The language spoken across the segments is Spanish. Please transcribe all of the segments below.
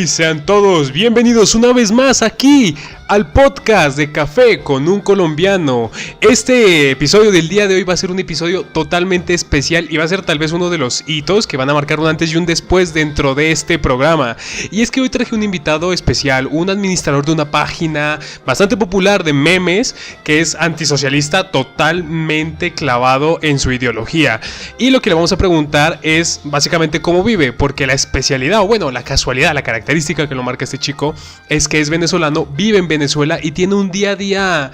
Y sean todos bienvenidos una vez más aquí al podcast de Café con un Colombiano. Este episodio del día de hoy va a ser un episodio totalmente especial y va a ser tal vez uno de los hitos que van a marcar un antes y un después dentro de este programa. Y es que hoy traje un invitado especial, un administrador de una página bastante popular de memes que es antisocialista, totalmente clavado en su ideología. Y lo que le vamos a preguntar es básicamente cómo vive, porque la especialidad, o bueno, la casualidad, la característica que lo marca este chico es que es venezolano, vive en Venezuela y tiene un día a día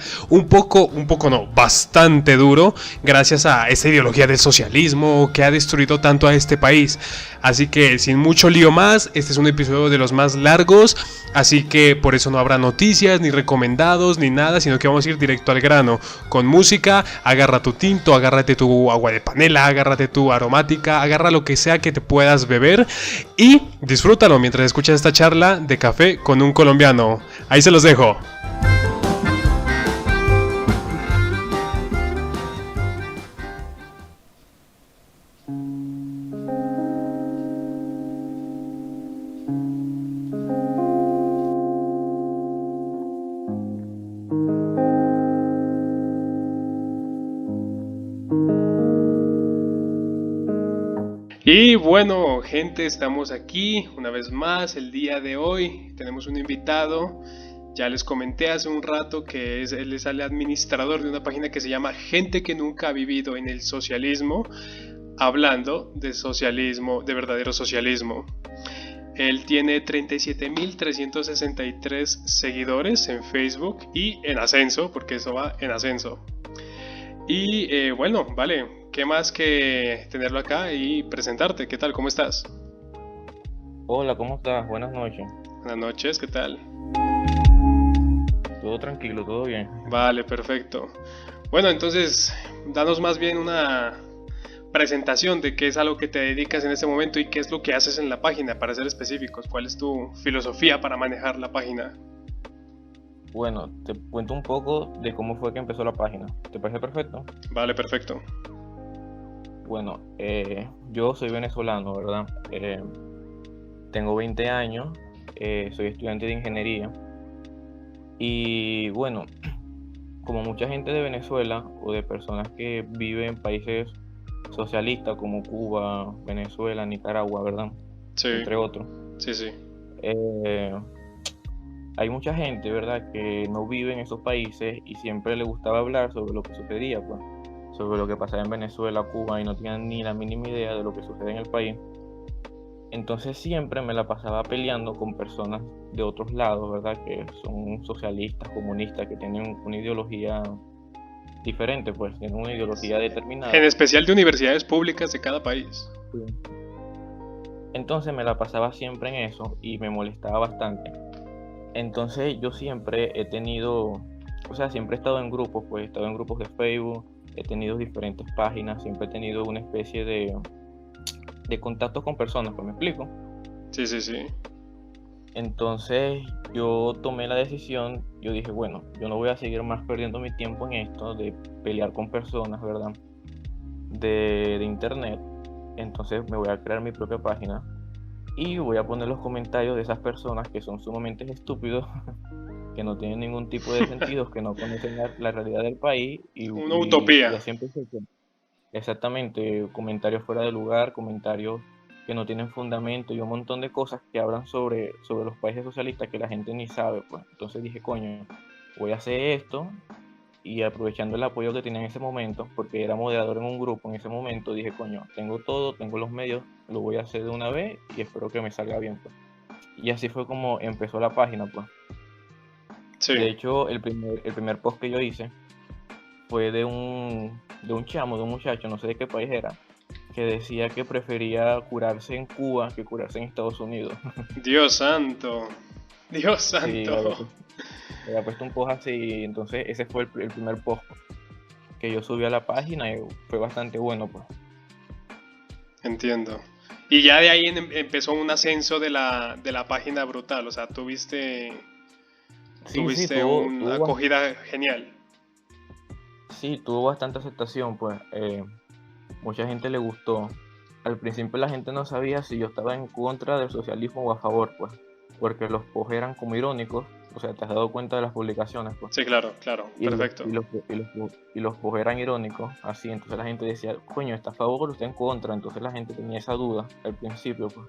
bastante duro gracias a esta ideología del socialismo que ha destruido tanto a este país. Así que sin mucho lío más, este es un episodio de los más largos, así que por eso no habrá noticias, ni recomendados, ni nada, sino que vamos a ir directo al grano, con música. Agarra tu tinto, agárrate tu agua de panela, agárrate tu aromática, agarra lo que sea que te puedas beber y disfrútalo mientras escuchas esta charla de Café con un Colombiano. Ahí se los dejo. Y bueno, gente, estamos aquí una vez más el día de hoy. Tenemos un invitado. Ya les comenté hace un rato que él es el administrador de una página que se llama Gente que nunca ha vivido en el socialismo, hablando de socialismo, de verdadero socialismo. Él tiene 37.363 seguidores en Facebook y en ascenso, porque eso va en ascenso. Y bueno, vale, ¿qué más que tenerlo acá y presentarte? ¿Qué tal? ¿Cómo estás? Hola, ¿cómo estás? Buenas noches. Buenas noches, ¿qué tal? Todo tranquilo, todo bien. Vale, perfecto. Bueno, entonces, danos más bien una presentación de qué es a lo que te dedicas en este momento y qué es lo que haces en la página, para ser específicos. ¿Cuál es tu filosofía para manejar la página? Bueno, te cuento un poco de cómo fue que empezó la página. ¿Te parece perfecto? Vale, perfecto. Bueno, yo soy venezolano, ¿verdad? Tengo 20 años, soy estudiante de ingeniería. Y bueno, como mucha gente de Venezuela o de personas que viven en países socialistas como Cuba, Venezuela, Nicaragua, ¿verdad? Sí, Entre otros. sí. Hay mucha gente, ¿verdad?, que no vive en esos países y siempre le gustaba hablar sobre lo que sucedía, pues, sobre lo que pasaba en Venezuela, Cuba, y no tenían ni la mínima idea de lo que sucede en el país. Entonces siempre me la pasaba peleando con personas de otros lados, ¿verdad?, que son socialistas, comunistas, que tienen una ideología diferente, pues, tienen una ideología determinada. En especial de universidades públicas de cada país. Sí. Entonces me la pasaba siempre en eso y me molestaba bastante. Entonces yo siempre he tenido, siempre he estado en grupos, pues he estado en grupos de Facebook, he tenido diferentes páginas, siempre he tenido una especie de contactos con personas, pues me explico. Sí. Entonces yo tomé la decisión, yo dije, bueno, yo no voy a seguir más perdiendo mi tiempo en esto de pelear con personas, ¿verdad? De internet. Entonces me voy a crear mi propia página. Y voy a poner los comentarios de esas personas que son sumamente estúpidos, que no tienen ningún tipo de sentido, que no conocen la realidad del país. Una utopía. Y así empecé. Exactamente, comentarios fuera de lugar, comentarios que no tienen fundamento y un montón de cosas que hablan sobre los países socialistas que la gente ni sabe, pues. Entonces dije, coño, voy a hacer esto. Y aprovechando el apoyo que tenía en ese momento, porque era moderador en un grupo en ese momento, dije, coño, tengo todo, tengo los medios, lo voy a hacer de una vez y espero que me salga bien, pues. Y así fue como empezó la página, pues. Sí. De hecho, el primer post que yo hice fue de un muchacho, no sé de qué país era, que decía que prefería curarse en Cuba que curarse en Estados Unidos. Dios santo. Sí, había puesto un post así, entonces ese fue el primer post que yo subí a la página y fue bastante bueno, pues. Entiendo. Y ya de ahí empezó un ascenso de la página brutal, o sea, tuviste una acogida genial. Sí, tuvo bastante aceptación, pues. Mucha gente le gustó. Al principio la gente no sabía si yo estaba en contra del socialismo o a favor, pues. porque los posts eran como irónicos, o sea, te has dado cuenta de las publicaciones, pues. Sí, claro, claro, Y los, perfecto. y los posts eran irónicos, así, entonces la gente decía, coño, ¿está a favor o está en contra? Entonces la gente tenía esa duda al principio, pues.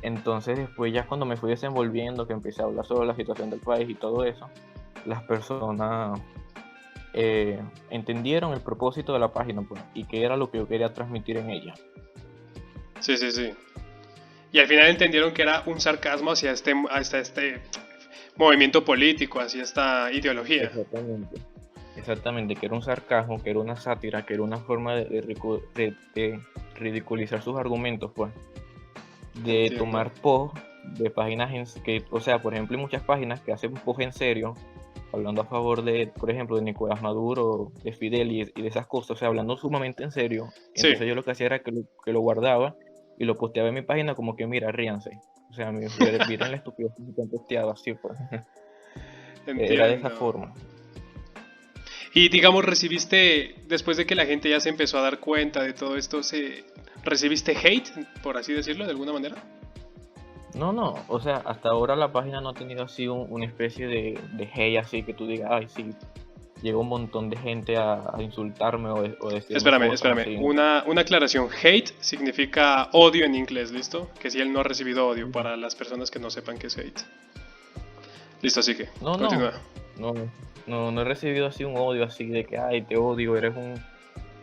Entonces después ya cuando me fui desenvolviendo, que empecé a hablar sobre la situación del país y todo eso, las personas entendieron el propósito de la página, pues, y qué era lo que yo quería transmitir en ella. Sí, sí, sí. Y al final entendieron que era un sarcasmo hacia este movimiento político, hacia esta ideología. Exactamente. Exactamente, que era un sarcasmo, que era una sátira, que era una forma de ridiculizar sus argumentos, pues, de Entiendo. tomar posts de páginas que, o sea, por ejemplo, hay muchas páginas que hacen posts en serio, hablando a favor de, por ejemplo, de Nicolás Maduro, de Fidel y de esas cosas, o sea, hablando sumamente en serio. Sí, Entonces yo lo que hacía era que lo guardaba y lo posteaba en mi página como que, mira, ríanse. O sea, miren la estupidez que han posteado así, pues. Era de esa entiendo. forma. Y digamos, recibiste, después de que la gente ya se empezó a dar cuenta de todo esto, ¿recibiste hate, por así decirlo, de alguna manera? No, no, o sea, hasta ahora la página no ha tenido así una especie de hate así que tú digas, ay, sí, llega un montón de gente a insultarme o decirme Espérame, cosas espérame. así. Una aclaración. Hate significa odio en inglés, ¿listo? Que si él no ha recibido odio, para las personas que no sepan qué es hate. Listo, así que, No, no, continúa. no, no he recibido así un odio así de que, ay, te odio, eres un...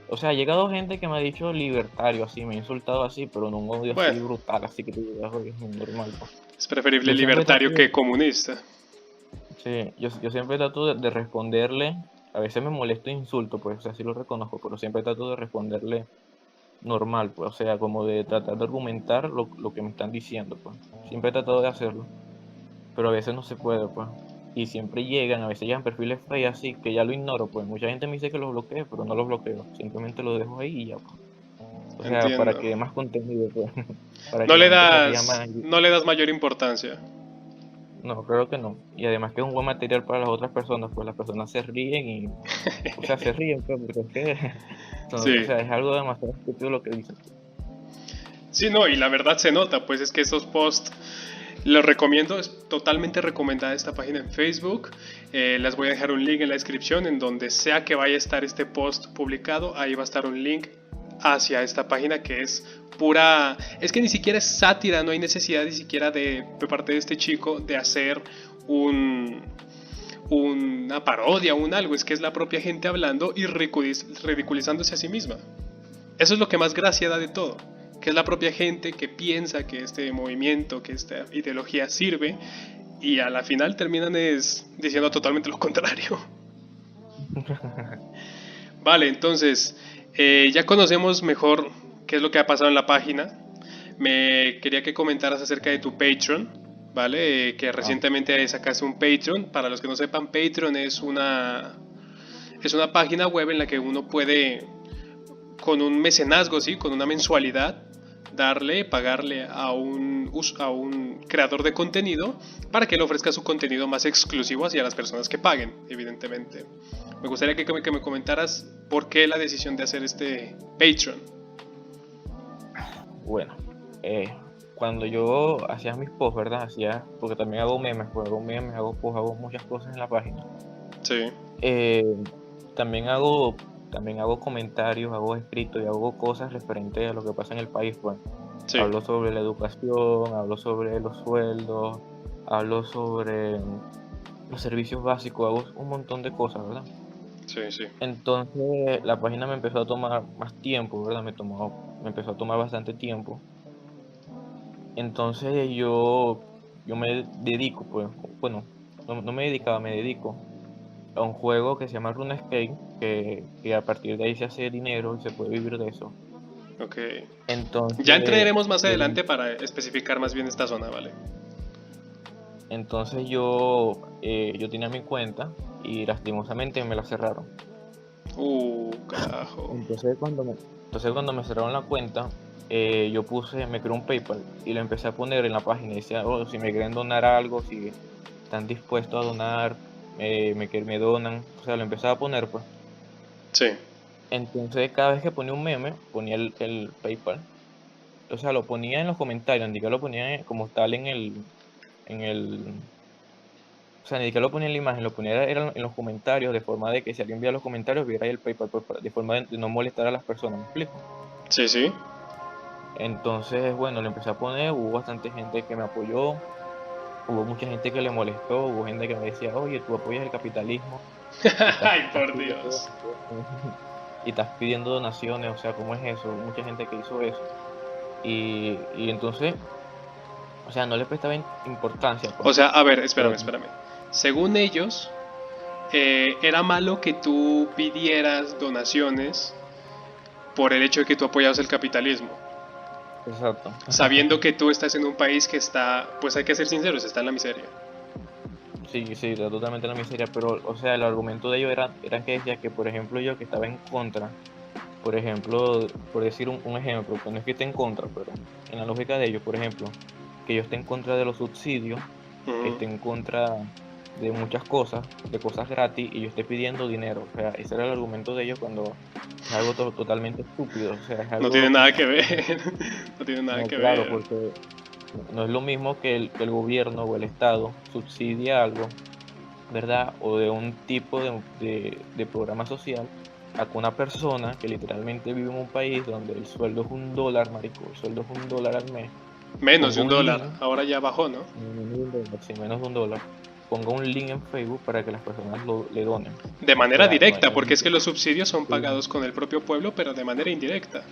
O sea, ha llegado gente que me ha dicho libertario así, me ha insultado así, pero no un odio Bueno, así brutal, así que tú digas, oye, es normal, pues. es preferible Yo siempre trato libertario que comunista. sí, yo siempre trato de responderle, a veces me molesto e insulto, pues, o sea, sí lo reconozco, pero siempre trato de responderle normal, pues, o sea, como de tratar de argumentar lo que me están diciendo, pues. Siempre he tratado de hacerlo, pero a veces no se puede, pues. Y siempre llegan, a veces llegan perfiles feos así, que ya lo ignoro, pues. Mucha gente me dice que los bloquee, pero no los bloqueo. Simplemente los dejo ahí y ya, pues. O sea, para Entiendo. que dé más contenido, pues. Para No que la le gente se ría das, más. no le das mayor importancia. No, creo que no. Y además que es un buen material para las otras personas, pues las personas se ríen y, o sea, se ríen, pues, porque es que, o Sí. sea, es algo demasiado estúpido lo que dicen. Sí, no, y la verdad se nota, pues es que estos posts los recomiendo, es totalmente recomendada esta página en Facebook. Les voy a dejar un link en la descripción en donde sea que vaya a estar este post publicado, ahí va a estar un link hacia esta página que es pura, es que ni siquiera es sátira, no hay necesidad ni siquiera de parte de este chico de hacer un, una parodia, un algo, es que es la propia gente hablando y ridiculizándose a sí misma. Eso es lo que más gracia da de todo, que es la propia gente que piensa que este movimiento, que esta ideología sirve y a la final terminan diciendo totalmente lo contrario. Vale, entonces ya conocemos mejor qué es lo que ha pasado en la página. Me quería que comentaras acerca de tu Patreon, ¿vale? Que Ah, recientemente sacaste un Patreon. Para los que no sepan, Patreon es una página web en la que uno puede con un mecenazgo, ¿sí? Con una mensualidad, pagarle a un creador de contenido para que le ofrezca su contenido más exclusivo hacia las personas que paguen, evidentemente. Me gustaría que me comentaras por qué la decisión de hacer este Patreon. bueno, cuando yo hacía mis posts, ¿verdad? Porque también hago memes, pues hago memes, hago posts, hago muchas cosas en la página. Sí, Eh, también hago comentarios, hago escritos y hago cosas referentes a lo que pasa en el país, pues. sí, Hablo sobre la educación, hablo sobre los sueldos, hablo sobre los servicios básicos, hago un montón de cosas, ¿verdad? sí, sí. Entonces la página me empezó a tomar más tiempo, ¿verdad? Me empezó a tomar bastante tiempo. Entonces yo me dedico, pues, bueno, no me dedicaba, me dedico a un juego que se llama RuneScape, que a partir de ahí se hace dinero y se puede vivir de eso. Ok. Ya Entonces, entraremos más eh, adelante para especificar más bien esta zona, ¿vale? entonces yo tenía mi cuenta y lastimosamente me la cerraron. Carajo. Entonces cuando me cerraron la cuenta, me creé un PayPal y lo empecé a poner en la página y decía, oh, si me quieren donar algo, si están dispuestos a donar, me donan, o sea, lo empecé a poner, pues. Sí, Entonces cada vez que ponía un meme, ponía el PayPal, o sea, lo ponía en los comentarios, ni que lo ponía como tal en el... O sea, ni siquiera lo ponía en la imagen, lo ponía era en los comentarios, de forma de que si alguien veía los comentarios, viera ahí el PayPal, pues, de forma de no molestar a las personas, ¿me explico? Sí, sí. Entonces, bueno, lo empecé a poner, hubo bastante gente que me apoyó, hubo mucha gente que le molestó, hubo gente que me decía, oye, tú apoyas el capitalismo y Ay, estás por pidiendo, Dios. y estás pidiendo donaciones, o sea, ¿cómo es eso? Mucha gente que hizo eso. Y entonces, o sea, no le prestaba importancia, pues. O sea, a ver, Pero espérame. Según ellos, era malo que tú pidieras donaciones por el hecho de que tú apoyabas el capitalismo, exacto. sabiendo que tú estás en un país que está, pues hay que ser sinceros, está en la miseria. Sí, sí, está totalmente en la miseria, pero, o sea, el argumento de ellos era que decía que, por ejemplo, yo que estaba en contra, por ejemplo, por decir un ejemplo, que no es que esté en contra, pero en la lógica de ellos, por ejemplo, que yo esté en contra de los subsidios, que Ujú. esté en contra de muchas cosas, de cosas gratis, y yo esté pidiendo dinero. O sea, ese era el argumento de ellos cuando es algo totalmente estúpido. O sea, es No tiene algo que, nada que ver, no tiene nada no, que claro, ver. porque no es lo mismo que el gobierno o el Estado subsidia algo, ¿verdad? O de un tipo de programa social a que una persona que literalmente vive en un país donde el sueldo es $1, marico, el sueldo es $1 al mes, Menos de ponga un un dólar, link, ahora ya bajó, ¿no? sí, menos de $1, ponga un link en Facebook para que las personas le donen. De O manera sea, directa, porque es que los subsidios son sí, pagados con el propio pueblo, pero de manera indirecta,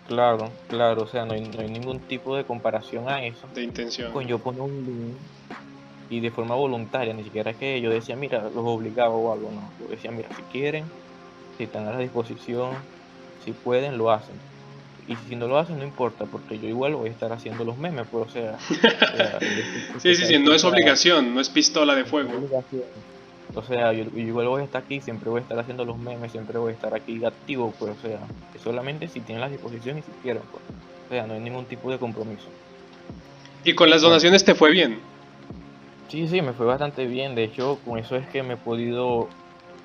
claro, claro, o sea, no hay ningún tipo de comparación a eso. de intención. Con yo pongo un link y de forma voluntaria, ni siquiera que yo decía, mira, los obligaba o algo, no. Yo decía, mira, si quieren, si están a la disposición, si pueden, lo hacen. Y si no lo hacen, no importa, porque yo igual voy a estar haciendo los memes, pues, Sí, sí, sí, no es o sea, obligación, no es pistola de no es fuego. obligación. O sea, yo igual voy a estar aquí, siempre voy a estar haciendo los memes, siempre voy a estar aquí activo, pues, o sea, es solamente si tienen la disposición y si quieren, pues. O sea, no hay ningún tipo de compromiso. Y con las Bueno, donaciones te fue bien. sí, sí, me fue bastante bien. De hecho, con eso es que me he podido,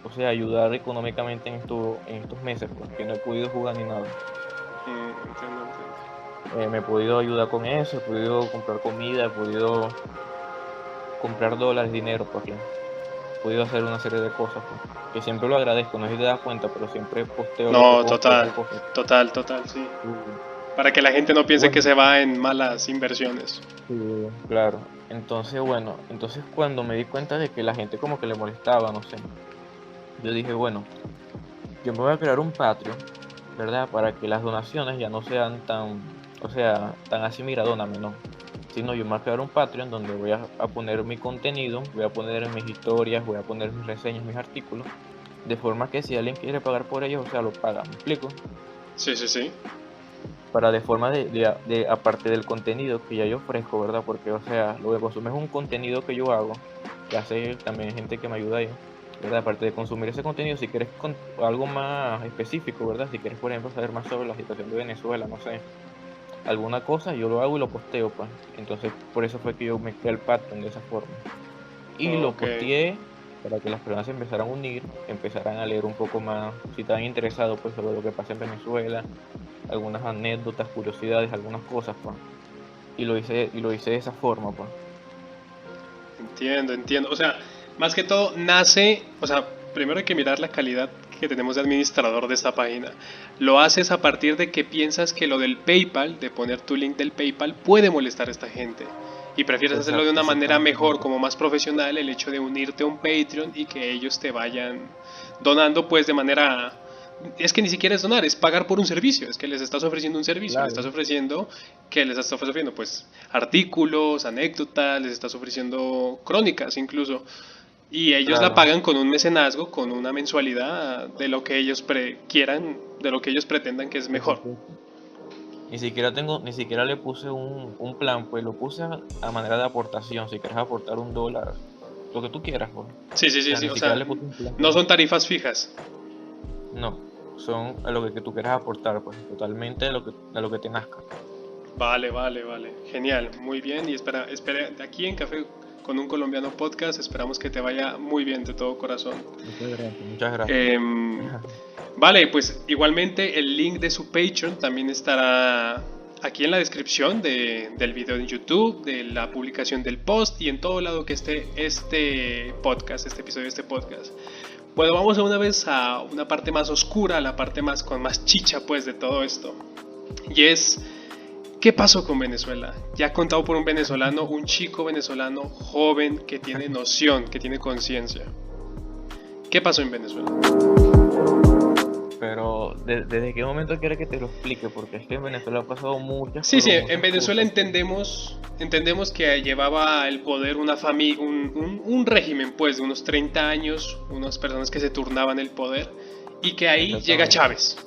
o sea, ayudar económicamente en estos meses, porque no he podido jugar ni nada. Entiendo, entiendo. Me he podido ayudar con eso, he podido comprar comida, he podido comprar dólares, dinero, porque he podido hacer una serie de cosas, pues, que siempre lo agradezco, no sé si te das cuenta, pero siempre posteo lo que No, compro, total, qué cosas. total, sí. Sí. Para que la gente no piense que Bueno, se va en malas inversiones. sí, claro. Entonces, bueno, cuando me di cuenta de que la gente como que le molestaba, no sé, yo dije, bueno, yo me voy a crear un Patreon, ¿verdad? Para que las donaciones ya no sean tan, o sea, tan así, mira, dóname, no. Sino yo me voy a crear un Patreon donde voy a poner mi contenido, voy a poner mis historias, voy a poner mis reseñas, mis artículos, de forma que si alguien quiere pagar por ellos, o sea, lo paga, ¿me explico? Sí, sí, sí. Para de forma aparte del contenido que ya yo ofrezco, ¿verdad? Porque, o sea, lo que consume es un contenido que yo hago, que hace también gente que me ayuda ahí, ¿verdad? Aparte de consumir ese contenido, si quieres algo más específico, ¿verdad? Si quieres, por ejemplo, saber más sobre la situación de Venezuela, no sé, alguna cosa, yo lo hago y lo posteo, pues. Entonces, por eso fue que yo me creé el Patreon de esa forma. Y lo Ok. posteé para que las personas se empezaran a unir, empezaran a leer un poco más, si estaban interesados, pues, sobre lo que pasa en Venezuela, algunas anécdotas, curiosidades, algunas cosas, pues. Y lo hice de esa forma, pues. Entiendo, entiendo. O sea, más que todo nace, o sea, primero hay que mirar la calidad que tenemos de administrador de esta página. Lo haces a partir de que piensas que lo del PayPal, de poner tu link del PayPal, puede molestar a esta gente. Y prefieres hacerlo de una manera Exactamente. mejor, como más profesional, el hecho de unirte a un Patreon y que ellos te vayan donando pues de manera... Es que ni siquiera es donar, es pagar por un servicio, es que les estás ofreciendo un servicio, les estás Claro, ofreciendo que les estás ofreciendo pues artículos, anécdotas, les estás ofreciendo crónicas incluso, y ellos la claro. pagan con un mecenazgo, con una mensualidad de lo que ellos quieran, de lo que ellos pretendan que es mejor. Exacto. Ni siquiera le puse un plan, pues lo puse a manera de aportación. Si quieres aportar $1, lo que tú quieras, pues. Sí, sí, O sí, sea, sí, ni o siquiera sea, le puse un plan. no son tarifas fijas. No, son a lo que tú quieras aportar, pues, totalmente a lo que te nazca. Vale, vale, vale. Genial, muy bien. Y espera, aquí en Café con un Colombiano Podcast, esperamos que te vaya muy bien de todo corazón. Muchas gracias, muchas gracias. Em, vale, pues igualmente el link de su Patreon también estará aquí en la descripción del video en YouTube, de la publicación del post y en todo lado que esté este podcast, este episodio de este podcast. Bueno, vamos a una vez a una parte más oscura, la parte más con más chicha pues de todo esto. Y es, ¿qué pasó con Venezuela? Ya contado por un venezolano, un chico venezolano joven que tiene noción, que tiene conciencia. ¿Qué pasó en Venezuela? Pero, ¿desde qué momento quieres que te lo explique? Porque es que en Venezuela ha pasado muchas Sí, muchas en Venezuela cosas. entendemos que llevaba el poder una familia, un régimen pues de unos 30 años, unas personas que se turnaban el poder y que ahí llega Exactamente. Chávez.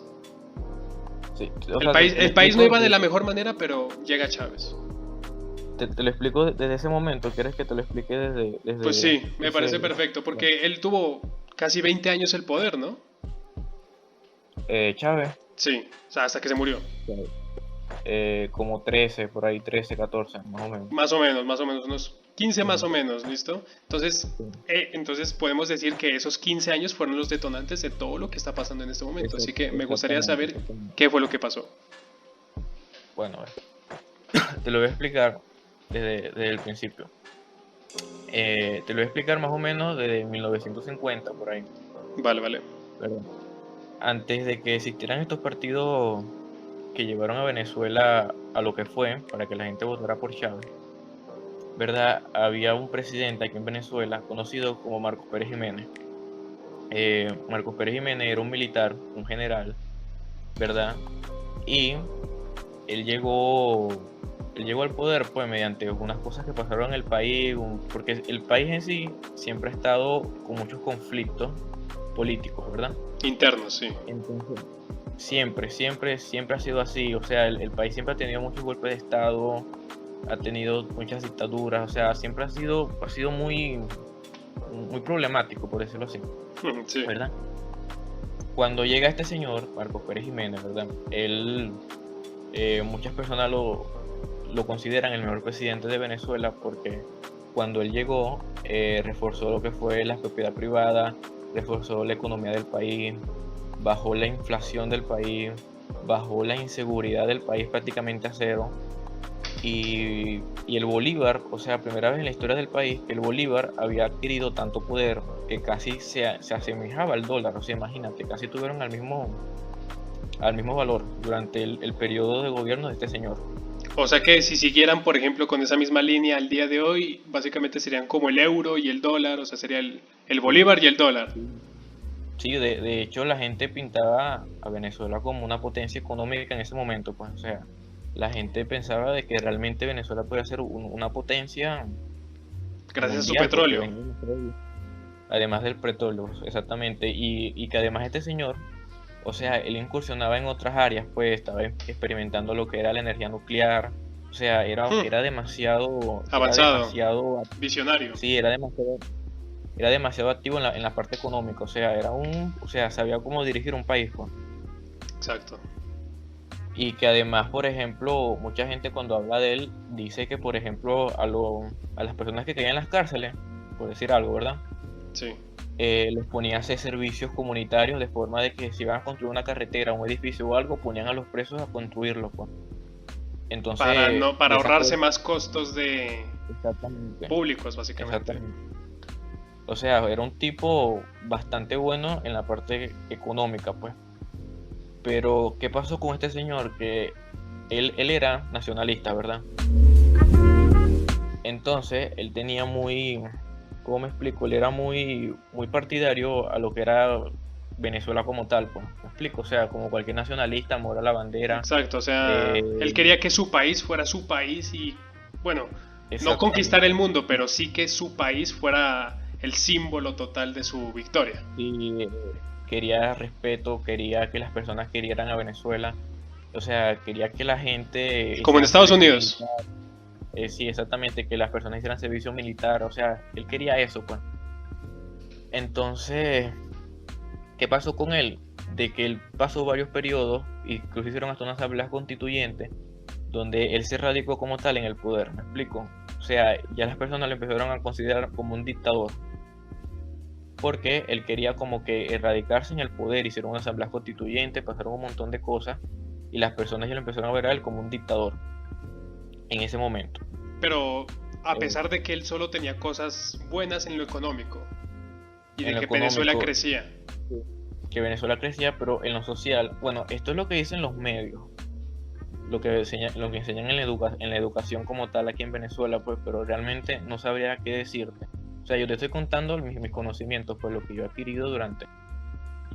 Sí, El país no iba de la mejor manera, pero llega Chávez. te lo explico desde ese momento. ¿Quieres que te lo explique desde Pues sí, me parece ese- perfecto, porque él tuvo casi 20 años el poder, ¿no? Chávez? Sí, o sea, hasta que se murió. Como 13, por ahí 13, 14, más o menos. Más o menos, unos 15 más o menos, ¿listo? Entonces, Sí. entonces podemos decir que esos 15 años fueron los detonantes de todo lo que está pasando en este momento. Así que me gustaría saber Exactamente. qué fue lo que pasó. Bueno, a ver, te lo voy a explicar desde el principio. Te lo voy a explicar más o menos desde 1950, por ahí, Vale, vale. ¿verdad? Antes de que existieran estos partidos que llevaron a Venezuela a lo que fue, para que la gente votara por Chávez, ¿verdad? Había un presidente aquí en Venezuela conocido como Marcos Pérez Jiménez. Marcos Pérez Jiménez era un militar, un general, ¿verdad? Y él llegó, él llegó al poder pues mediante unas cosas que pasaron en el país, porque el país en sí siempre ha estado con muchos conflictos políticos, ¿verdad? Interno, sí. Entonces, siempre ha sido así. O sea, el país siempre ha tenido muchos golpes de estado, ha tenido muchas dictaduras, o sea, siempre ha sido muy problemático, por decirlo así, Sí. ¿verdad? Cuando llega este señor, Marcos Pérez Jiménez, ¿verdad? Él, muchas personas lo consideran el mejor presidente de Venezuela porque cuando él llegó, reforzó lo que fue la propiedad privada, reforzó la economía del país, bajó la inflación del país, bajó la inseguridad del país prácticamente a cero. Y el Bolívar, o sea, primera vez en la historia del país, el Bolívar había adquirido tanto poder que casi se asemejaba al dólar. O sea, imagínate, casi tuvieron al mismo valor durante el periodo de gobierno de este señor. O sea que si siguieran, por ejemplo, con esa misma línea al día de hoy, básicamente serían como el euro y el dólar, o sea, sería el bolívar y el dólar. Sí, de hecho la gente pintaba a Venezuela como una potencia económica en ese momento, pues, o sea, la gente pensaba de que realmente Venezuela podía ser una potencia Gracias a su mundial, porque petróleo. venía del petróleo. Además del petróleo, exactamente, y que además este señor, o sea, él incursionaba en otras áreas, pues estaba experimentando lo que era la energía nuclear, o sea, era demasiado, Avanzado, visionario. sí, era demasiado activo en la parte económica, o sea, o sea, sabía cómo dirigir un país, pues. Exacto. Y que además, por ejemplo, mucha gente cuando habla de él dice que, por ejemplo, a las personas que caían en las cárceles, por decir algo, ¿verdad? Sí. Los ponía a hacer servicios comunitarios de forma de que si iban a construir una carretera, un edificio o algo, ponían a los presos a construirlo, pues. Entonces, Para de esa ahorrarse forma, más costos de exactamente, públicos, básicamente. exactamente. O sea, era un tipo bastante bueno en la parte económica, pues. Pero, ¿qué pasó con este señor? Que él era nacionalista, ¿verdad? Entonces, él tenía ¿cómo me explico? Él era muy partidario a lo que era Venezuela como tal, pues. ¿Me explico? O sea, como cualquier nacionalista, amor a la bandera. Exacto, o sea, eh, él quería que su país fuera su país y, bueno, no conquistar exactamente. el mundo, pero sí que su país fuera el símbolo total de su victoria. Sí, quería respeto, quería que las personas querieran a Venezuela. O sea, quería que la gente Como en hiciera Estados servicio Unidos. militar. Sí, exactamente, que las personas hicieran servicio militar. O sea, él quería eso, pues. Entonces, ¿qué pasó con él? De que él pasó varios periodos, incluso hicieron hasta una asamblea constituyente, donde él se radicó como tal en el poder, ¿me explico? O sea, ya las personas lo empezaron a considerar como un dictador, porque él quería como que erradicarse en el poder, hicieron una asamblea constituyente, pasaron un montón de cosas, y las personas ya lo empezaron a ver a él como un dictador en ese momento. Pero a Eh, pesar de que él solo tenía cosas buenas en lo económico y en de lo que Venezuela económico, crecía. que Venezuela crecía, pero en lo social, bueno, esto es lo que dicen los medios, lo que enseñan en la educación como tal aquí en Venezuela, pues, pero realmente no sabría qué decirte. O sea, yo te estoy contando mis conocimientos, pues lo que yo he adquirido durante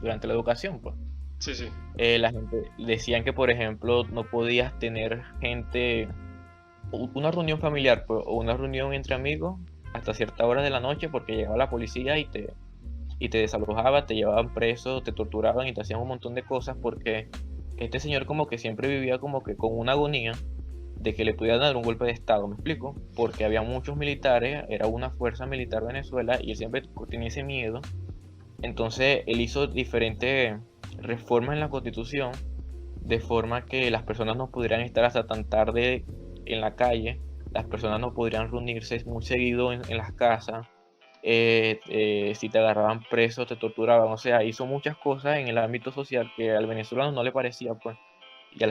la educación, pues. Sí, sí. La gente decían que, por ejemplo, no podías tener gente, una reunión familiar, pues, o una reunión entre amigos hasta cierta hora de la noche porque llegaba la policía y te desalojaba, te llevaban preso, te torturaban y te hacían un montón de cosas porque este señor como que siempre vivía como que con una agonía de que le pudieran dar un golpe de estado, ¿me explico? Porque había muchos militares, era una fuerza militar Venezuela y él siempre tenía ese miedo. Entonces él hizo diferentes reformas en la constitución de forma que las personas no pudieran estar hasta tan tarde en la calle, las personas no podrían reunirse muy seguido en las casas, si te agarraban preso, te torturaban, o sea, hizo muchas cosas en el ámbito social que al venezolano no le parecía, pues, y a O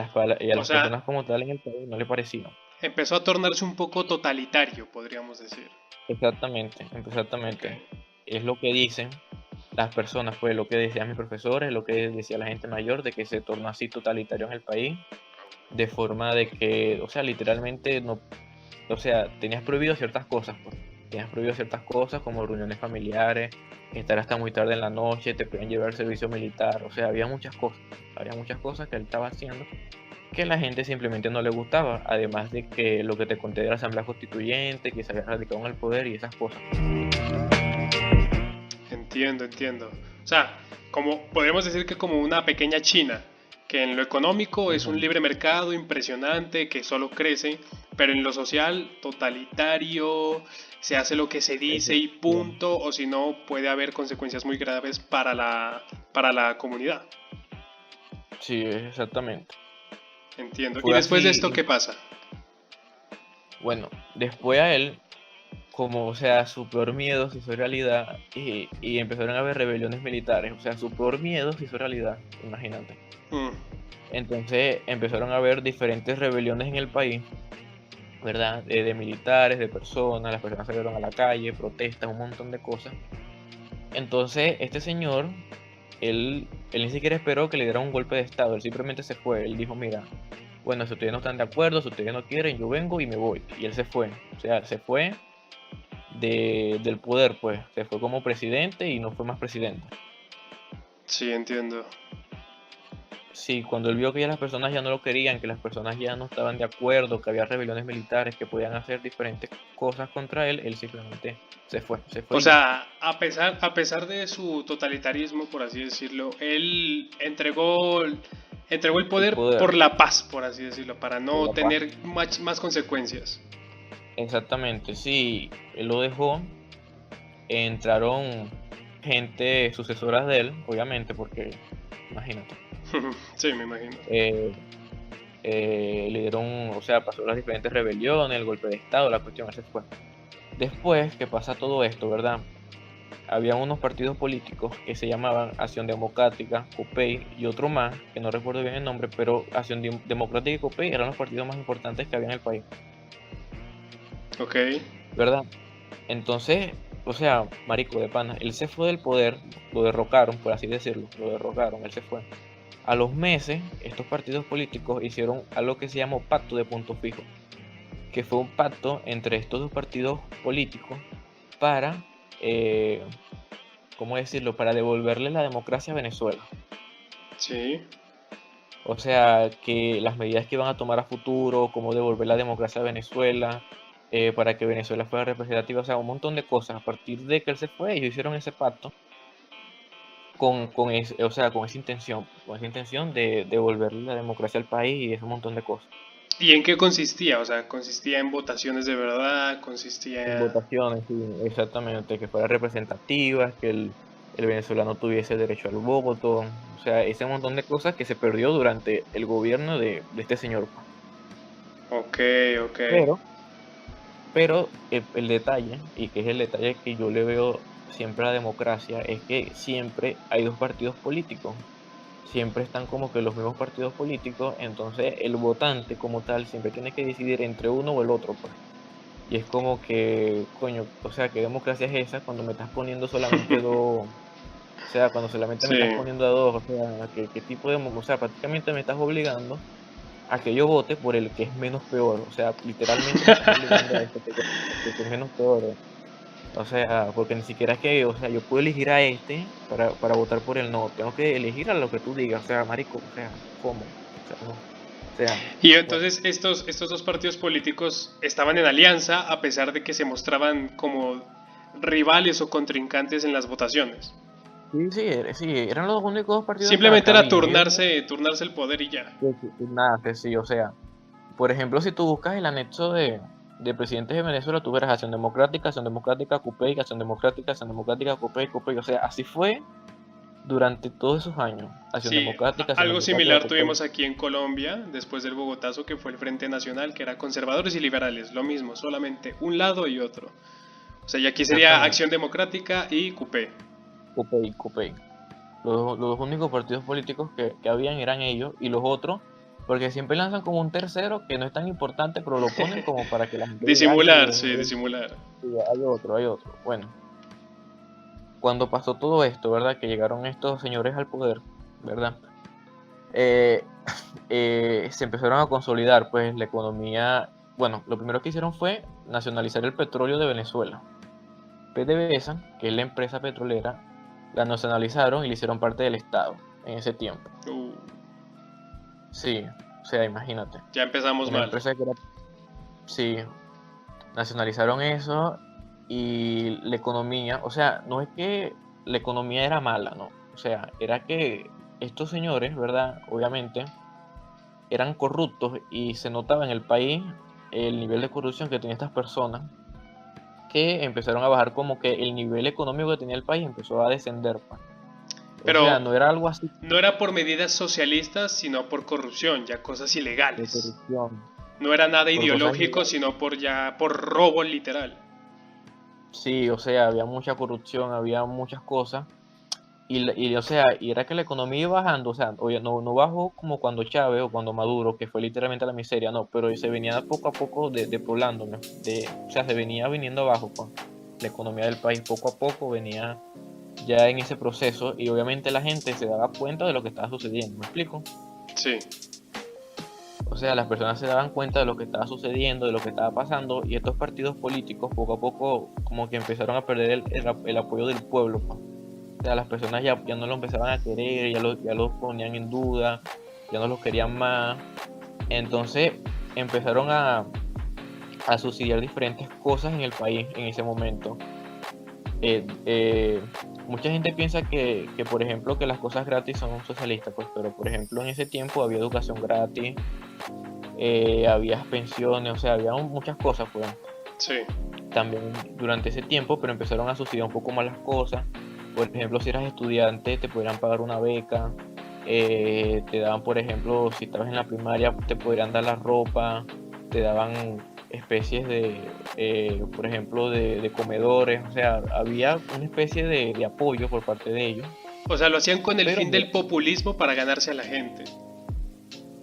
las sea, personas como tal en el país no le parecía. empezó a tornarse un poco totalitario, podríamos decir. Exactamente, Ok. exactamente. Es lo que dicen las personas, pues lo que decían mis profesores, lo que decía la gente mayor, de que se tornó así totalitario en el país, de forma de que, o sea, literalmente no, o sea, tenías prohibido ciertas cosas, pues. Tenías prohibido ciertas cosas como reuniones familiares, estar hasta muy tarde en la noche, te podían llevar al servicio militar, o sea, había muchas cosas que él estaba haciendo que la gente simplemente no le gustaba, además de que lo que te conté de la Asamblea Constituyente, que se había radicado en el poder y esas cosas. Entiendo, entiendo. O sea, como podríamos decir que como una pequeña China, que en lo económico es un Ujú. libre mercado impresionante que solo crece, pero en lo social totalitario, se hace lo que se dice y Efectivamente. punto, o si no puede haber consecuencias muy graves para la comunidad. Sí, exactamente. Entiendo. ¿Y Fue después de esto así, qué pasa? bueno, después a él, como, o sea, su peor miedo se hizo realidad y empezaron a haber rebeliones militares, o sea, su peor miedo se hizo realidad, imagínate. Mm, Entonces empezaron a haber diferentes rebeliones en el país, ¿verdad? De militares, de personas, las personas salieron a la calle, protestas, un montón de cosas. Entonces, este señor, él ni siquiera esperó que le dieran un golpe de estado, él simplemente se fue, él dijo, mira, bueno, si ustedes no están de acuerdo, si ustedes no quieren, yo vengo y me voy. Y él se fue, o sea, se fue del poder, pues, se fue como presidente y no fue más presidente. sí, entiendo. Sí, cuando él vio que ya las personas ya no lo querían, que las personas ya no estaban de acuerdo, que había rebeliones militares, que podían hacer diferentes cosas contra él, él simplemente se fue O y ya. sea, a pesar de su totalitarismo, por así decirlo, él entregó el El poder poder, por la paz, por así decirlo, para por no la paz. tener más consecuencias. Exactamente, sí, él lo dejó, entraron gente sucesoras de él, obviamente, porque, imagínate, Sí, me imagino. eh, le dieron, o sea, pasó las diferentes rebeliones, el golpe de estado, la cuestión, ese fue. Después que pasa todo esto, ¿verdad? Había unos partidos políticos que se llamaban Acción Democrática, COPEI y otro más, que no recuerdo bien el nombre, pero Democrática y COPEI eran los partidos más importantes que había en el país, Ok. ¿verdad? Entonces, o sea, marico de pana, él se fue del poder, lo derrocaron, por así decirlo, lo derrocaron, él se fue. A los meses, estos partidos políticos hicieron algo que se llamó Pacto de Punto Fijo, que fue un pacto entre estos dos partidos políticos para, ¿cómo decirlo?, para devolverle la democracia a Venezuela. Sí. O sea, que las medidas que iban a tomar a futuro, cómo devolver la democracia a Venezuela, para que Venezuela fuera representativa, o sea, un montón de cosas. A partir de que él se fue, ellos hicieron ese pacto o sea, con esa intención de devolverle la democracia al país y ese montón de cosas. ¿Y en qué consistía? O sea, consistía en votaciones de verdad, En consistía... votaciones, sí, exactamente, que fuera representativas, que el venezolano tuviese derecho al voto, o sea, ese montón de cosas que se perdió durante el gobierno de este señor, pues. Ok, ok. Pero el detalle, y que es el detalle que yo le veo siempre a la democracia, es que siempre hay dos partidos políticos. siempre están como que los mismos partidos políticos, entonces el votante como tal siempre tiene que decidir entre uno o el otro, pues. Y es como que, coño, o sea, ¿qué democracia es esa cuando me estás poniendo solamente dos? O sea, cuando solamente me Sí. estás poniendo a dos, o sea, ¿qué tipo de o sea, prácticamente me estás obligando a que yo vote por el que es menos peor? O sea, literalmente me estás obligando a esto, que es menos peor. O sea, porque ni siquiera es que, o sea, yo puedo elegir a este para votar por él, no, tengo que elegir a lo que tú digas, o sea, marico, o sea, ¿cómo? O sea, no, o sea, Y bueno. entonces estos dos partidos políticos estaban en alianza a pesar de que se mostraban como rivales o contrincantes en las votaciones. Sí, sí, sí, eran los únicos dos partidos Simplemente que era habían, ellos turnarse el poder y ya. nada, que sí, o sea, por ejemplo, si tú buscas el anexo de presidentes de Venezuela, tú verás Acción Democrática, CUPEI, Acción Democrática, CUPEI, CUPEI, o sea, así fue durante todos esos años. Sí, Acción algo Democrática, similar CUPEI. tuvimos aquí en Colombia, después del Bogotazo, que fue el Frente Nacional, que era conservadores y liberales, lo mismo, solamente un lado y otro. O sea, y aquí sería Exactamente, Acción Democrática y CUPE. CUPEI, CUPEI. Los dos únicos partidos políticos que habían eran ellos y los otros, porque siempre lanzan como un tercero que no es tan importante, pero lo ponen como para que la gente diga, ay, Disimular, miren, sí, disimular. sí, hay otro, hay otro. Bueno, cuando pasó todo esto, ¿verdad? Que llegaron estos señores al poder, ¿verdad? Eh, se empezaron a consolidar, pues, la economía. Bueno, lo primero que hicieron fue nacionalizar el petróleo de Venezuela. PDVSA, que es la empresa petrolera, la nacionalizaron y le hicieron parte del Estado en ese tiempo. Uh, Sí, o sea, imagínate. ya empezamos Una mal. empresa que era. Sí, nacionalizaron eso y la economía, o sea, no es que la economía era mala, no. O sea, era que estos señores, ¿verdad? Obviamente, eran corruptos y se notaba en el país el nivel de corrupción que tenían estas personas, que empezaron a bajar como que el nivel económico que tenía el país empezó a descender, pues. O sea, Pero no era algo así no era por medidas socialistas, sino por corrupción, ya cosas de ilegales. corrupción, No era nada por cosas ideológico, ilegales. sino por ya por robo literal. Sí, o sea, había mucha corrupción, había muchas cosas. O sea, y era que la economía iba bajando, o sea, oye, no bajó como cuando Chávez o cuando Maduro, que fue literalmente a la miseria, no, pero se venía poco a poco depoblando, ¿no? O sea, se venía viniendo abajo, pues. La economía del país poco a poco venía ya en ese proceso y obviamente la gente se daba cuenta de lo que estaba sucediendo, ¿me explico? Sí. O sea, las personas se daban cuenta de lo que estaba sucediendo, de lo que estaba pasando y estos partidos políticos poco a poco como que empezaron a perder el apoyo del pueblo, pues. O sea, las personas ya no lo empezaban a querer, ya lo ponían en duda, ya no los querían más. Entonces empezaron a subsidiar diferentes cosas en el país en ese momento. Eh, eh, Mucha gente piensa por ejemplo, que las cosas gratis son socialistas, pues, pero por ejemplo en ese tiempo había educación gratis, había pensiones, o sea, había muchas cosas, pues, Sí. también durante ese tiempo, pero empezaron a subsidiar un poco más las cosas. Por ejemplo, si eras estudiante, te podrían pagar una beca, te daban, por ejemplo, si estabas en la primaria, te podrían dar la ropa, te daban especies por ejemplo, de comedores, o sea, había una especie de apoyo por parte de ellos, O sea, lo hacían con el pero fin del populismo para ganarse a la gente.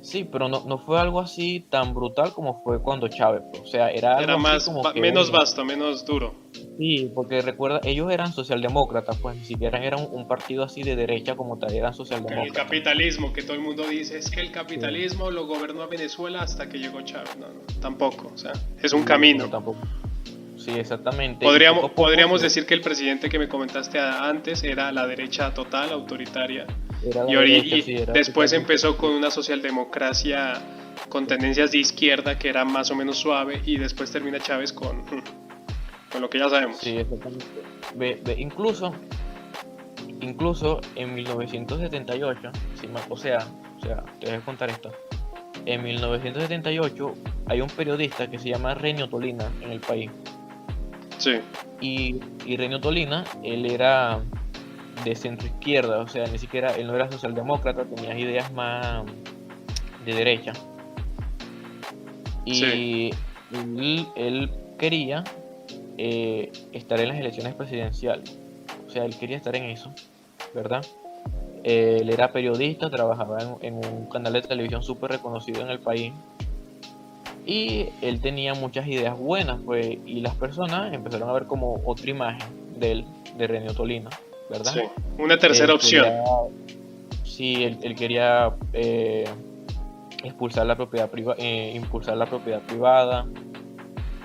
sí, pero no fue algo así tan brutal como fue cuando Chávez, pues. O sea, era Era algo así más, como que, menos oye, vasto, menos duro. sí, porque recuerda, ellos eran socialdemócratas, pues ni siquiera eran un partido así de derecha como tal, eran El socialdemócratas. capitalismo, que todo el mundo dice, es que el Sí, capitalismo lo gobernó a Venezuela hasta que llegó Chávez. No, no, tampoco. O sea, es un sí, camino. no, tampoco. Sí, exactamente. Y poco a poco Podríamos decir que el presidente que me comentaste antes era la derecha total, autoritaria. era la derecha, Y sí, era después totalmente. empezó con una socialdemocracia con tendencias de izquierda que era más o menos suave y después termina Chávez con lo que ya sabemos. Sí, exactamente. Incluso en 1978, o sea, te voy a contar esto. En 1978 hay un periodista que se llama Renio Tolina en el país. Sí, Y Renio Tolina, él era de centro izquierda, o sea, ni siquiera, él no era socialdemócrata, tenía ideas más de derecha. sí, Y él quería estar en las elecciones presidenciales, o sea, él quería estar en eso, ¿verdad? Él era periodista, trabajaba en un canal de televisión súper reconocido en el país. Y él tenía muchas ideas buenas, pues, y las personas empezaron a ver como otra imagen de él, de René Tolina, ¿verdad? Sí, una tercera opción. Sí, él quería impulsar la propiedad privada.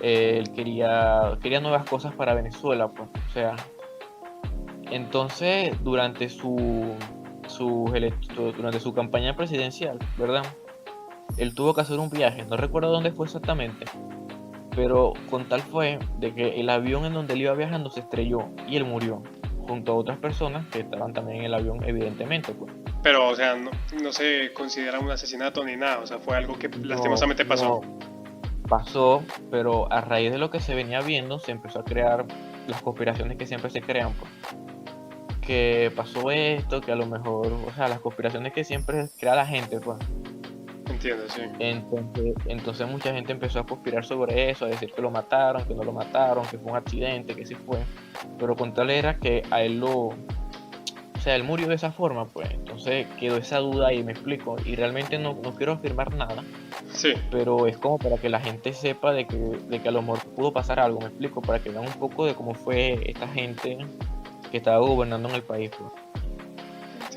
Él quería nuevas cosas para Venezuela, pues, o sea. Entonces, durante su campaña presidencial, ¿verdad? Él tuvo que hacer un viaje, no recuerdo dónde fue exactamente, pero con tal fue de que el avión en donde él iba viajando se estrelló y él murió, junto a otras personas que estaban también en el avión, evidentemente, pues. Pero, o sea, no se considera un asesinato ni nada, o sea, fue algo que lastimosamente pasó. Pasó, pero a raíz de lo que se venía viendo, se empezó a crear las conspiraciones que siempre se crean, pues. Que pasó esto, que a lo mejor, o sea, las conspiraciones que siempre crea la gente, pues. Entiendo, sí. Entonces mucha gente empezó a conspirar sobre eso, a decir que lo mataron, que no lo mataron, que fue un accidente, que sí fue. Pero con tal era que a él o sea, él murió de esa forma, pues. Entonces quedó esa duda y me explico. Y realmente no quiero afirmar nada. Sí. Pero es como para que la gente sepa de que a lo mejor pudo pasar algo, me explico, para que vean un poco de cómo fue esta gente que estaba gobernando en el país, pues.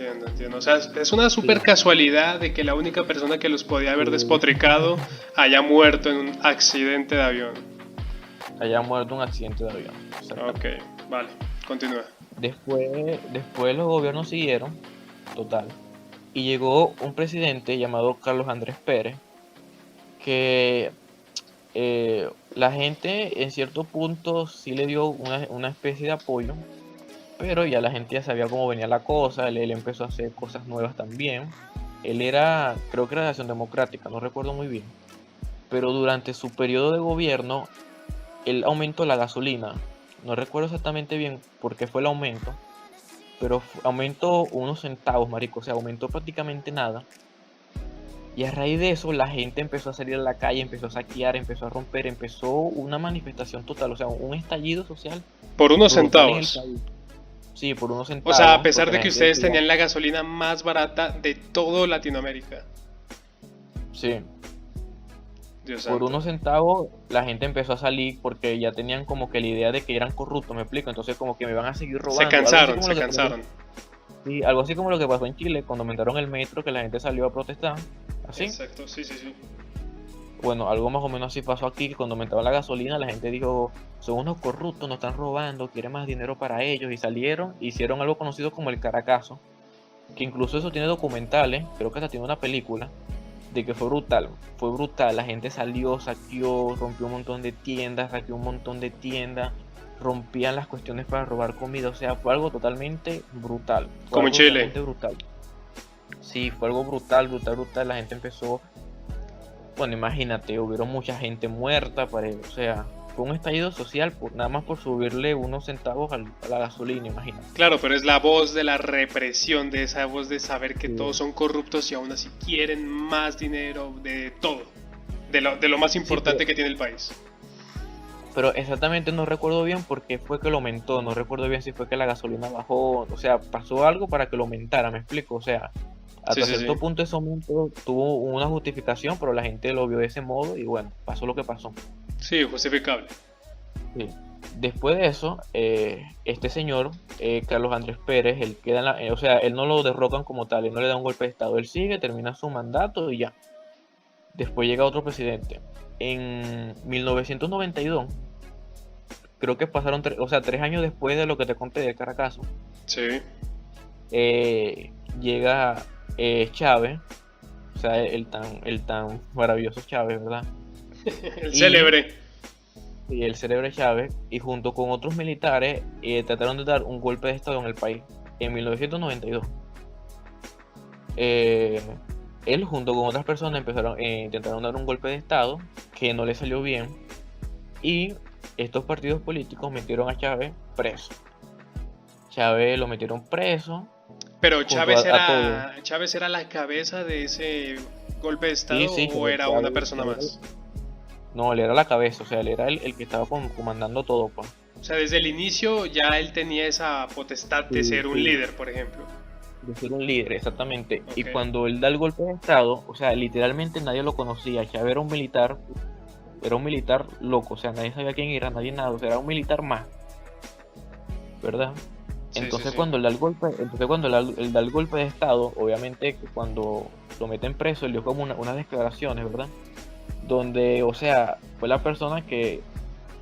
Entiendo. O sea, es una super casualidad de que la única persona que los podía haber despotricado haya muerto en un accidente de avión. Haya muerto en un accidente de avión. Ok, vale, continúa. Después los gobiernos siguieron, total. Y llegó un presidente llamado Carlos Andrés Pérez, que la gente en cierto punto sí le dio una especie de apoyo, pero ya la gente ya sabía cómo venía la cosa. Él empezó a hacer cosas nuevas también. Él creo que era de Acción Democrática, no recuerdo muy bien. Pero durante su periodo de gobierno, él aumentó la gasolina. No recuerdo exactamente bien por qué fue el aumento, pero aumentó unos centavos, marico, o sea, aumentó prácticamente nada. Y a raíz de eso, la gente empezó a salir a la calle, empezó a saquear, empezó a romper, empezó una manifestación total, o sea, un estallido social. Por unos centavos. Sí, por unos centavos. O sea, a pesar de que ustedes tenían la gasolina más barata de todo Latinoamérica. Sí. Dios por santo. Unos centavos la gente empezó a salir porque ya tenían como que la idea de que eran corruptos, me explico. Entonces como que me van a seguir robando. Se cansaron. Sí, algo así como lo que pasó en Chile cuando aumentaron el metro, que la gente salió a protestar. ¿Así? Exacto, sí. Bueno, algo más o menos así pasó aquí, que cuando aumentaron la gasolina la gente dijo, son unos corruptos, nos están robando, quieren más dinero para ellos, y salieron, hicieron algo conocido como el Caracazo, que incluso eso tiene documentales, creo que hasta tiene una película, de que fue brutal, la gente salió, saqueó, rompió un montón de tiendas, rompían las cuestiones para robar comida, o sea, fue algo totalmente brutal. Como en Chile. Brutal. Sí, fue algo brutal, la gente empezó, bueno, imagínate, hubieron mucha gente muerta, o sea, fue un estallido social nada más por subirle unos centavos a la gasolina, imagínate. Claro, pero es la voz de la represión, de esa voz de saber que todos son corruptos y aún así quieren más dinero de todo, de lo más importante que tiene el país. Pero exactamente no recuerdo bien por qué fue que lo aumentó, no recuerdo bien si fue que la gasolina bajó, o sea, pasó algo para que lo aumentara, me explico, o sea, hasta cierto punto ese aumento tuvo una justificación, pero la gente lo vio de ese modo y bueno, pasó lo que pasó. Sí, justificable. Sí. Después de eso, este señor, Carlos Andrés Pérez, él queda o sea, él no lo derrocan como tal, él no le da un golpe de estado, él sigue, termina su mandato y ya. Después llega otro presidente. En 1992, creo que pasaron 3 años después de lo que te conté del Caracazo. Sí. Llega Chávez, o sea, el tan maravilloso Chávez, ¿verdad? El célebre. Y el célebre Chávez, y junto con otros militares trataron de dar un golpe de estado en el país en 1992. Él junto con otras personas intentaron dar un golpe de estado que no le salió bien, y estos partidos políticos metieron a Chávez preso. Chávez lo metieron preso. Pero Chávez era la cabeza de ese golpe de estado, sí, o era Chávez, una persona más. No, él era la cabeza, o sea, él era el que estaba comandando todo, pues. O sea, desde el inicio ya él tenía esa potestad de ser un líder, por ejemplo. De ser un líder, exactamente. Y Ok. cuando él da el golpe de estado, o sea, literalmente nadie lo conocía. Chávez era un militar loco, o sea, nadie sabía quién era, nadie nada, o sea, era un militar más, ¿verdad? Sí, sí, Entonces sí. cuando él da el golpe, él da el golpe de estado, obviamente que cuando lo meten preso, él dio como unas declaraciones, ¿verdad? Donde, o sea, fue la persona que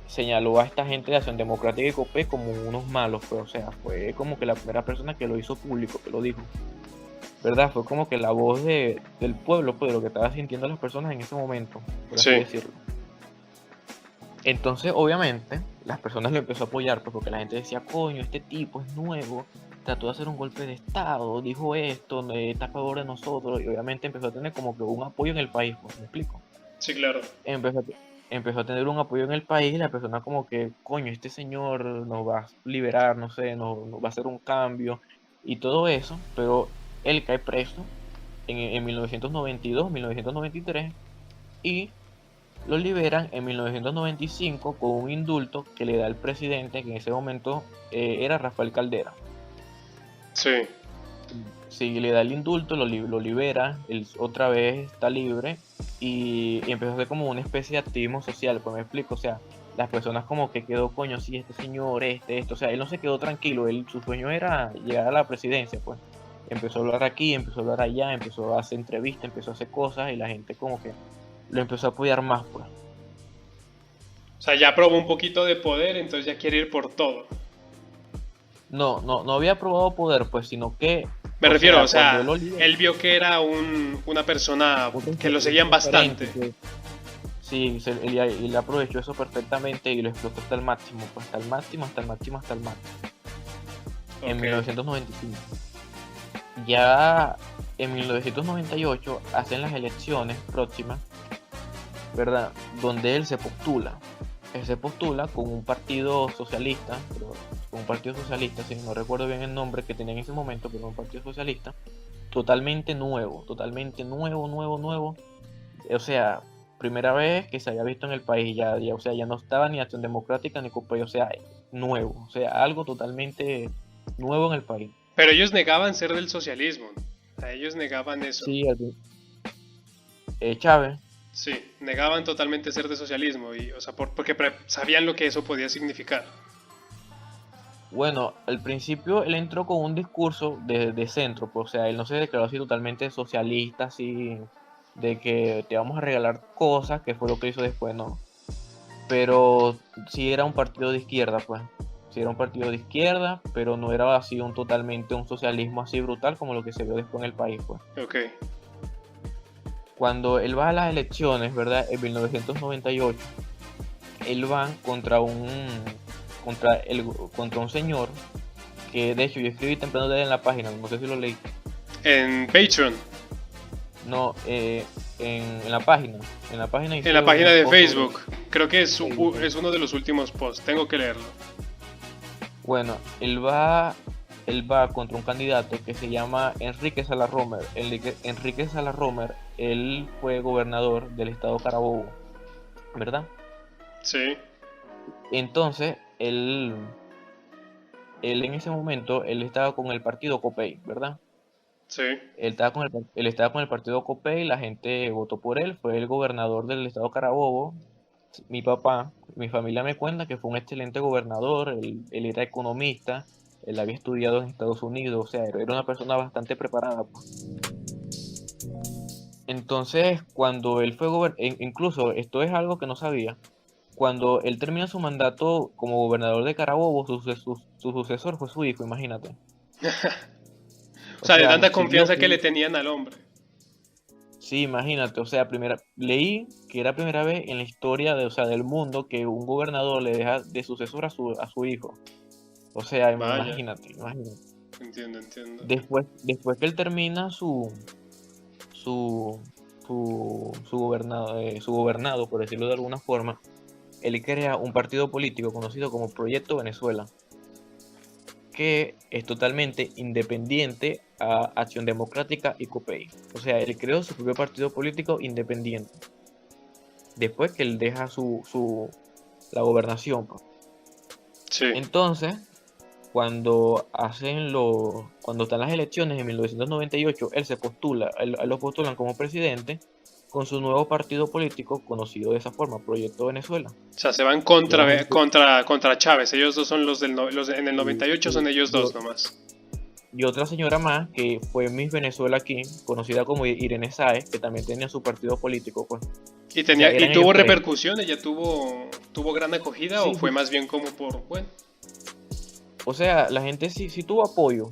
señaló a esta gente de Acción Democrática y COPE como unos malos, pues, o sea, fue como que la primera persona que lo hizo público, que lo dijo, ¿verdad? Fue como que la voz del pueblo, pues, de lo que estaban sintiendo las personas en ese momento, por así Sí. decirlo. Entonces, obviamente, las personas lo empezó a apoyar, pues, porque la gente decía, coño, este tipo es nuevo, trató de hacer un golpe de estado, dijo esto, está a favor de nosotros, y obviamente empezó a tener como que un apoyo en el país, pues, ¿me explico? Sí, claro. Empezó a, empezó a tener un apoyo en el país, y la persona como que, coño, este señor nos va a liberar, no sé, nos va a hacer un cambio, y todo eso, pero él cae preso en 1992, 1993, y lo liberan en 1995 con un indulto que le da el presidente, que en ese momento era Rafael Caldera. Sí. Sí, le da el indulto, lo libera, él otra vez está libre y empezó a hacer como una especie de activismo social, pues me explico, o sea, las personas como que quedó, coño, sí, este señor, esto, o sea, él no se quedó tranquilo, su sueño era llegar a la presidencia, pues. Empezó a hablar aquí, empezó a hablar allá, empezó a hacer entrevistas, empezó a hacer cosas y la gente como que lo empezó a apoyar más, pues. O sea, ya probó un poquito de poder, entonces ya quiere ir por todo. No había probado poder, pues, sino que, Me o refiero, o sea, cuando él sea, lo libera, él vio que era una persona que lo un seguían referente, bastante. que sí, él aprovechó eso perfectamente y lo explotó hasta el máximo, pues, hasta el máximo, hasta el máximo, hasta el máximo, en Ok. 1995. Ya en 1998 hacen las elecciones próximas, ¿verdad? Donde él se postula. Él se postula con un partido socialista, con un partido socialista, si no recuerdo bien el nombre que tenía en ese momento, pero un partido socialista, totalmente nuevo, nuevo, nuevo. O sea, primera vez que se había visto en el país, o sea, ya no estaba ni Acción Democrática ni COPEI, o sea, nuevo, o sea, algo totalmente nuevo en el país. Pero ellos negaban ser del socialismo. A ellos negaban eso. Sí, Chávez. Sí, negaban totalmente ser de socialismo. Y, o sea, porque sabían lo que eso podía significar. Bueno, al principio él entró con un discurso de centro, pues, o sea, él no se declaró así totalmente socialista, así de que te vamos a regalar cosas, que fue lo que hizo después, no. Pero sí era un partido de izquierda, pues. Sí era un partido de izquierda, pero no era así totalmente un socialismo así brutal como lo que se vio después en el país, pues. Ok. Cuando él va a las elecciones, ¿verdad? En 1998, él va contra un señor que de hecho yo escribí temprano de él en la página, no sé si lo leí. En Patreon. No, en la página En la hice página un de post sobre Facebook. Creo que Facebook. es uno de los últimos posts. Tengo que leerlo. Bueno, él va contra un candidato que se llama Enrique Salarromer. Enrique Salarromer, él fue gobernador del estado Carabobo, ¿verdad? Sí. Entonces, él en ese momento, él estaba con el partido COPEI, ¿verdad? Sí. Él estaba con el partido COPEI, la gente votó por él, fue el gobernador del estado Carabobo. Mi familia me cuenta que fue un excelente gobernador, él era economista, él había estudiado en Estados Unidos, o sea, era una persona bastante preparada, pues. Entonces, cuando él fue incluso esto es algo que no sabía, cuando él termina su mandato como gobernador de Carabobo, su sucesor fue su hijo, imagínate. O O sea, de sea, tanta siguió confianza que le su... tenían al hombre. Sí, imagínate, o sea, leí que era primera vez en la historia o sea, del mundo que un gobernador le deja de sucesor a su hijo. O sea, Vaya. imagínate. Entiendo, entiendo. Después que él termina su, su gobernado, por decirlo de alguna forma, él crea un partido político conocido como Proyecto Venezuela, que es totalmente independiente a Acción Democrática y COPEI. O sea, él creó su propio partido político independiente. Después que él deja la gobernación, pues. Sí. Entonces, cuando están las elecciones en 1998, él se postula, él lo postulan como presidente con su nuevo partido político conocido de esa forma, Proyecto Venezuela. O sea, se van Que era contra Chávez. Ellos dos son en el 98 son ellos dos nomás. y otra señora más que fue Miss Venezuela aquí, conocida como Irene Sáez, que también tenía su partido político, pues. ¿Y, O sea, eran tuvo ellos tres. repercusión? ¿Ella tuvo gran acogida o Sí, fue sí. más bien como por, bueno? O sea, la gente sí tuvo apoyo,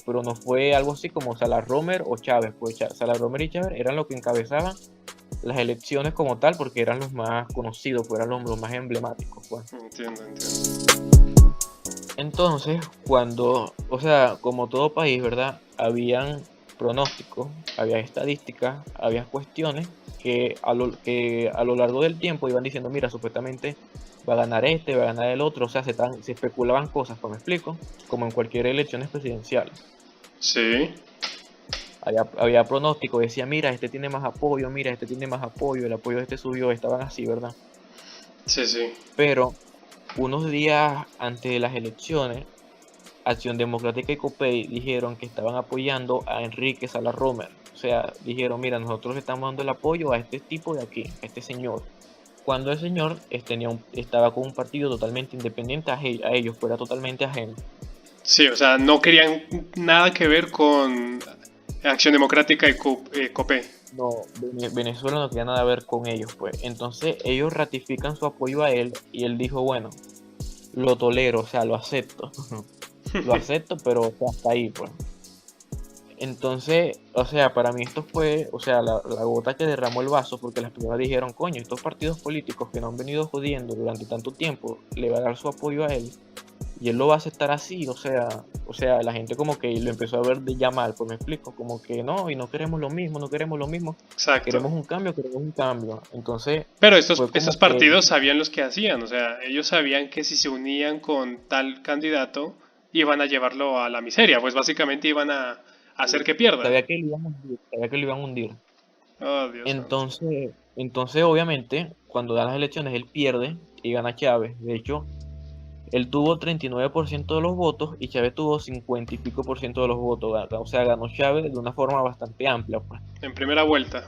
pero no fue algo así como Salah Romer o Chávez. Pues Salah Romer y Chávez eran los que encabezaban las elecciones como tal, porque eran los más conocidos, pues eran los más emblemáticos, pues. Entiendo. Entonces, o sea, como todo país, ¿verdad? Habían pronósticos, había estadísticas, había cuestiones que a lo largo del tiempo iban diciendo, mira, supuestamente va a ganar este, va a ganar el otro, o sea, se especulaban cosas, pues me explico, como en cualquier elección presidencial. Sí. Había pronósticos, decía, mira, este tiene más apoyo, mira, este tiene más apoyo, el apoyo de este subió, estaban así, ¿verdad? Sí. Pero unos días antes de las elecciones, Acción Democrática y COPEI dijeron que estaban apoyando a Enrique Sala Romer. O sea, dijeron, mira, nosotros le estamos dando el apoyo a este tipo de aquí, a este señor. Cuando el señor estaba con un partido totalmente independiente a ellos, fuera totalmente ajeno. Sí, o sea, no querían nada que ver con Acción Democrática y COPE. No, Venezuela no quería nada que ver con ellos, pues. Entonces ellos ratifican su apoyo a él y él dijo, bueno, lo tolero, o sea, lo acepto. Lo acepto, pero o sea, hasta ahí, pues. Entonces, o sea, para mí esto fue, o sea, la gota que derramó el vaso, porque las personas dijeron, coño, estos partidos políticos que nos han venido jodiendo durante tanto tiempo, le va a dar su apoyo a él, y él lo va a aceptar así, o sea, la gente como que lo empezó a ver de ya mal, pues me explico, como que no, y no queremos lo mismo, Exacto. queremos un cambio. Entonces, Pero fue como estos que, partidos sabían los que hacían, o sea, ellos sabían que si se unían con tal candidato iban a llevarlo a la miseria, pues básicamente iban a hacer que pierda. sabía que lo iban a hundir. Oh, Dios santo. Entonces, obviamente, cuando dan las elecciones, él pierde y gana Chávez. De hecho, él tuvo 39% de los votos y Chávez tuvo 50 y pico por ciento de los votos. O sea, ganó Chávez de una forma bastante amplia, pues. En primera vuelta.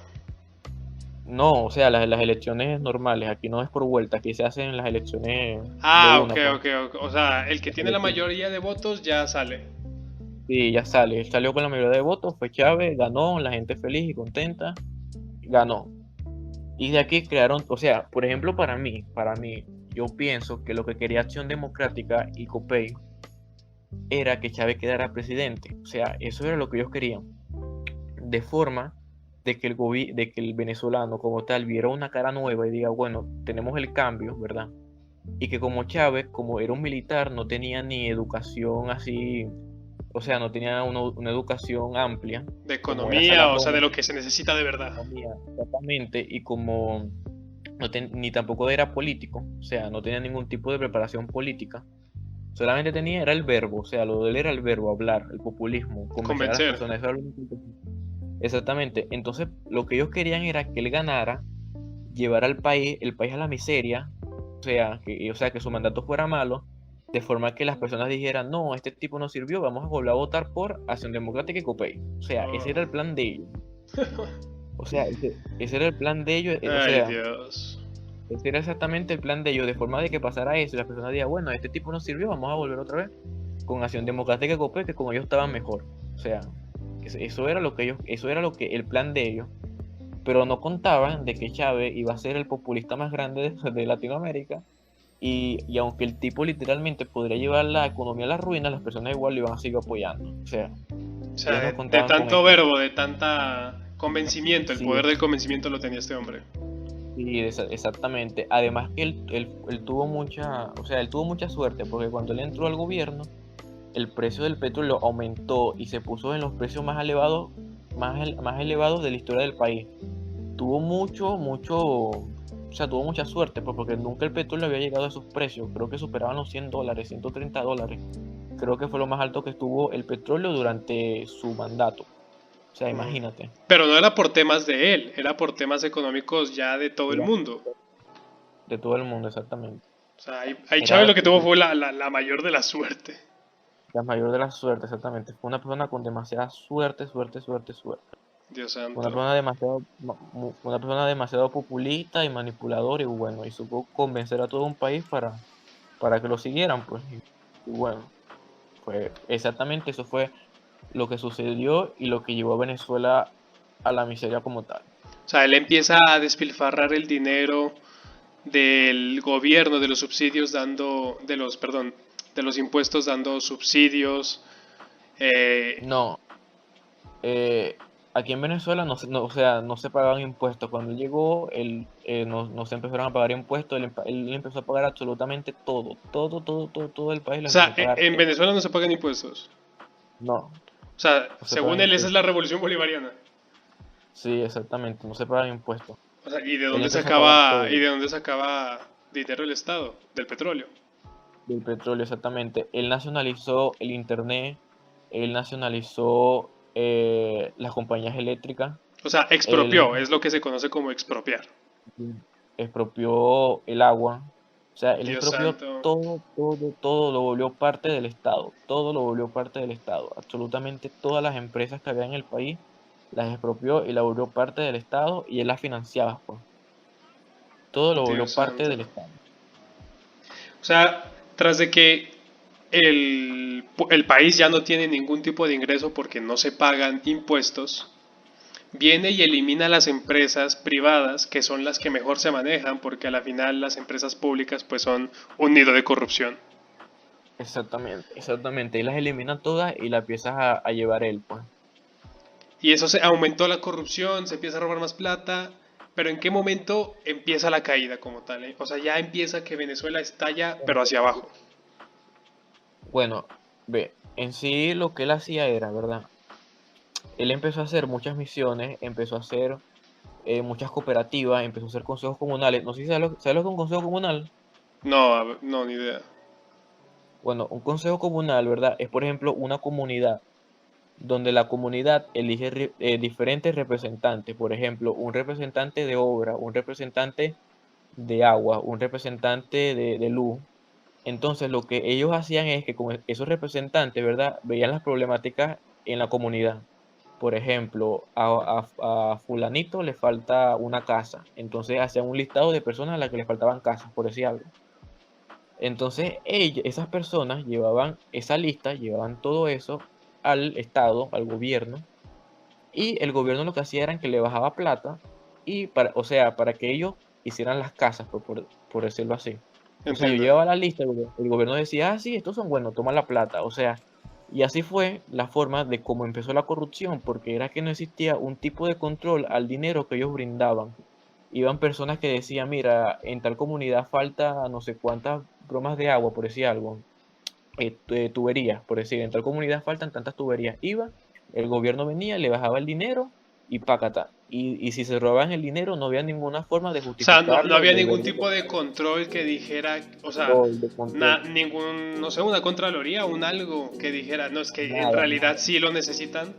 No, o sea, las elecciones normales, aquí no es por vuelta, aquí se hacen las elecciones de Ah, una, pues. ok. O sea, el que Las tiene la elecciones. mayoría de votos ya sale. Sí, ya sale. Él salió con la mayoría de votos, fue Chávez, ganó, la gente feliz y contenta, ganó. Y de aquí crearon, o sea, por ejemplo, para mí, yo pienso que lo que quería Acción Democrática y COPEI era que Chávez quedara presidente. O sea, eso era lo que ellos querían. De forma de que el venezolano como tal viera una cara nueva y diga, bueno, tenemos el cambio, ¿verdad? Y que como Chávez, como era un militar, no tenía ni educación así, o sea, no tenía una educación amplia, De como era Salah economía, o sea, de Romer, lo que se necesita de verdad. economía, exactamente, y como ni tampoco era político, o sea, no tenía ningún tipo de preparación política, solamente era el verbo, o sea, lo de él era el verbo, hablar, el populismo, convencer a las Convencer. personas, eso era lo único que- Exactamente, entonces lo que ellos querían era que él ganara, llevar el país a la miseria, o sea, que su mandato fuera malo, de forma que las personas dijeran, no, este tipo no sirvió, vamos a volver a votar por Acción Democrática y COPEI. O sea, ese era el Oh. plan de ellos. O sea, ese era el plan de ellos, o Ay, sea, Dios. ese era exactamente el plan de ellos, de forma de que pasara eso y las personas digan, bueno, este tipo no sirvió, vamos a volver otra vez con Acción Democrática y COPEI, que como ellos estaban mejor. O sea, eso era lo que el plan de ellos, pero no contaban de que Chávez iba a ser el populista más grande de Latinoamérica y aunque el tipo literalmente podría llevar la economía a la ruina, las personas igual lo iban a seguir apoyando. O sea, O ellos sea, no de contaban con tanto eso. verbo, de tanta convencimiento, el Sí, poder del convencimiento lo tenía este hombre. sí, exactamente. Además que él tuvo mucha suerte porque cuando él entró al gobierno, el precio del petróleo aumentó y se puso en los precios más elevados de la historia del país. Tuvo mucha suerte, pues, porque nunca el petróleo había llegado a esos precios. Creo que superaban los $100, $130. Creo que fue lo más alto que estuvo el petróleo durante su mandato. O sea, Mm. imagínate. Pero no era por temas de él, era por temas económicos ya de todo el Era mundo. de todo el mundo, exactamente. O sea, ahí Chávez Era, lo que tuvo fue la mayor de la suerte. La mayor de las suertes, exactamente. Fue una persona con demasiada suerte, suerte, suerte, suerte. Dios Una santo. persona demasiado, una persona demasiado populista y manipuladora y bueno, y supo convencer a todo un país para que lo siguieran, pues. Y bueno, pues exactamente eso fue lo que sucedió y lo que llevó a Venezuela a la miseria como tal. O sea, él empieza a despilfarrar el dinero del gobierno, de los subsidios dando, de los, perdón, de los impuestos dando subsidios. eh, No, eh, aquí en Venezuela o sea, no se pagaban impuestos. Cuando él llegó, no se empezaron a pagar impuestos, él empezó a pagar absolutamente todo, todo, todo, todo, todo el país o lo empezó sea, a pagar. en Venezuela no se pagan impuestos. No, O sea, no se según pagan él, esa es impuestos. la revolución bolivariana. Sí, exactamente, no se pagan impuestos. O sea, Él empezó a pagar ¿y todo, de dónde sacaba dinero el Estado? Del petróleo. del petróleo, exactamente. Él nacionalizó el internet, él nacionalizó las compañías eléctricas, O sea, él expropió, es lo que se conoce como expropiar. expropió el agua, o sea, él Dios expropió santo. todo, todo, todo, lo volvió parte del Estado, todo lo volvió parte del Estado, absolutamente todas las empresas que había en el país las expropió y la volvió parte del Estado y él las financiaba, pues, todo lo volvió Dios parte santo. del Estado. O sea, tras de que el país ya no tiene ningún tipo de ingreso porque no se pagan impuestos, viene y elimina las empresas privadas, que son las que mejor se manejan, porque a la final las empresas públicas pues son un nido de corrupción. Exactamente, exactamente, y las elimina todas y las empiezas a llevar él, pues. Y eso se aumentó la corrupción, se empieza a robar más plata, pero ¿en qué momento empieza la caída como tal? O sea, ya empieza que Venezuela estalla, pero hacia abajo. Bueno, ve, en sí lo que él hacía era, ¿verdad? Él empezó a hacer muchas misiones, empezó a hacer muchas cooperativas, empezó a hacer consejos comunales. No sé si sabes lo que es un consejo comunal. No, no, ni idea. Bueno, un consejo comunal, ¿verdad? Es, por ejemplo, una comunidad donde la comunidad elige diferentes representantes. Por ejemplo, un representante de obra, un representante de agua, un representante de luz. Entonces, lo que ellos hacían es que con esos representantes, ¿verdad? Veían las problemáticas en la comunidad. Por ejemplo, a fulanito le falta una casa. Entonces hacían un listado de personas a las que le faltaban casas, por decir algo. Entonces esas personas llevaban esa lista, llevaban todo eso al Estado, al gobierno, y el gobierno lo que hacía era que le bajaba plata y o sea, para que ellos hicieran las casas, por decirlo así. O sea, yo Entiendo. llevaba la lista, el gobierno decía, ah, sí, estos son buenos, toma la plata. O sea, y así fue la forma de cómo empezó la corrupción, porque era que no existía un tipo de control al dinero que ellos brindaban. Iban personas que decían, mira, en tal comunidad falta no sé cuántas bromas de agua, por decir algo, tuberías, por decir, en tal comunidad faltan tantas tuberías. Iba, el gobierno venía, le bajaba el dinero y pácata. Y si se robaban el dinero, no había ninguna forma de O sea, no justificarlo, había de ningún ver tipo de control que dijera, o sea, control, de control. ningún, no sé, una contraloría, un algo que dijera, no, es que en Nada, realidad nada. sí lo necesitan.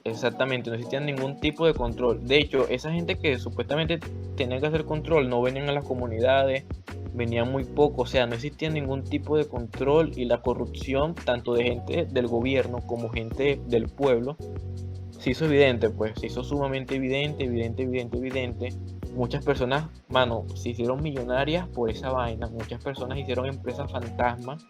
Exactamente, no existía ningún tipo de control. De hecho, esa gente que supuestamente tenía que hacer control no venían a las comunidades, venían muy poco, o sea, no existía ningún tipo de control y la corrupción, tanto de gente del gobierno como gente del pueblo, se hizo evidente, pues, se hizo sumamente evidente, evidente, evidente, evidente. Muchas personas, mano, se hicieron millonarias por esa vaina, muchas personas hicieron empresas fantasmas,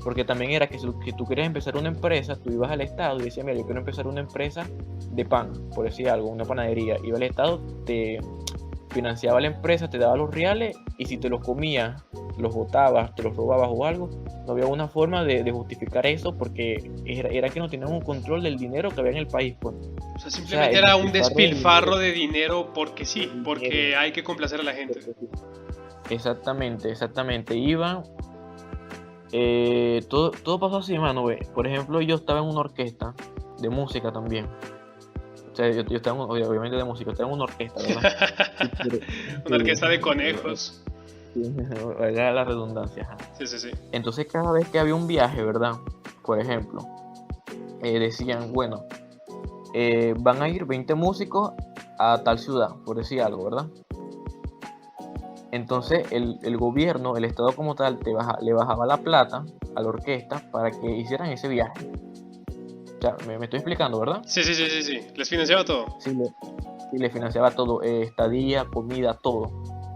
porque también era que tú querías empezar una empresa, tú ibas al Estado y decías, mira, yo quiero empezar una empresa de pan, por decir algo, una panadería. Iba al Estado, te financiaba la empresa, te daba los reales y si te los comías, los botabas, te los robabas o algo, no había una forma de justificar eso porque era que no tenían un control del dinero que había en el país, pues. O sea, O sea, simplemente el era un despilfarro de dinero, despilfarro de dinero porque sí, el dinero. porque hay que complacer a la gente. Exactamente, exactamente. Iban, todo pasó así, mano, ve. Por ejemplo, yo estaba en una orquesta de música también. O sea, yo estaba obviamente de música, estaba en una orquesta, ¿verdad? Sí, Una orquesta de sí, conejos. era la redundancia, ajá. Sí, sí, sí. Entonces, cada vez que había un viaje, ¿verdad? Por ejemplo, decían, bueno, van a ir 20 músicos a tal ciudad, por decir algo, ¿verdad? Entonces el gobierno, el Estado como tal, le bajaba la plata a la orquesta para que hicieran ese viaje. O sea, me estoy explicando, ¿verdad? Sí. Les financiaba todo. Sí, le financiaba todo, estadía, comida, todo.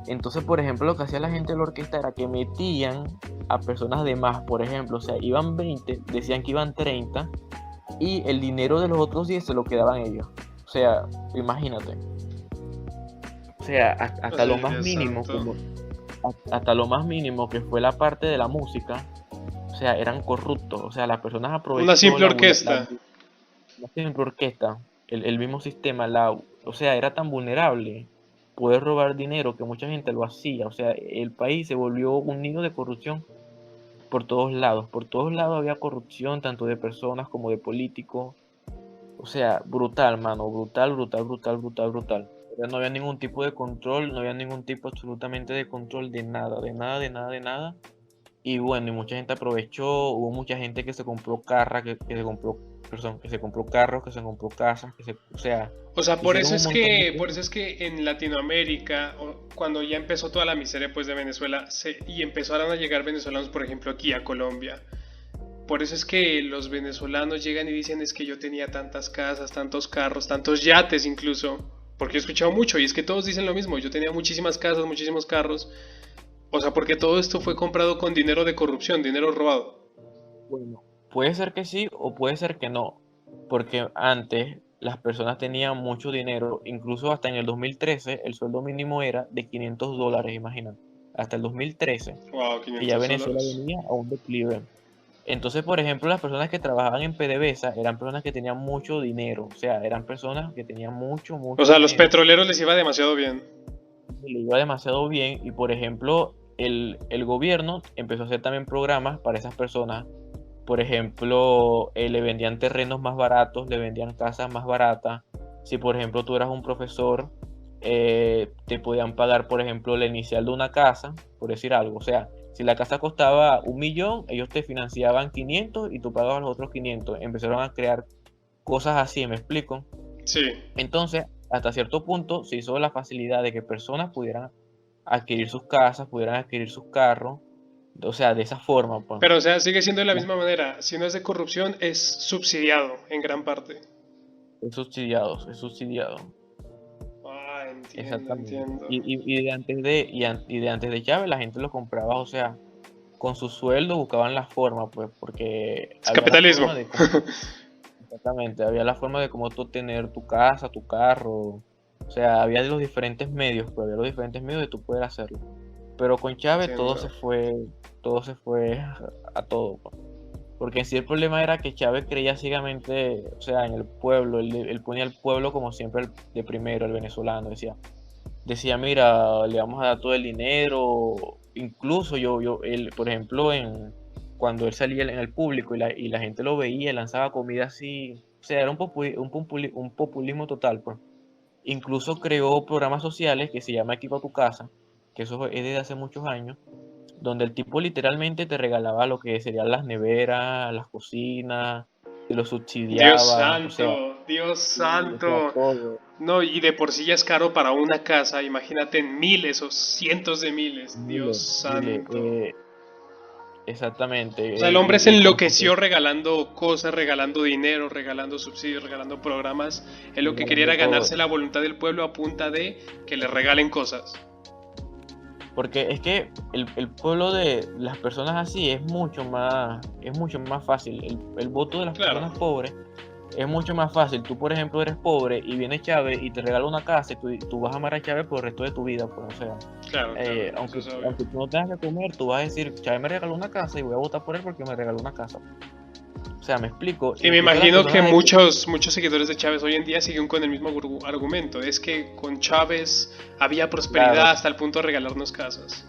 Entonces, por ejemplo, lo que hacía la gente de la orquesta era que metían a personas de más, por ejemplo, o sea, iban 20, decían que iban 30, y el dinero de los otros 10 se lo quedaban ellos. O sea, imagínate. O sea, hasta lo más Dios mínimo, santo. hasta lo más mínimo que fue la parte de la música, o sea, eran corruptos. O sea, las personas Una aprovechó simple orquesta. la simple orquesta, el mismo sistema, o sea, era tan vulnerable poder robar dinero que mucha gente lo hacía. O sea, el país se volvió un nido de corrupción por todos lados. Por todos lados había corrupción, tanto de personas como de políticos. O sea, brutal, mano, brutal, brutal, brutal, brutal, brutal. O sea, no había ningún tipo de control, no había ningún tipo absolutamente de control de nada, de nada, de nada, de nada. Y bueno, y mucha gente aprovechó, hubo mucha gente que se compró carros, que se compró carros, que se compró casas, o sea, O sea, hicieron un montón de por cosas. eso es que en Latinoamérica, cuando ya empezó toda la miseria pues de Venezuela, y empezaron a llegar venezolanos, por ejemplo, aquí a Colombia. Por eso es que los venezolanos llegan y dicen es que yo tenía tantas casas, tantos carros, tantos yates incluso. Porque he escuchado mucho y es que todos dicen lo mismo. Yo tenía muchísimas casas, muchísimos carros. O sea, porque todo esto fue comprado con dinero de corrupción, dinero robado. Bueno, puede ser que sí o puede ser que no, porque antes las personas tenían mucho dinero, incluso hasta en el 2013 el sueldo mínimo era de $500, imagínate, hasta el 2013, Wow, que ya 500 Venezuela dólares. venía a un declive. Entonces, por ejemplo, las personas que trabajaban en PDVSA eran personas que tenían mucho dinero, o sea, eran personas que tenían mucho, O mucho sea, a los dinero, petroleros les iba demasiado bien. y le iba demasiado bien, y por ejemplo, el gobierno empezó a hacer también programas para esas personas. Por ejemplo, le vendían terrenos más baratos, le vendían casas más baratas. Si por ejemplo tú eras un profesor, te podían pagar, por ejemplo, la inicial de una casa, por decir algo. O sea, si la casa costaba 1 millón, ellos te financiaban 500 y tú pagabas los otros 500. Empezaron a crear cosas así, ¿me explico? Sí. Entonces, hasta cierto punto se hizo la facilidad de que personas pudieran adquirir sus casas, pudieran adquirir sus carros. O sea, de esa forma, pues. Pero, o sea, sigue siendo de la misma manera. Si no es de corrupción, es subsidiado en gran parte. Es subsidiado, es subsidiado. Ah, entiendo, Exactamente. entiendo. Y de antes de Chávez la gente lo compraba, o sea, con su sueldo buscaban la forma, pues, porque Es había la capitalismo. forma de cómo, exactamente, había la forma de cómo tú tener tu casa, tu carro, o sea, había los diferentes medios, pues, había los diferentes medios de tú poder hacerlo. Pero con Chávez Entiendo. todo se fue a todo, pues. Porque en sí el problema era que Chávez creía ciegamente, o sea, en el pueblo, él ponía al pueblo como siempre de primero, el venezolano, decía, mira, le vamos a dar todo el dinero, incluso él, por ejemplo, cuando él salía en el público y la gente lo veía, lanzaba comida así, o sea, era un populismo total, pues. Incluso creó programas sociales que se llama Equipa tu Casa, que eso es desde hace muchos años, donde el tipo literalmente te regalaba lo que serían las neveras, las cocinas, te lo subsidiaba, Dios o sea, santo. todo. No, y de por sí ya es caro para una casa, imagínate en miles o cientos de miles. Dios Mire, mire, santo. exactamente, O sea, el hombre se con enloqueció regalando cosas, regalando dinero, regalando subsidios, regalando programas. Él lo que quería regalando era todo. ganarse la voluntad del pueblo a punta de que le regalen cosas. Porque es que el pueblo de las personas así es mucho más fácil. El voto de las Claro, personas pobres es mucho más fácil. Tú, por ejemplo, eres pobre y viene Chávez y te regala una casa y tú vas a amar a Chávez por el resto de tu vida. Pues, o sea, claro, eso aunque, es obvio. aunque tú no tengas que comer, tú vas a decir, Chávez me regaló una casa y voy a votar por él porque me regaló una casa. O sea, me explico. Y me Incluso las imagino que personas de... muchos seguidores de Chávez hoy en día siguen con el mismo argumento. Es que con Chávez había Claro, prosperidad hasta el punto de regalarnos casas.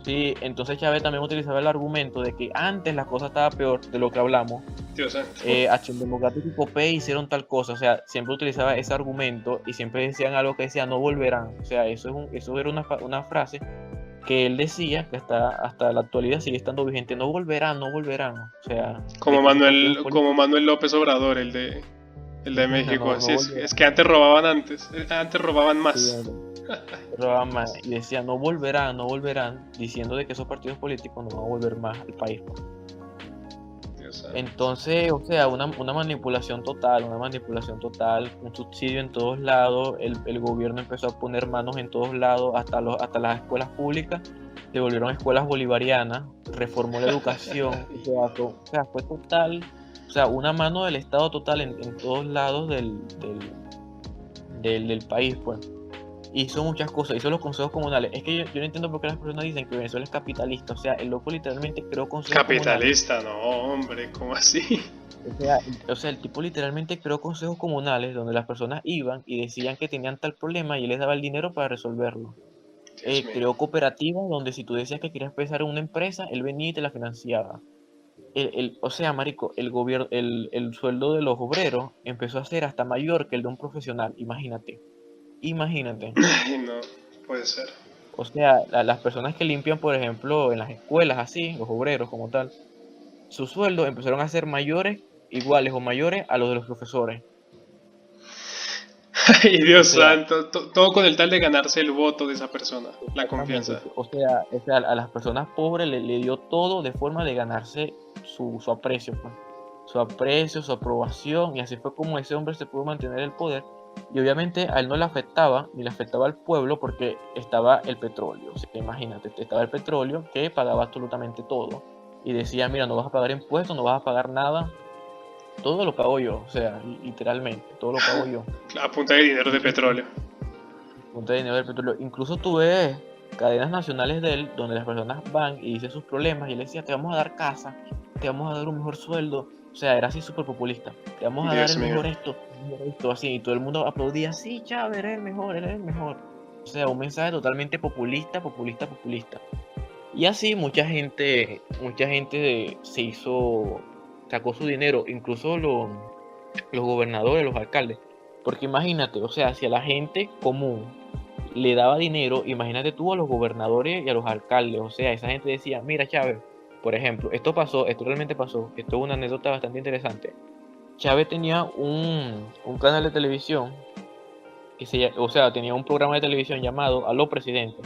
sí, entonces Chávez también utilizaba el argumento de que antes la cosa estaba peor de lo que hablamos. Dios santo. Acción Democrática y Copé hicieron tal cosa, o sea, siempre utilizaba ese argumento y siempre decían algo que decía no volverán, o sea, eso era una frase que él decía que hasta la actualidad sigue estando vigente, no volverán, no volverán, o sea, de que esos partidos Como políticos Manuel López Obrador, el de México. no Así es volverán. que antes robaban antes. Antes robaban Sí, más. robaban más. Y decía, no volverán, diciendo de que esos partidos políticos no van a volver más al país, pues. Entonces, o sea, una manipulación total, un subsidio en todos lados, el gobierno empezó a poner manos en todos lados, hasta las escuelas públicas se volvieron escuelas bolivarianas, reformó la educación, o sea, fue total, o sea, una mano del Estado total en todos lados del país, pues. Hizo muchas cosas, hizo los consejos comunales. Es que yo no entiendo por qué las personas dicen que Venezuela es capitalista. O sea, el loco literalmente creó consejos Capitalista, comunales. no, hombre, ¿cómo así? O sea, el tipo literalmente creó consejos comunales donde las personas iban y decían que tenían tal problema y él les daba el dinero para resolverlo. Dios mío. Creó cooperativas donde si tú decías que querías empezar una empresa, él venía y te la financiaba. O sea, marico, el gobierno, el sueldo de los obreros empezó a ser hasta mayor que el de un profesional. Imagínate. Ay, no, puede ser. O sea, las personas que limpian, por ejemplo, en las escuelas, así, los obreros como tal, sus sueldos empezaron a ser mayores, iguales o mayores a los de los profesores. Ay, O Dios sea, santo, todo con el tal de ganarse el voto de esa persona, la exactamente. confianza. O sea, a las personas pobres le dio todo de forma de ganarse su aprecio, pues. Su aprecio, su aprobación, y así fue como ese hombre se pudo mantener el poder. Y obviamente a él no le afectaba, ni le afectaba al pueblo, porque estaba el petróleo. O sea, imagínate, estaba el petróleo que pagaba absolutamente todo. Y decía, mira, no vas a pagar impuestos, no vas a pagar nada, todo lo pago yo. O sea, literalmente, todo lo pago yo. A punta de dinero de Y petróleo. punta de dinero del petróleo. Incluso tuve cadenas nacionales de él, donde las personas van y dicen sus problemas, y él decía, te vamos a dar casa, te vamos a dar un mejor sueldo. O sea, era así súper populista. Te vamos a dar Dios el mío. mejor esto, así. Y todo el mundo aplaudía, sí, Chávez, eres el mejor, eres el mejor. O sea, un mensaje totalmente populista. Y así mucha gente se hizo, sacó su dinero, incluso los gobernadores, los alcaldes. Porque imagínate, o sea, si a la gente común le daba dinero, imagínate tú a los gobernadores y a los alcaldes. O sea, esa gente decía, mira Chávez, por ejemplo, esto realmente pasó, esto es una anécdota bastante interesante. Chávez tenía un canal de televisión, o sea, tenía un programa de televisión llamado Aló Presidente,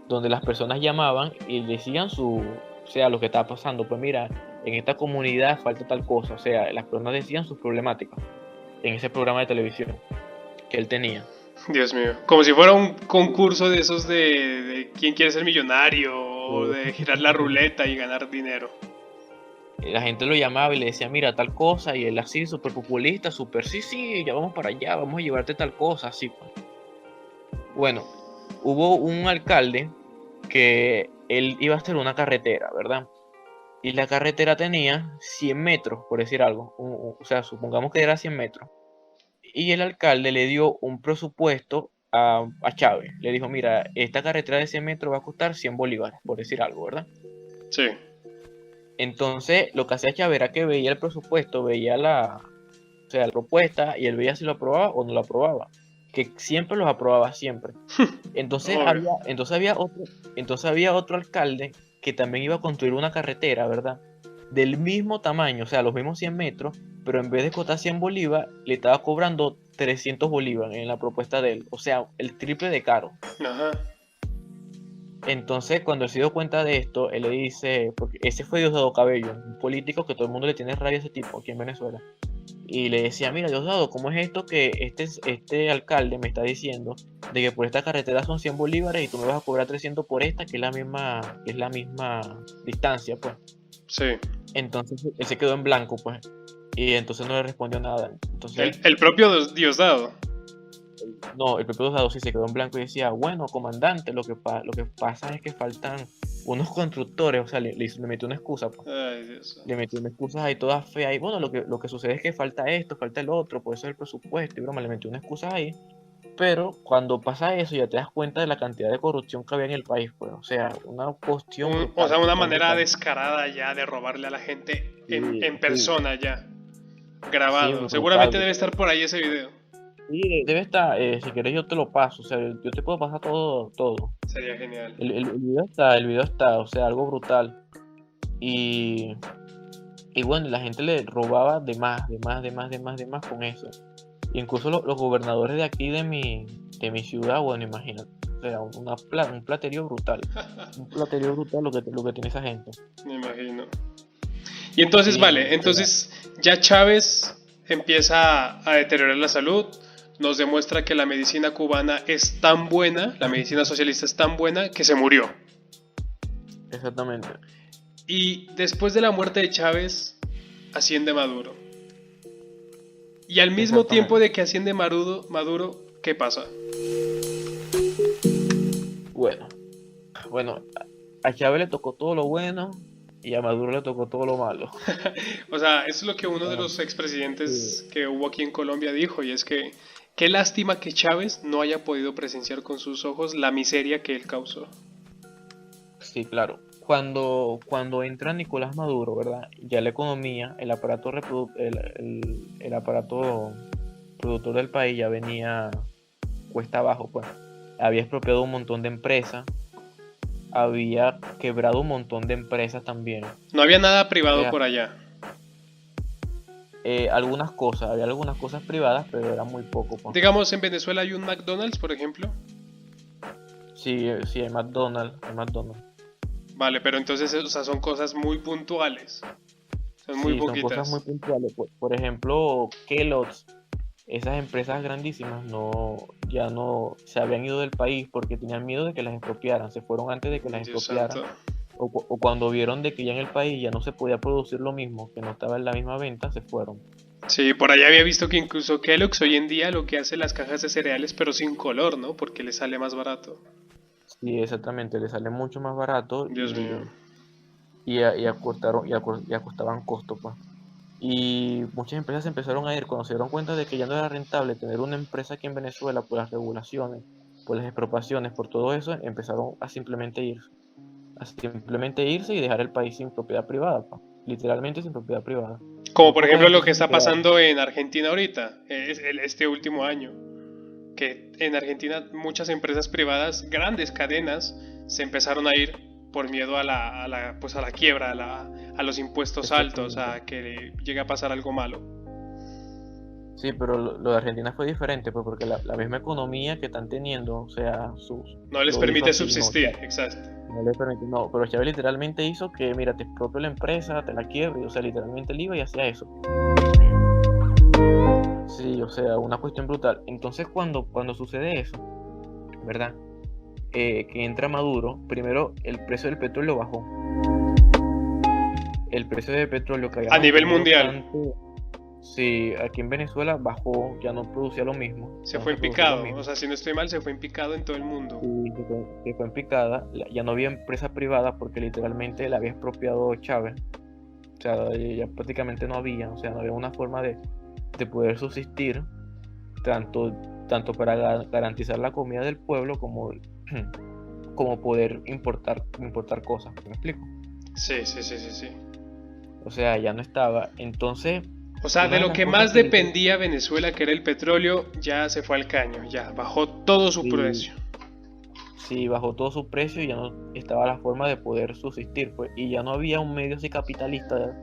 donde las personas llamaban y decían o sea, lo que estaba pasando. Pues mira, en esta comunidad falta tal cosa. O sea, las personas decían sus problemáticas en ese programa de televisión que él tenía. Dios mío. Como si fuera un concurso de esos de quién quiere ser millonario o Eh, de girar la ruleta y ganar dinero. La gente lo llamaba y le decía, mira, tal cosa, y él así, súper populista, súper, sí, sí, ya vamos para allá, vamos a llevarte tal cosa, así pues. Bueno, hubo un alcalde que él iba a hacer una carretera, ¿verdad? Y la carretera tenía 100 metros, por decir algo, o sea, supongamos que era 100 metros. Y el alcalde le dio un presupuesto a Chávez. Le dijo, mira, esta carretera de 100 metros va a costar 100 bolívares, por decir algo, ¿verdad? Sí. Entonces, lo que hacía Chávez era que veía el presupuesto, veía o sea, la propuesta, y él veía si lo aprobaba o no lo aprobaba. Que siempre los aprobaba, siempre. Entonces Obvio. había otro alcalde que también iba a construir una carretera, ¿verdad? Del mismo tamaño, o sea, los mismos 100 metros, pero en vez de costar 100 bolívares, le estaba cobrando 300 bolívares en la propuesta de él. O sea, el triple de caro. Ajá. Entonces, cuando él se dio cuenta de esto, él le dice, porque ese fue Diosdado Cabello, un político que todo el mundo le tiene rabia a ese tipo aquí en Venezuela. Y le decía, mira, Diosdado, ¿cómo es esto que este alcalde me está diciendo de que por esta carretera son 100 bolívares y tú me vas a cobrar 300 por esta, que es la misma distancia, pues? Sí. Entonces él se quedó en blanco, pues, y entonces no le respondió nada. Entonces, El propio Diosdado. no, el propio Diosdado sí se quedó en blanco y decía, bueno, comandante, lo que pasa es que faltan unos constructores. O sea, le metió una excusa, pues. Ay, Dios. Le metió una excusa ahí toda fea. Y bueno, lo que sucede es que falta esto, falta el otro, por eso es el presupuesto. Y broma, le metió una excusa ahí. Pero cuando pasa eso, ya te das cuenta de la cantidad de corrupción que había en el país, pues. O sea, una cuestión O brutal, sea, una brutal, manera brutal. descarada ya de robarle a la gente Sí, en sí, persona ya. sí, Grabado. brutal, Seguramente debe brutal. estar por ahí ese video. Sí, debe estar, si quieres yo te lo paso. O sea, yo te puedo pasar todo, todo. Sería genial. El video está, o sea, algo brutal. Y bueno, la gente le robaba de más con eso. Incluso los gobernadores de aquí de mi ciudad, bueno, imagínate. O sea, un platerío brutal. Un platerío brutal lo que tiene esa gente. Me imagino. Y entonces, Sí, vale, o sea, entonces ya Chávez empieza a deteriorar la salud, nos demuestra que la medicina cubana es tan buena, la medicina socialista es tan buena, que se murió. exactamente. Y después de la muerte de Chávez, asciende Maduro. Y al mismo tiempo Exactamente. de que asciende Maduro, ¿qué pasa? Bueno, bueno, a Chávez le tocó todo lo bueno y a Maduro le tocó todo lo malo. O sea, eso es lo que uno de Ah, los sí, expresidentes que hubo aquí en Colombia dijo, y es que qué lástima que Chávez no haya podido presenciar con sus ojos la miseria que él causó. sí, claro. Cuando entra Nicolás Maduro, ¿verdad? Ya la economía, el aparato productor del país ya venía cuesta abajo, pues. Había expropiado un montón de empresas, había quebrado un montón de empresas también. No había nada O privado sea, por allá. había algunas cosas privadas, pero era muy poco, pues. Digamos, en Venezuela hay un McDonald's, por ejemplo. Sí, sí, hay McDonald's. Vale, pero entonces, o sea, son cosas muy puntuales. Son muy Sí, son cosas muy poquitas. puntuales. Por ejemplo, Kellogg's, esas empresas grandísimas ya no se habían ido del país porque tenían miedo de que las expropiaran. Se fueron antes de que las Dios expropiaran. santo. O cuando vieron de que ya en el país ya no se podía producir lo mismo, que no estaba en la misma venta, se fueron. Sí, por allá había visto que incluso Kellogg's hoy en día lo que hace las cajas de cereales, pero sin color, ¿no? Porque le sale más barato. Sí, exactamente, le sale mucho más barato Dios mío. y acostaban costos, pues. Y muchas empresas se empezaron a ir cuando se dieron cuenta de que ya no era rentable tener una empresa aquí en Venezuela por las regulaciones, por las expropiaciones, por todo eso, empezaron a simplemente irse y dejar el país sin propiedad privada, pa. Literalmente sin propiedad privada. Como Muy por pocas ejemplo lo que empresas se está quedaron. pasando en Argentina ahorita, este último año. Que en Argentina muchas empresas privadas, grandes cadenas, se empezaron a ir por miedo pues a la quiebra, a los impuestos altos, Exactamente. a que llegue a pasar algo malo. Sí, pero lo de Argentina fue diferente, pues porque la misma economía que están teniendo, o sea, No les lo hizo permite así, no, subsistir, exacto. no le permitió, no, pero Chávez literalmente hizo que, mira, te expropio la empresa, te la quiebro, y, o sea, literalmente él iba y hacía eso. Sí, o sea, una cuestión brutal. Entonces, cuando sucede eso, ¿verdad? Que entra Maduro, primero el precio del petróleo bajó. El precio del petróleo que había A nivel mantenido mundial tanto, sí, aquí en Venezuela bajó, ya no producía lo mismo, se ya no fue se en producía lo picado, o mismo. sea, si no estoy mal, se fue en picado en todo el mundo. Y se fue en picada, ya no había empresa privada porque literalmente la había expropiado Chávez. O sea, ya prácticamente no había, o sea, no había una forma de poder subsistir tanto, tanto para garantizar la comida del pueblo como, como poder importar cosas. ¿Me explico? Sí, sí, sí, sí, sí. O sea, ya no estaba. Entonces, O sea, de una de lo las que cosas más que hizo, dependía Venezuela, que era el petróleo, ya se fue al caño, ya bajó todo su sí, precio. sí, bajó todo su precio y ya no estaba la forma de poder subsistir, pues, y ya no había un medio así capitalista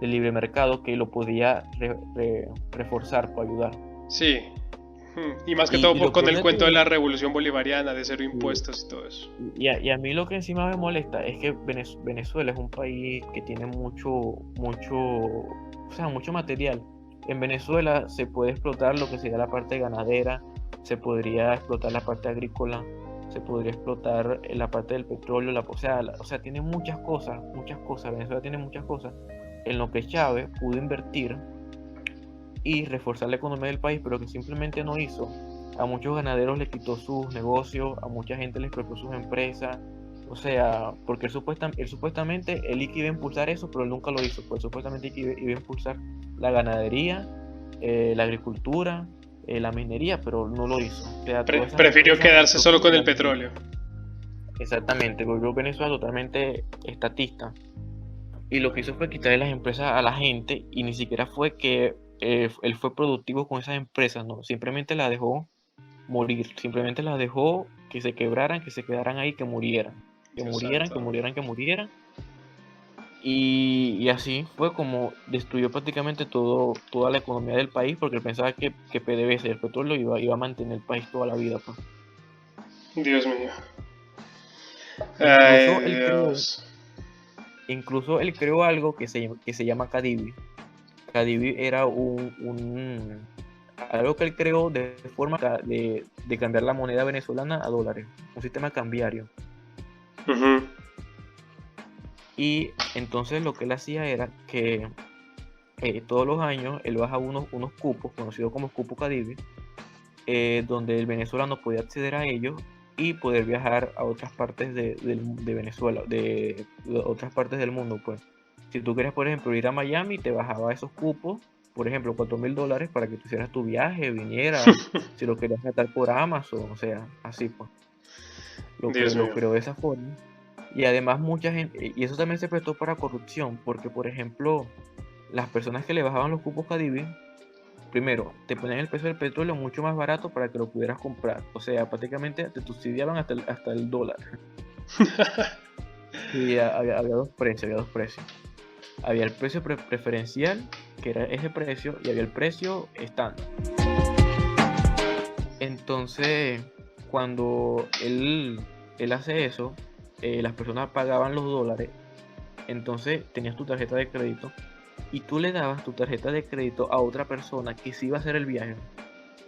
de libre mercado que lo podía reforzar para ayudar. Sí. Y más que todo Y lo con peor el de cuento de todo, la revolución bolivariana, de cero y, impuestos y todo eso. y a mí lo que encima me molesta es que Venezuela es un país que tiene o sea, mucho material. En Venezuela se puede explotar lo que sería la parte ganadera, se podría explotar la parte agrícola, se podría explotar la parte del petróleo, o sea, tiene muchas cosas, muchas cosas. Venezuela tiene muchas cosas en lo que Chávez pudo invertir y reforzar la economía del país, pero que simplemente no hizo. A muchos ganaderos les quitó sus negocios, a mucha gente les expropió sus empresas, o sea, porque él supuestamente, él iba a impulsar eso, pero él nunca lo hizo, pues supuestamente iba a impulsar la ganadería, la agricultura, la minería, pero no lo hizo. O sea, todas esas Prefirió empresas quedarse solo expropió y con el las vendió. petróleo. Exactamente, volvió Venezuela totalmente estatista. Y lo que hizo fue quitarle las empresas a la gente y ni siquiera fue que él fue productivo con esas empresas, no, simplemente las dejó morir, simplemente las dejó que se quebraran, que se quedaran ahí, que murieran, que Dios murieran, santo. que murieran, que murieran. Y así fue como destruyó prácticamente toda la economía del país, porque él pensaba que PDVSA y el petróleo iba a mantener el país toda la vida, pues. Dios mío. Incluso Ay, él creó, Dios. incluso él creó algo que se llama Cadivi. Cadivi era algo que él creó de forma de cambiar la moneda venezolana a dólares, un sistema cambiario. Ujú. Y entonces lo que él hacía era que todos los años él baja unos cupos, conocidos como cupos Cadivi, donde el venezolano podía acceder a ellos y poder viajar a otras partes de Venezuela, de otras partes del mundo, pues. Si tú quieres, por ejemplo, ir a Miami, te bajaba esos cupos, por ejemplo, $4,000 para que tú hicieras tu viaje, vinieras, si lo querías gastar por Amazon, o sea, así pues. Dios Lo mío. creó de esa forma. Y además mucha gente, y eso también se prestó para corrupción, porque por ejemplo, las personas que le bajaban los cupos Cadivi, primero, te ponían el precio del petróleo mucho más barato para que lo pudieras comprar. O sea, prácticamente te subsidiaban hasta el dólar. Y había dos precios, había dos precios. Había el precio preferencial, que era ese precio, y había el precio estándar. Entonces, cuando él hace eso, las personas pagaban los dólares, entonces tenías tu tarjeta de crédito y tú le dabas tu tarjeta de crédito a otra persona que sí iba a hacer el viaje.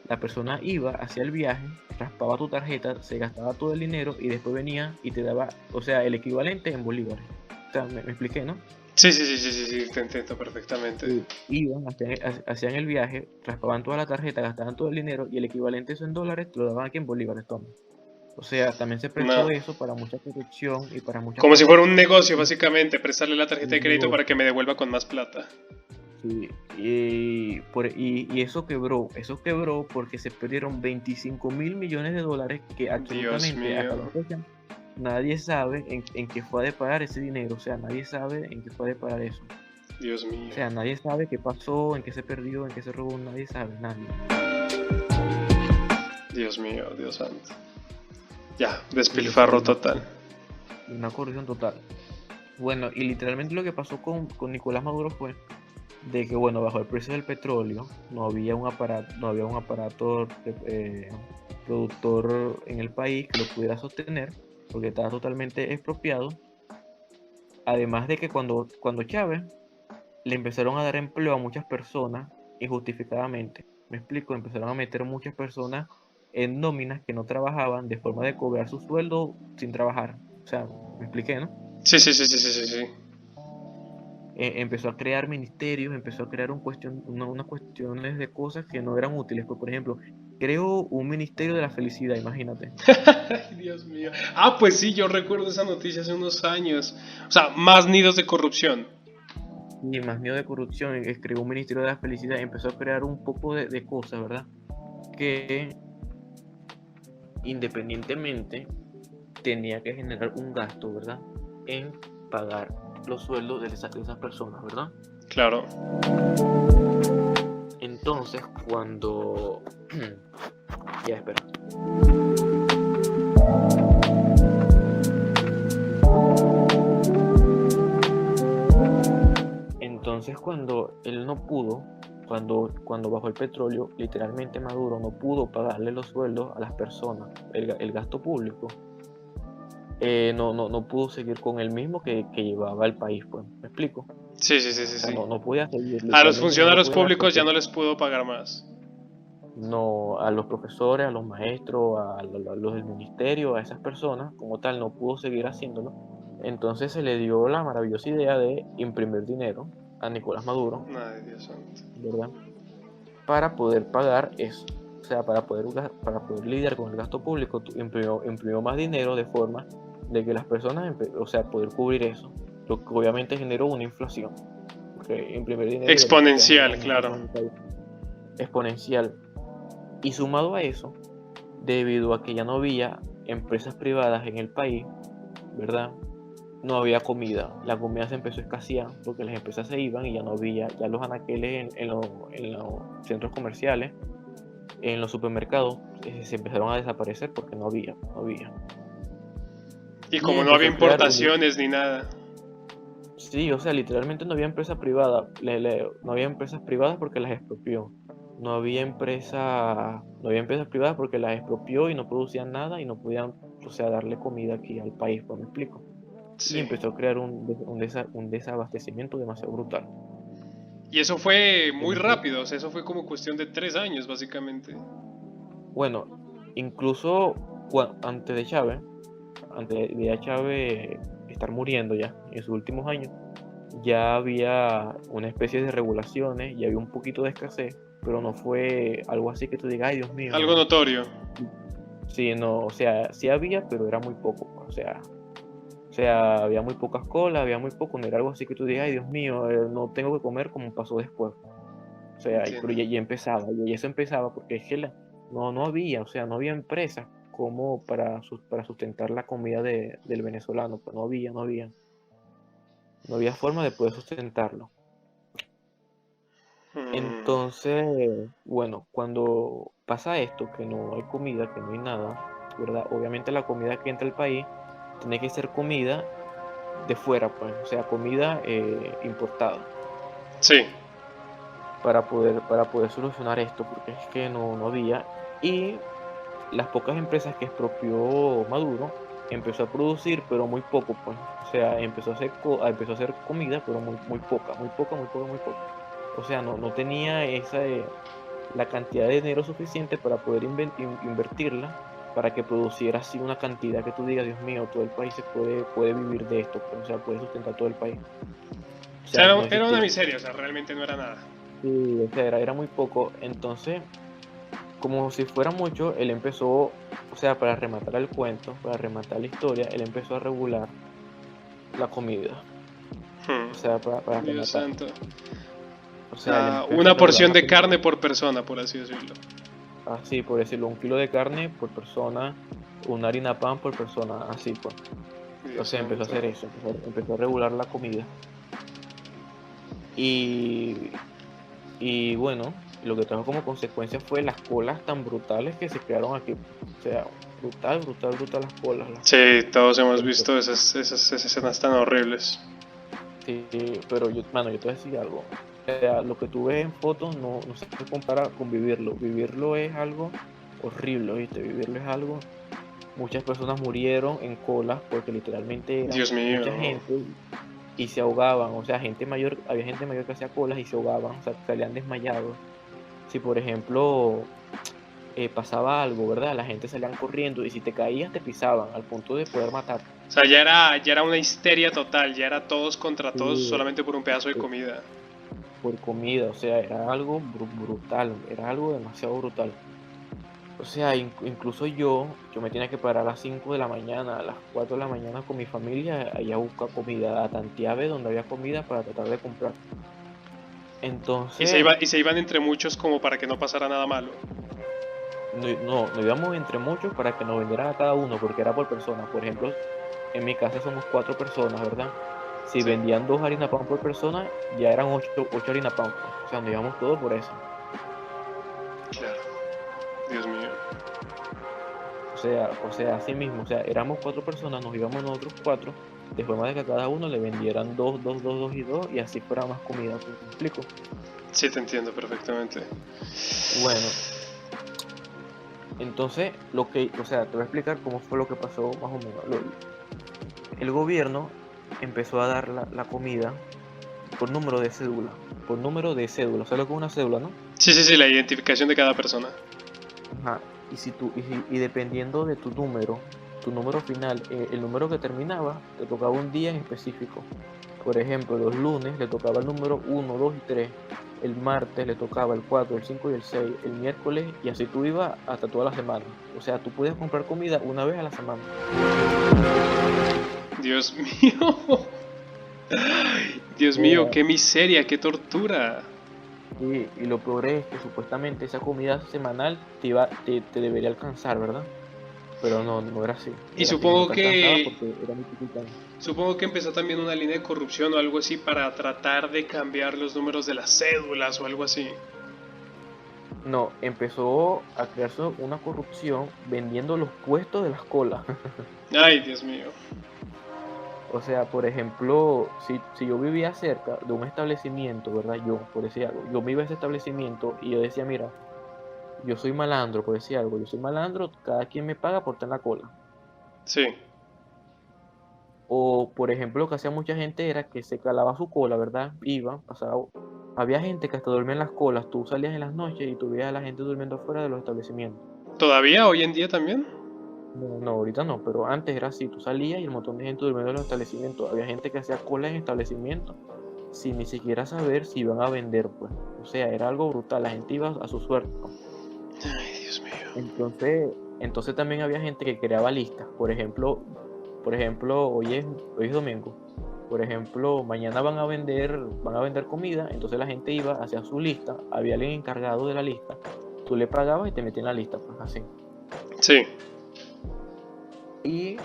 La persona iba, hacía el viaje, raspaba tu tarjeta, se gastaba todo el dinero y después venía y te daba, o sea, el equivalente en bolívares. O sea, me expliqué, ¿no? Sí, sí, sí, sí, sí, sí, te entiendo perfectamente. Iban, hacían el viaje, raspaban toda la tarjeta, gastaban todo el dinero y el equivalente eso en dólares te lo daban aquí en bolívares, toma. O sea, también se No. prestó eso para mucha corrupción y para muchas Como si cosas. fuera un negocio, básicamente, prestarle la tarjeta de Un crédito para que negocio. me devuelva con más plata. Sí, y eso quebró porque se perdieron $25,000 millones que Dios absolutamente hasta la mío. fecha nadie sabe en qué fue a deparar ese dinero. O sea, nadie sabe en qué fue a deparar eso. Dios O mío. sea, nadie sabe qué pasó, en qué se perdió, en qué se robó, nadie sabe, nadie. Dios mío, Dios santo. Ya, Sí, o sea, despilfarro total. una corrupción total. Bueno, y literalmente lo que pasó con Nicolás Maduro fue de que, bueno, bajo el precio del petróleo no había un aparato productor en el país que lo pudiera sostener, porque estaba totalmente expropiado. Además de que cuando Chávez le empezaron a dar empleo a muchas personas injustificadamente, me explico, empezaron a meter muchas personas en nóminas que no trabajaban de forma de cobrar su sueldo sin trabajar. O sea, me expliqué, ¿no? Sí, sí, sí, sí, sí, sí, sí. Empezó a crear ministerios, empezó a crear unas cuestiones de cosas que no eran útiles. Pues, por ejemplo, creó un ministerio de la felicidad, imagínate. Ay, Dios mío. Ah, pues sí, yo recuerdo esa noticia hace unos años. O sea, más nidos de corrupción. Y más miedo de corrupción, creó un ministerio de la felicidad, empezó a crear un poco de cosas, ¿verdad? Que independientemente tenía que generar un gasto, ¿verdad? En pagar los sueldos de esas personas, ¿verdad? Claro. Entonces, cuando... ya, espera. Entonces, cuando él no pudo, cuando bajó el petróleo, literalmente Maduro no pudo pagarle los sueldos a las personas, el gasto público, no pudo seguir con el mismo que llevaba el país, pues, ¿me explico? Sí, sí, sí, sí, O sea, sí. no podía seguir, A los literalmente no lo funcionarios podía dar públicos ya porque no les puedo pagar más. no, a los profesores, a los maestros, a los del ministerio, a esas personas, como tal, no pudo seguir haciéndolo. Entonces se le dio la maravillosa idea de imprimir dinero a Nicolás Maduro, Ay, Dios santo. ¿verdad? Para poder pagar eso. O sea, para poder lidiar con el gasto público, imprimió más dinero de forma de que las personas, o sea, poder cubrir eso, lo que obviamente generó una inflación. Porque imprimir dinero obviamente te genera Exponencial, una claro. inflación en el país exponencial. Y sumado a eso, debido a que ya no había empresas privadas en el país, ¿verdad? No había comida. La comida se empezó a escasear porque las empresas se iban y ya no había, ya los anaqueles en los centros comerciales, en los supermercados, se empezaron a desaparecer porque no había. Y Y como no había empezó a crear importaciones ni nada. Sí, o sea, literalmente no había empresa privada. No había empresas privadas porque las expropió. No había empresas privadas porque las expropió y no producían nada y no podían, o sea, darle comida aquí al país, pues me explico. Y Sí. empezó a crear un desabastecimiento demasiado brutal. Y eso fue muy Demasiado. rápido, o sea, eso fue como cuestión de 3 años, básicamente. Bueno, incluso antes de ya Chávez estar muriendo ya en sus últimos años, ya había una especie de regulaciones, ya había un poquito de escasez, pero no fue algo así que tú digas, ay Dios mío, Algo notorio. sí, no, o sea, sí había, pero era muy poco, pues, o sea, había muy pocas colas, había muy poco, no era algo así que tú digas, ay Dios mío, no tengo que comer como pasó después, o sea, pero Entiendo. ya empezaba, y eso empezaba porque es que no había, o sea, no había empresas como para sustentar la comida del venezolano, pues no había forma de poder sustentarlo. Mm, Entonces, bueno, cuando pasa esto, que no hay comida, que no hay nada, ¿verdad? Obviamente la comida que entra al país tiene que ser comida de fuera, pues, o sea, comida importada, sí. para poder solucionar esto, porque es que no había. Y las pocas empresas que expropió Maduro empezó a producir, pero muy poco, pues. O sea, empezó a hacer comida, pero muy poca, muy poca, muy poca, muy poca. O sea, no tenía la cantidad de dinero suficiente para poder invertirla para que produciera así una cantidad que tú digas, Dios mío, todo el país puede vivir de esto, pues, o sea, puede sustentar todo el país. O O sea, sea, no era una existía. miseria, o sea, realmente no era nada. Sí, o sea, era muy poco. Entonces, como si fuera mucho, él empezó, o sea, para rematar el cuento, para rematar la historia, él empezó a regular la comida. O sea, para Dios rematar. santo. O O sea, él sea, empezó a una regular porción la de comida. carne por persona, por así decirlo. Así, por decirlo, 1 kilo de carne por persona, una harina pan por persona, así pues. O Dios sea, empezó a santo. hacer eso, empezó a regular la comida. Y, y bueno, lo que trajo como consecuencia fue las colas tan brutales que se crearon aquí. O sea, brutal, brutal, brutal las colas. Sí, todos hemos visto esas escenas tan horribles. Sí, pero mano, yo te voy a decir algo. O sea, lo que tú ves en fotos no se compara con vivirlo. Vivirlo es algo horrible, ¿viste? Vivirlo es algo. Muchas personas murieron en colas porque literalmente eran Dios mío. mucha gente y se ahogaban. O sea, gente mayor, había gente mayor que hacía colas y se ahogaban, o sea, salían desmayados. Si, por ejemplo, pasaba algo, ¿verdad? La gente salían corriendo y si te caías te pisaban al punto de poder matarte. O sea, ya era una histeria total, ya era todos contra todos Sí, solamente por un pedazo de eh, comida. por comida, o sea, era algo brutal, era algo demasiado brutal. O sea, incluso yo me tenía que parar a las 5 de la mañana, a las 4 de la mañana con mi familia, allá a buscar comida, a Tantiave, donde había comida para tratar de comprar. Entonces, Y se iban entre muchos como para que no pasara nada malo. nos íbamos entre muchos para que nos vendieran a cada uno, porque era por persona. Por ejemplo, en mi casa somos 4 personas, ¿verdad? Si Sí, vendían 2 harina pan por persona, ya eran ocho harina pan, pues. O sea, nos íbamos todos por eso. claro. Dios mío. O sea, así mismo, o sea, éramos 4 personas, nos íbamos nosotros 4, de forma de que a cada uno le vendieran dos, dos, dos, dos y dos, y así fuera más comida, ¿me explico? Sí, te entiendo perfectamente. Bueno, entonces, o sea, te voy a explicar cómo fue lo que pasó más o menos. El gobierno empezó a dar la comida por número de cédula, ¿sabes lo que es una cédula, no? Sí, sí, sí, la identificación de cada persona. Ajá. Y dependiendo de tu número final, el número que terminaba, te tocaba un día en específico. Por ejemplo, los lunes le tocaba el número 1, 2 y 3. El martes le tocaba el 4, el 5 y el 6. El miércoles, y así tú ibas hasta toda la semana. O sea, tú podías comprar comida una vez a la semana. Dios mío. Dios mío, O qué miseria, qué tortura. y lo peor es que supuestamente esa comida semanal te debería alcanzar, ¿verdad? Pero no era así. Y No te alcanzaba porque era muy chiquita. supongo que empezó también una línea de corrupción o algo así para tratar de cambiar los números de las cédulas o algo así. No, empezó a crearse una corrupción vendiendo los puestos de las colas. Ay, Dios mío. O sea, por ejemplo, si yo vivía cerca de un establecimiento, ¿verdad? Yo, por decir algo, yo me iba a ese establecimiento y yo decía, mira, yo soy malandro, por decir algo, yo soy malandro, cada quien me paga por estar en la cola. Sí, O, por ejemplo, lo que hacía mucha gente era que se calaba su cola, ¿verdad? Iba, pasaba. Había gente que hasta dormía en las colas. Tú salías en las noches y tú veías a la gente durmiendo afuera de los establecimientos. todavía hoy en día también. No, no, ahorita no, pero antes era así. Tú salías y un montón de gente durmiendo en los establecimientos. Había gente que hacía cola en establecimientos sin ni siquiera saber si iban a vender, pues. O sea, era algo brutal. La gente iba a su suerte, pues. Ay, Dios mío. Entonces también había gente que creaba listas. Por ejemplo, hoy es domingo. Por ejemplo, mañana van a vender comida, entonces la gente iba, hacía su lista, había alguien encargado de la lista, tú le pagabas y te metían en la lista, pues así. Sí, Y,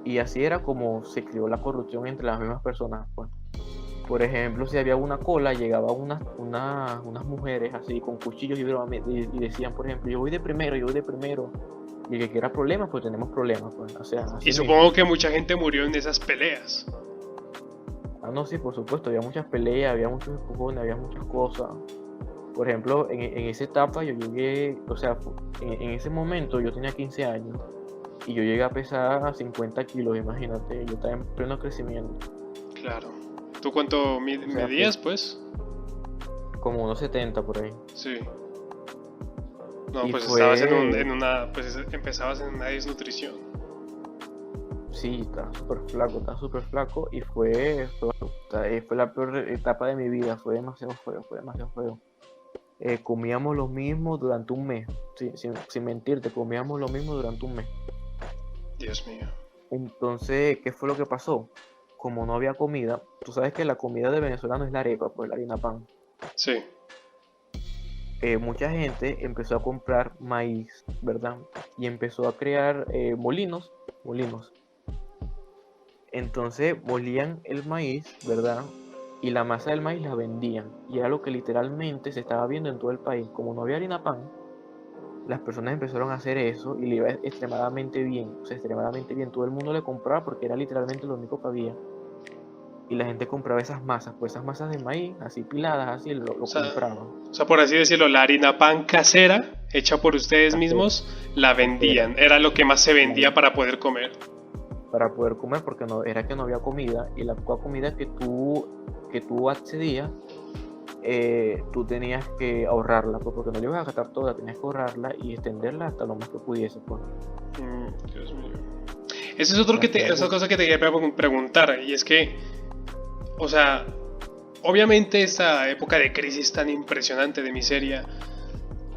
y así era como se creó la corrupción entre las mismas personas, pues. Por ejemplo, si había una cola, llegaban unas mujeres así con cuchillos y decían, por ejemplo, yo voy de primero, yo voy de primero. Y el que quiera problemas, pues tenemos problemas, pues. O sea, así y mismo. supongo que mucha gente murió en esas peleas. Ah, no, sí, por supuesto, había muchas peleas, había muchos empujones, había muchas cosas. Por ejemplo, en esa etapa yo llegué, o sea, en ese momento yo tenía 15 años y yo llegué a pesar 50 kilos, imagínate, yo estaba en pleno crecimiento, Claro. ¿Tú cuánto o sea, medías, pues? como unos 70 por ahí. Sí. No, Y pues fue, pues empezabas en una desnutrición. sí, estaba súper flaco y fue la peor etapa de mi vida, fue demasiado feo, fue demasiado feo. Comíamos lo mismo durante un mes, sí, sin mentirte, comíamos lo mismo durante un mes. Dios mío. Entonces, ¿qué fue lo que pasó? Como no había comida, tú sabes que la comida de venezolano es la arepa, pues la harina pan. Sí, Mucha gente empezó a comprar maíz, ¿verdad? Y empezó a crear molinos. Entonces molían el maíz, ¿verdad? Y la masa del maíz la vendían. Y era lo que literalmente se estaba viendo en todo el país. Como no había harina pan, las personas empezaron a hacer eso y le iba extremadamente bien. O sea, extremadamente bien. Todo el mundo le compraba porque era literalmente lo único que había. Y la gente compraba esas masas, pues esas masas de maíz, así piladas, así lo o sea, compraban. o sea, por así decirlo, la harina pan casera, hecha por ustedes Casera, mismos, la casera, vendían. Era lo que más se vendía claro, para poder comer. para poder comer, porque no, era que no había comida, y la poca comida que tú accedías, tú tenías que ahorrarla, pues, porque no le ibas a gastar toda, tenías que ahorrarla y extenderla hasta lo más que pudiese, pues. Dios mío. Esa es otra cosa que te quería preguntar, y es que, o sea, obviamente esta época de crisis tan impresionante de miseria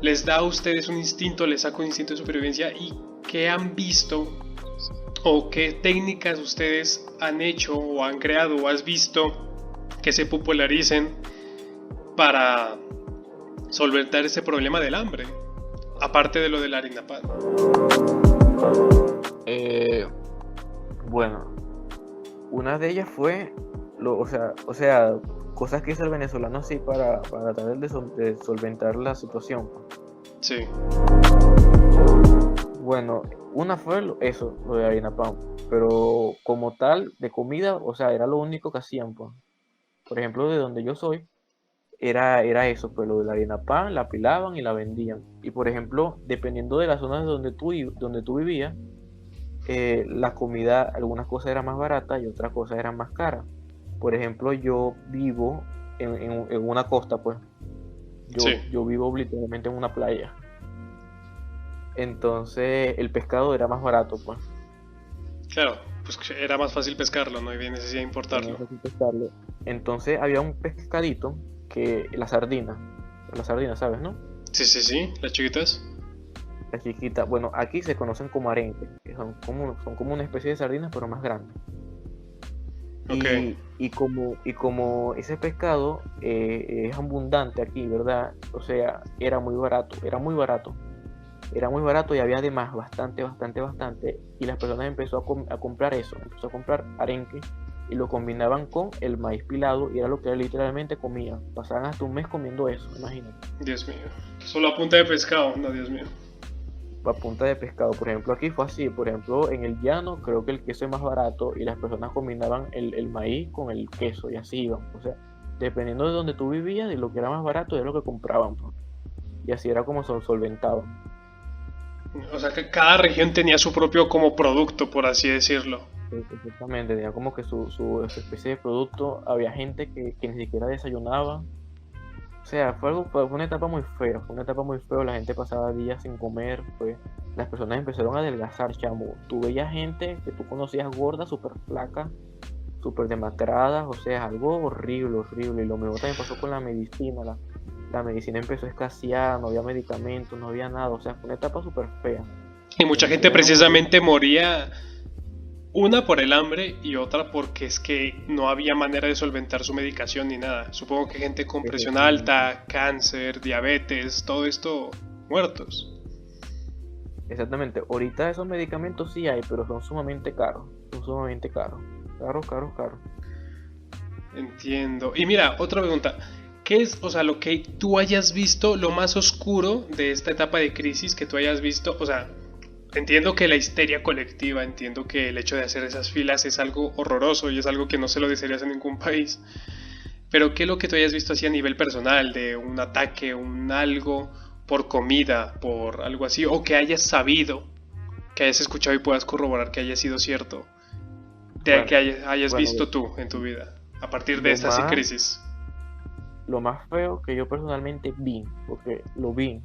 les da a ustedes un instinto, les saca un instinto de supervivencia. ¿Y qué han visto o qué técnicas ustedes han hecho o han creado o has visto que se popularicen para solventar ese problema del hambre, aparte de lo de la harina pan? Bueno, una de ellas fue, o sea, cosas que hizo el venezolano así para tratar de solventar la situación, pues. Sí, Bueno, una fue eso, lo de harina pan, pero como tal, de comida, o sea, era lo único que hacían, pues. Por ejemplo, de donde yo soy, era eso, pues lo de la harina pan, la apilaban y la vendían. Y por ejemplo, dependiendo de las zonas donde tú vivías, la comida, algunas cosas eran más baratas y otras cosas eran más caras. Por ejemplo, yo vivo en una costa, pues. sí, Yo vivo literalmente en una playa. Entonces, el pescado era más barato, pues. claro, pues era más fácil pescarlo, no había necesidad de No importarlo. necesito pescarlo. Entonces, había un pescadito que la sardina, ¿sabes, no? Sí, sí, sí, las chiquitas. La chiquita, bueno, aquí se conocen como arenque, que son como una especie de sardinas, pero más grandes. Ok, Y como ese pescado es abundante aquí, ¿verdad? O sea, era muy barato, era muy barato y había además bastante, y las personas empezó a comprar eso, empezó a comprar arenque y lo combinaban con el maíz pilado y era lo que literalmente comían. Pasaban hasta un mes comiendo eso, imagínate. Dios mío. Solo a punta de pescado, no, Dios mío. a punta de pescado. Por ejemplo, aquí fue así. Por ejemplo, en el llano creo que el queso es más barato y las personas combinaban el maíz con el queso y así iban. O sea, dependiendo de donde tú vivías, de lo que era más barato, es lo que compraban, pues. Y así era como solventaban. O sea que cada región tenía su propio como producto, por así decirlo. Exactamente, tenía como que su especie de producto. Había gente que ni siquiera desayunaba. O sea, fue una etapa muy fea, fue una etapa muy fea, la gente pasaba días sin comer, las personas empezaron a adelgazar, chamo. Tú veías gente que tú conocías gorda, súper flaca, súper demacrada, o sea, algo horrible, horrible. Y lo mismo también pasó con la medicina, la medicina empezó a escasear, no había medicamentos, no había nada, o sea, fue una etapa súper fea. Y mucha La gente medicina era morir. precisamente moría, una por el hambre y otra porque es que no había manera de solventar su medicación ni nada. Supongo que gente con presión Exactamente. alta, cáncer, diabetes, todo esto muertos. Exactamente, ahorita esos medicamentos sí hay, pero son sumamente caros, caros, caros, caros. Entiendo. Y mira, otra pregunta. ¿Qué es, o sea, lo que tú hayas visto, lo más oscuro de esta etapa de crisis que tú hayas visto? O sea, entiendo que la histeria colectiva, entiendo que el hecho de hacer esas filas es algo horroroso y es algo que no se lo desearías en ningún país. Pero ¿qué es lo que tú hayas visto así a nivel personal, de un ataque, un algo por comida, por algo así, o que hayas sabido, que hayas escuchado y puedas corroborar que haya sido cierto, de que Bueno, hayas bueno, visto tú en tu vida, a partir de lo esta así más, crisis? lo más feo que yo personalmente vi, porque lo vi,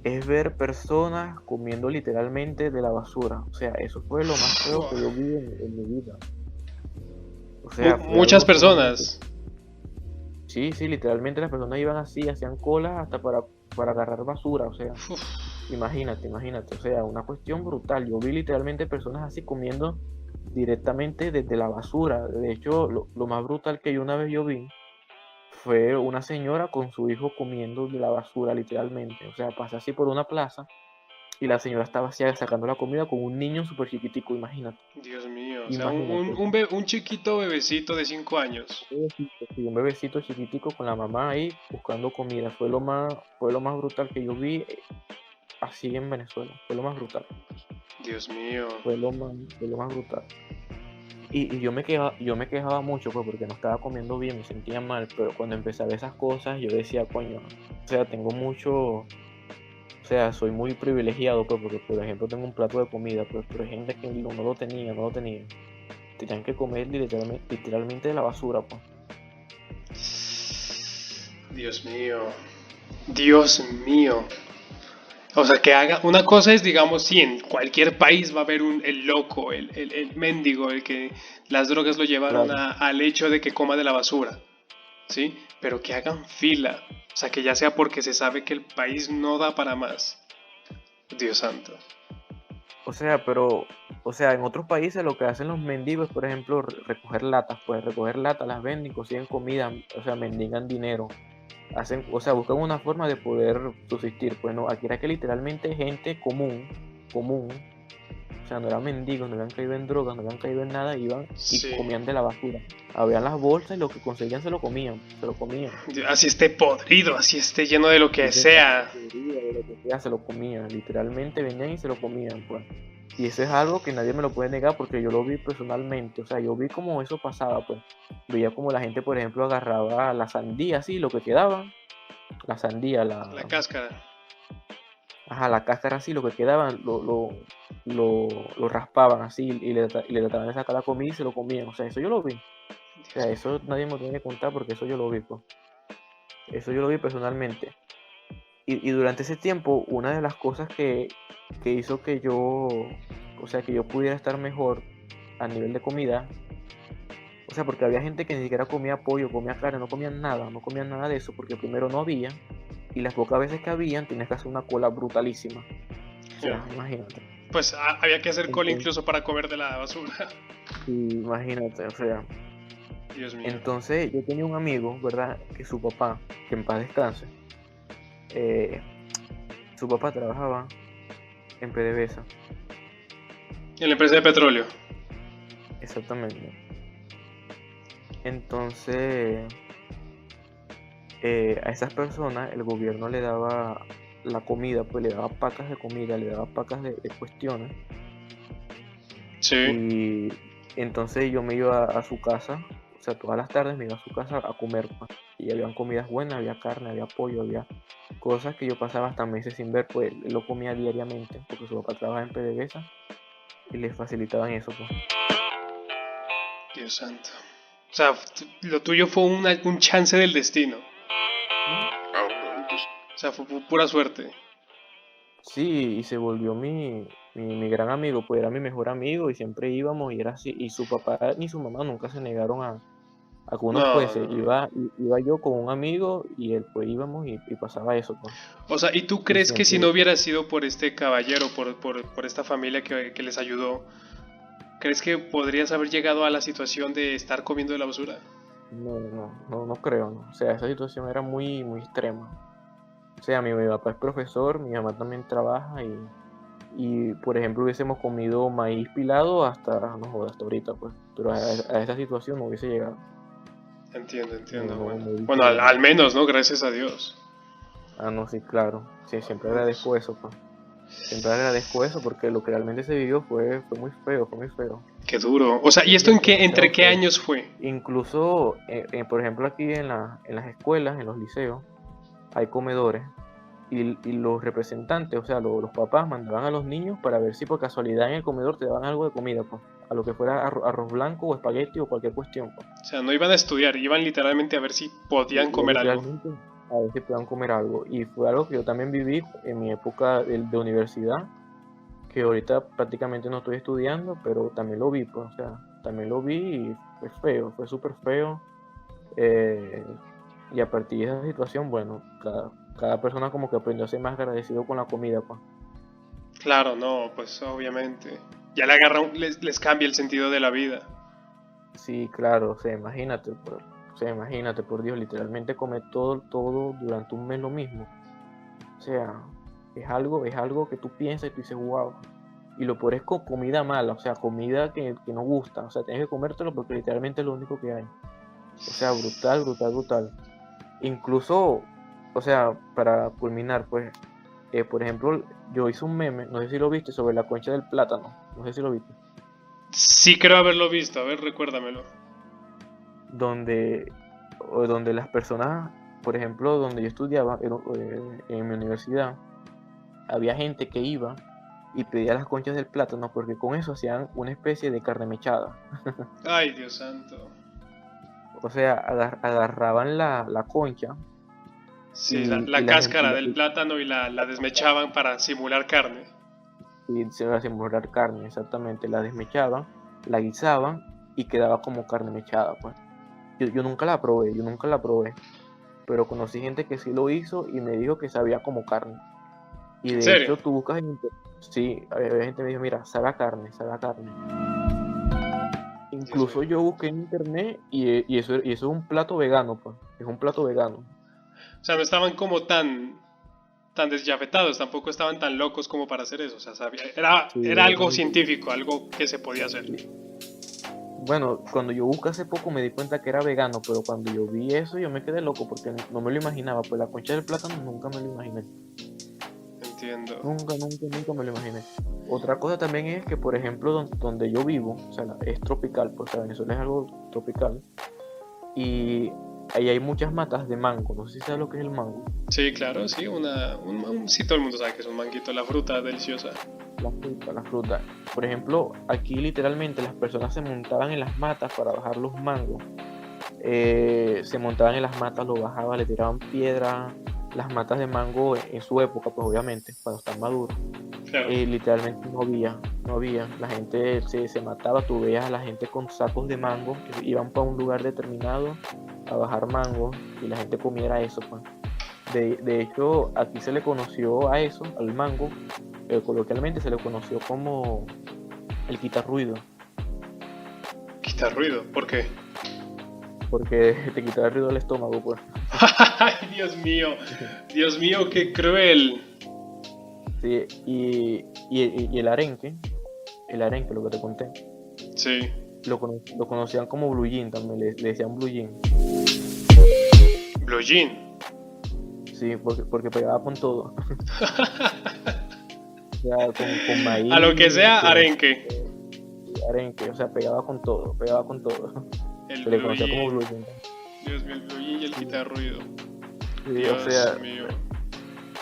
es ver personas comiendo literalmente de la basura. O sea, eso fue lo más feo que yo vi en mi vida. O sea, fue Muchas algo sumamente... personas. Sí, sí, literalmente las personas iban así, hacían colas hasta para agarrar basura. O sea, Uf, imagínate, imagínate. O sea, una cuestión brutal. Yo vi literalmente personas así comiendo directamente desde la basura. De hecho, lo más brutal que yo una vez yo vi fue una señora con su hijo comiendo de la basura, literalmente. O sea, pasé así por una plaza y la señora estaba así sacando la comida con un niño súper chiquitico, imagínate. Dios mío, o sea, Imagínate. un chiquito bebecito de 5 años. Sí, un bebecito chiquitico con la mamá ahí buscando comida. Fue lo más brutal que yo vi así en Venezuela. Fue lo más brutal. Dios mío. Fue lo más brutal. Y yo me quejaba mucho, pues, porque no estaba comiendo bien, me sentía mal, pero cuando empecé a ver esas cosas, yo decía, coño, o sea, tengo mucho, o sea, soy muy privilegiado, pues, porque, por ejemplo, tengo un plato de comida, pues, pero hay gente que no lo tenía, no lo tenía. Tenían que comer literalmente de la basura, pues. Dios mío. Dios mío. O sea, que haga. Una cosa es, digamos, si en cualquier país va a haber el loco, el mendigo, el que las drogas lo llevaron Claro. al hecho de que coma de la basura. ¿Sí? Pero que hagan fila. O sea, que ya sea porque se sabe que el país no da para más. Dios santo. O sea, o sea, en otros países lo que hacen los mendigos es, por ejemplo, recoger latas, pues, recoger latas, las venden, consiguen comida, o sea, mendigan dinero. O sea, buscan una forma de poder subsistir, pues no, aquí era que literalmente gente común, común, o sea, no eran mendigos, no habían caído en drogas, no habían caído en nada, iban y Sí. comían de la basura. Abrían las bolsas y lo que conseguían se lo comían. Así esté podrido, así esté lleno de lo Y que de sea. comida, de lo que sea, se lo comían, literalmente venían y se lo comían, pues. Y eso es algo que nadie me lo puede negar porque yo lo vi personalmente, o sea, yo vi cómo eso pasaba, pues. Veía como la gente, por ejemplo, agarraba la sandía, así, lo que quedaba, la sandía, La cáscara. ajá, la cáscara así, lo que quedaba, lo raspaban así y le trataban de sacar la comida y se lo comían, o sea, eso yo lo vi. O sea, Dios mío. eso nadie me lo tiene que contar porque eso yo lo vi, pues. Eso yo lo vi personalmente. Y durante ese tiempo, una de las cosas que hizo que yo, o sea, que yo pudiera estar mejor a nivel de comida, o sea, porque había gente que ni siquiera comía pollo, comía carne, no comían nada de eso, porque primero no había, y las pocas veces que habían, tenías que hacer una cola brutalísima. O sea, imagínate. Pues había que hacer cola Entonces, incluso para comer de la basura. imagínate, o sea. Dios mío. Entonces, yo tenía un amigo, ¿verdad? Que su papá, que en paz descanse, eh, su papá trabajaba en PDVSA, En la empresa de petróleo. exactamente. Entonces, a esas personas el gobierno le daba la comida, pues le daba pacas de comida, le daba pacas de cuestiones. Sí. Y entonces yo me iba a su casa, o sea, todas las tardes me iba a su casa a comer, pues. Y habían comidas buenas, había carne, había pollo, había cosas que yo pasaba hasta meses sin ver, pues él lo comía diariamente, porque su papá trabaja en PDVSA y le facilitaban eso, pues. Dios santo. O sea, lo tuyo fue un chance del destino. O sea, fue pura suerte. Sí, y se volvió mi gran amigo, pues era mi mejor amigo y siempre íbamos y era así. Y su papá ni su mamá nunca se negaron a que uno No, fuese. no, no. Iba yo con un amigo y él pues íbamos y pasaba eso, pues. O sea, ¿y tú Y crees que si siempre, no hubiera sido por este caballero, por esta familia que les ayudó, crees que podrías haber llegado a la situación de estar comiendo de la basura? no creo, ¿no? O sea, esa situación era muy extrema. O sea, mi papá es profesor, mi mamá también trabaja y por ejemplo hubiésemos comido maíz pilado hasta, no jodas, hasta ahorita, pues. Pero a esa situación no hubiese llegado. Entiendo, No, entiendo. no, Bueno, muy bueno, diferente. al menos, ¿no? Gracias a Dios. Ah, no, sí, claro. Sí, Al siempre menos. agradezco eso, pues. Siempre agradezco eso porque lo que realmente se vivió fue muy feo, fue muy feo. Qué duro. O sea, ¿y Fue esto demasiado entre qué feo. años fue? Incluso, por ejemplo, aquí en las escuelas, en los liceos, hay comedores y los representantes, o sea, los papás mandaban a los niños para ver si por casualidad en el comedor te daban algo de comida, pues. A lo que fuera arroz blanco o espagueti o cualquier cuestión, pues. O sea, no iban a estudiar, iban literalmente a ver si podían Y comer algo. literalmente a ver si puedan comer algo. Y fue algo que yo también viví en mi época de universidad, que ahorita prácticamente no estoy estudiando, pero también lo vi, pues, o sea, también lo vi y fue feo, fue súper feo. eh, y a partir de esa situación, bueno, cada persona como que aprendió a ser más agradecido con la comida, pues. Claro, no, pues obviamente. Ya le agarran, les cambia el sentido de la vida. Sí, claro, o sea, imagínate, por Dios, literalmente comer todo durante un mes lo mismo. O sea, es algo que tú piensas y tú dices, wow. Y lo peor es con comida mala, o sea, comida que no gusta. O sea, tienes que comértelo porque literalmente es lo único que hay. O sea, brutal, brutal, brutal. Incluso, o sea, para culminar, pues, por ejemplo, yo hice un meme, no sé si lo viste, sobre la concha del plátano. No sé si lo viste. Sí creo haberlo visto, a ver, recuérdamelo. Donde, donde las personas, por ejemplo, donde yo estudiaba, en mi universidad, había gente que iba y pedía las conchas del plátano porque con eso hacían una especie de carne mechada. Ay, Dios santo. O sea, agarraban la concha Sí, la, y la cáscara del plátano y la desmechaban para simular carne. y se iba a simular carne, exactamente. La desmechaban, la guisaban y quedaba como carne mechada, pues. Yo nunca la probé, yo nunca la probé. Pero conocí gente que sí lo hizo y me dijo que sabía como carne. Y ¿En de serio? hecho, tú buscas en internet. Sí, había gente que me dijo, mira, sabe a carne, sabe a carne. Dios mío. Incluso yo busqué en internet y eso es un plato vegano, pues. Es un plato vegano. O sea, no estaban como tan desyafetados, tampoco estaban tan locos como para hacer eso. O sea, Sí, era algo científico, algo que se podía hacer. bueno, cuando yo busqué hace poco me di cuenta que era vegano, pero cuando yo vi eso yo me quedé loco porque no me lo imaginaba. Pues la concha del plátano nunca me lo imaginé. Entiendo. Nunca me lo imaginé. Otra cosa también es que, por ejemplo, donde yo vivo, o sea, es tropical, pues o sea, Venezuela es algo tropical. Y ahí hay muchas matas de mango. No sé si sabes lo que es el mango. Sí, claro, sí, sí, todo el mundo sabe que es un manguito, la fruta deliciosa. La fruta. Por ejemplo, aquí literalmente las personas se montaban en las matas para bajar los mangos. Se montaban en las matas, lo bajaban, le tiraban piedras. Las matas de mango en su época, pues obviamente, cuando están maduros, Claro. literalmente no había. La gente se mataba, tú veías a la gente con sacos de mango que iban para un lugar determinado a bajar mango y la gente comiera eso, pues. De hecho, aquí se le conoció a eso, al mango, coloquialmente se le conoció como el quitarruido, Quita ruido, ¿por qué? porque te quitaba el ruido del estómago, pues. Ay, Dios mío, qué cruel. Sí, y el arenque, lo que te conté, Sí. lo conocían como blue jean también, le decían blue jean. Blue Jean. Sí, porque pegaba con todo. O sea, con maíz. A lo que sea, arenque. Arenque, o sea, pegaba con todo. El Se le blue conocía como jean. blue jean. Dios mío, el blue jean y el quitar ruido. Sí, Dios o sea, mío.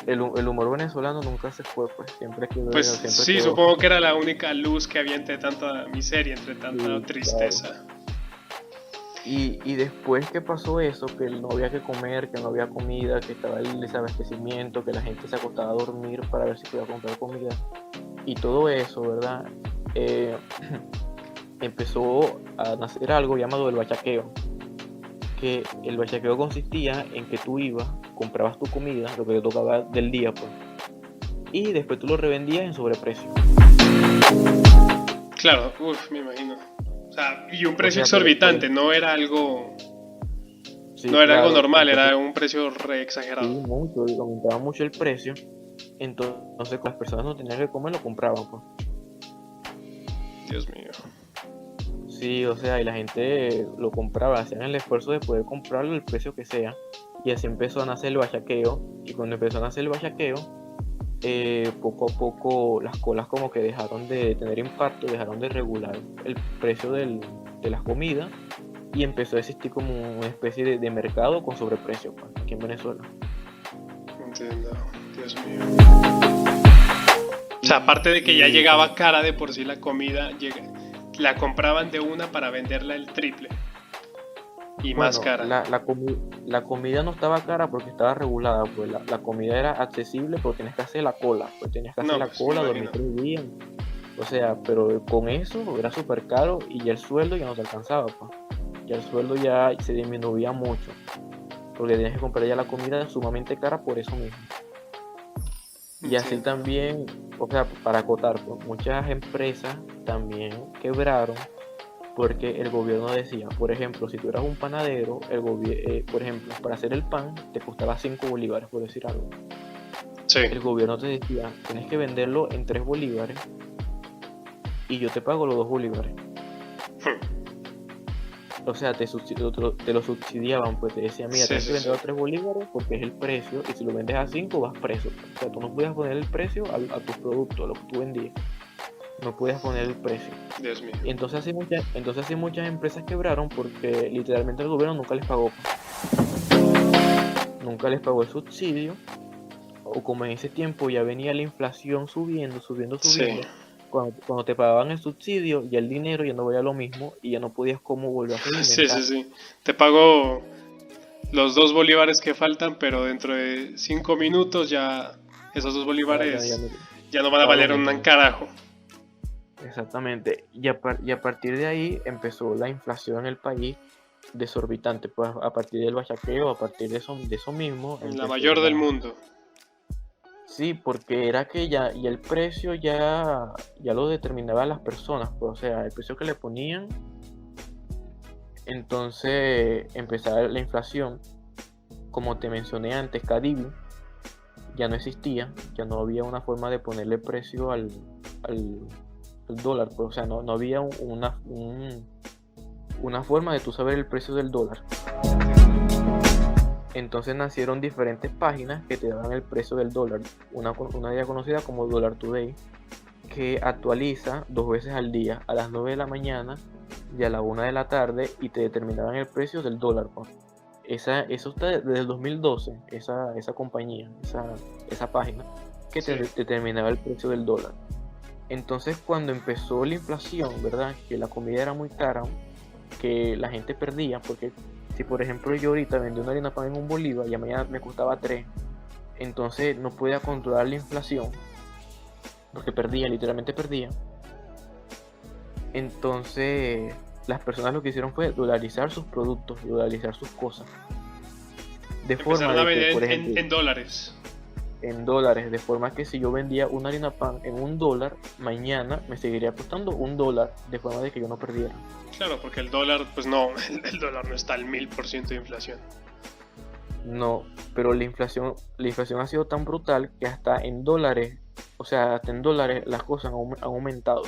el humor venezolano nunca se fue, pues siempre quedó. Pues siempre sí, quedó. supongo que era la única luz que había entre tanta miseria, entre tanta Sí, tristeza. Y después que pasó eso, que no había que comer, que no había comida, que estaba el desabastecimiento, que la gente se acostaba a dormir para ver si podía comprar comida, y todo eso, ¿verdad? Empezó a nacer algo llamado el bachaqueo. Que el bachaqueo consistía en que tú ibas, comprabas tu comida, lo que te tocaba del día, pues, y después tú lo revendías en sobreprecio. Claro, me imagino. O sea, y un O precio sea, exorbitante, no era algo, sí, no era algo claro, normal, entonces, era un precio re exagerado. sí, mucho, y aumentaba mucho el precio. Entonces, como las personas no tenían que comer, lo compraban, pues. Dios mío. Sí, o sea, y la gente lo compraba, hacían el esfuerzo de poder comprarlo al precio que sea. Y así empezó a nacer el bachaqueo. Y cuando empezó a nacer el bachaqueo, poco a poco las colas como que dejaron de tener impacto, dejaron de regular el precio de las comidas. Y empezó a existir como una especie de mercado con sobreprecio, pues, aquí en Venezuela. Entiendo, Dios mío. O sea, aparte de que ya llegaba cara de por sí la comida, la compraban de una para venderla el triple y Bueno, más cara. la comida no estaba cara porque estaba regulada, pues la comida era accesible, pero tenías que hacer la cola, pues tenías que hacer No, la pues, cola, me dormir imagino. 3 días. O sea, pero con eso era súper caro y ya el sueldo ya no te alcanzaba, pues. Ya el sueldo ya se disminuía mucho, porque tenías que comprar ya la comida sumamente cara por eso mismo. Y así Entiendo. también, o sea, para acotar, pues, muchas empresas también quebraron porque el gobierno decía, por ejemplo, si tú eras un panadero, por ejemplo, para hacer el pan te costaba 5 bolívares, por decir algo. Sí. El gobierno te decía, tienes que venderlo en 3 bolívares y yo te pago los 2 bolívares. O sea, te lo subsidiaban, pues te decían, mira, Sí, tienes sí, que venderlo sí. a 3 bolívares porque es el precio y si lo vendes a 5 vas preso. O sea, tú no podías poner el precio a tus productos, a lo que tú vendías. No podías poner el precio. Dios mío. Entonces así muchas empresas quebraron porque literalmente el gobierno nunca les pagó. Nunca les pagó el subsidio. O como en ese tiempo ya venía la inflación subiendo. Sí. Cuando te pagaban el subsidio, ya el dinero ya no valía lo mismo y ya no podías como volver a Sí, sí, inventar. sí. Te pago los 2 bolívares que faltan, pero dentro de 5 minutos ya esos 2 bolívares ya no van a Era lo valer un mismo. carajo. Exactamente. Y a partir de ahí empezó la inflación en el país desorbitante. Pues a partir del bachaqueo, a partir de eso mismo, La empezó mayor del mundo. Sí, porque era que ya, y el precio ya lo determinaban las personas, pues, o sea, el precio que le ponían, entonces empezaba la inflación, como te mencioné antes, Cadivi ya no existía, ya no había una forma de ponerle precio al dólar, pues, o sea, no había una forma de tú saber el precio del dólar. Entonces nacieron diferentes páginas que te daban el precio del dólar. Una de ellas conocida como Dollar Today, que actualiza 2 veces al día, a las 9 de la mañana y a la 1 de la tarde, y te determinaban el precio del dólar. Eso está desde el 2012, esa compañía, esa página, que te determinaba el precio del dólar. Entonces cuando empezó la inflación, ¿verdad? Que la comida era muy cara, que la gente perdía, porque si por ejemplo yo ahorita vendí una harina pan en 1 bolívar y a mañana me costaba 3, entonces no podía controlar la inflación, porque literalmente perdía. Entonces las personas lo que hicieron fue dolarizar sus productos, dolarizar sus cosas. De forma Empezaron a de que, vender por ejemplo, en dólares. en dólares, de forma que si yo vendía una harina pan en $1, mañana me seguiría costando $1, de forma de que yo no perdiera. Claro, porque el dólar, pues no, el dólar no está al 1000% de inflación. No, pero la inflación ha sido tan brutal que hasta en dólares, o sea, hasta en dólares las cosas han aumentado.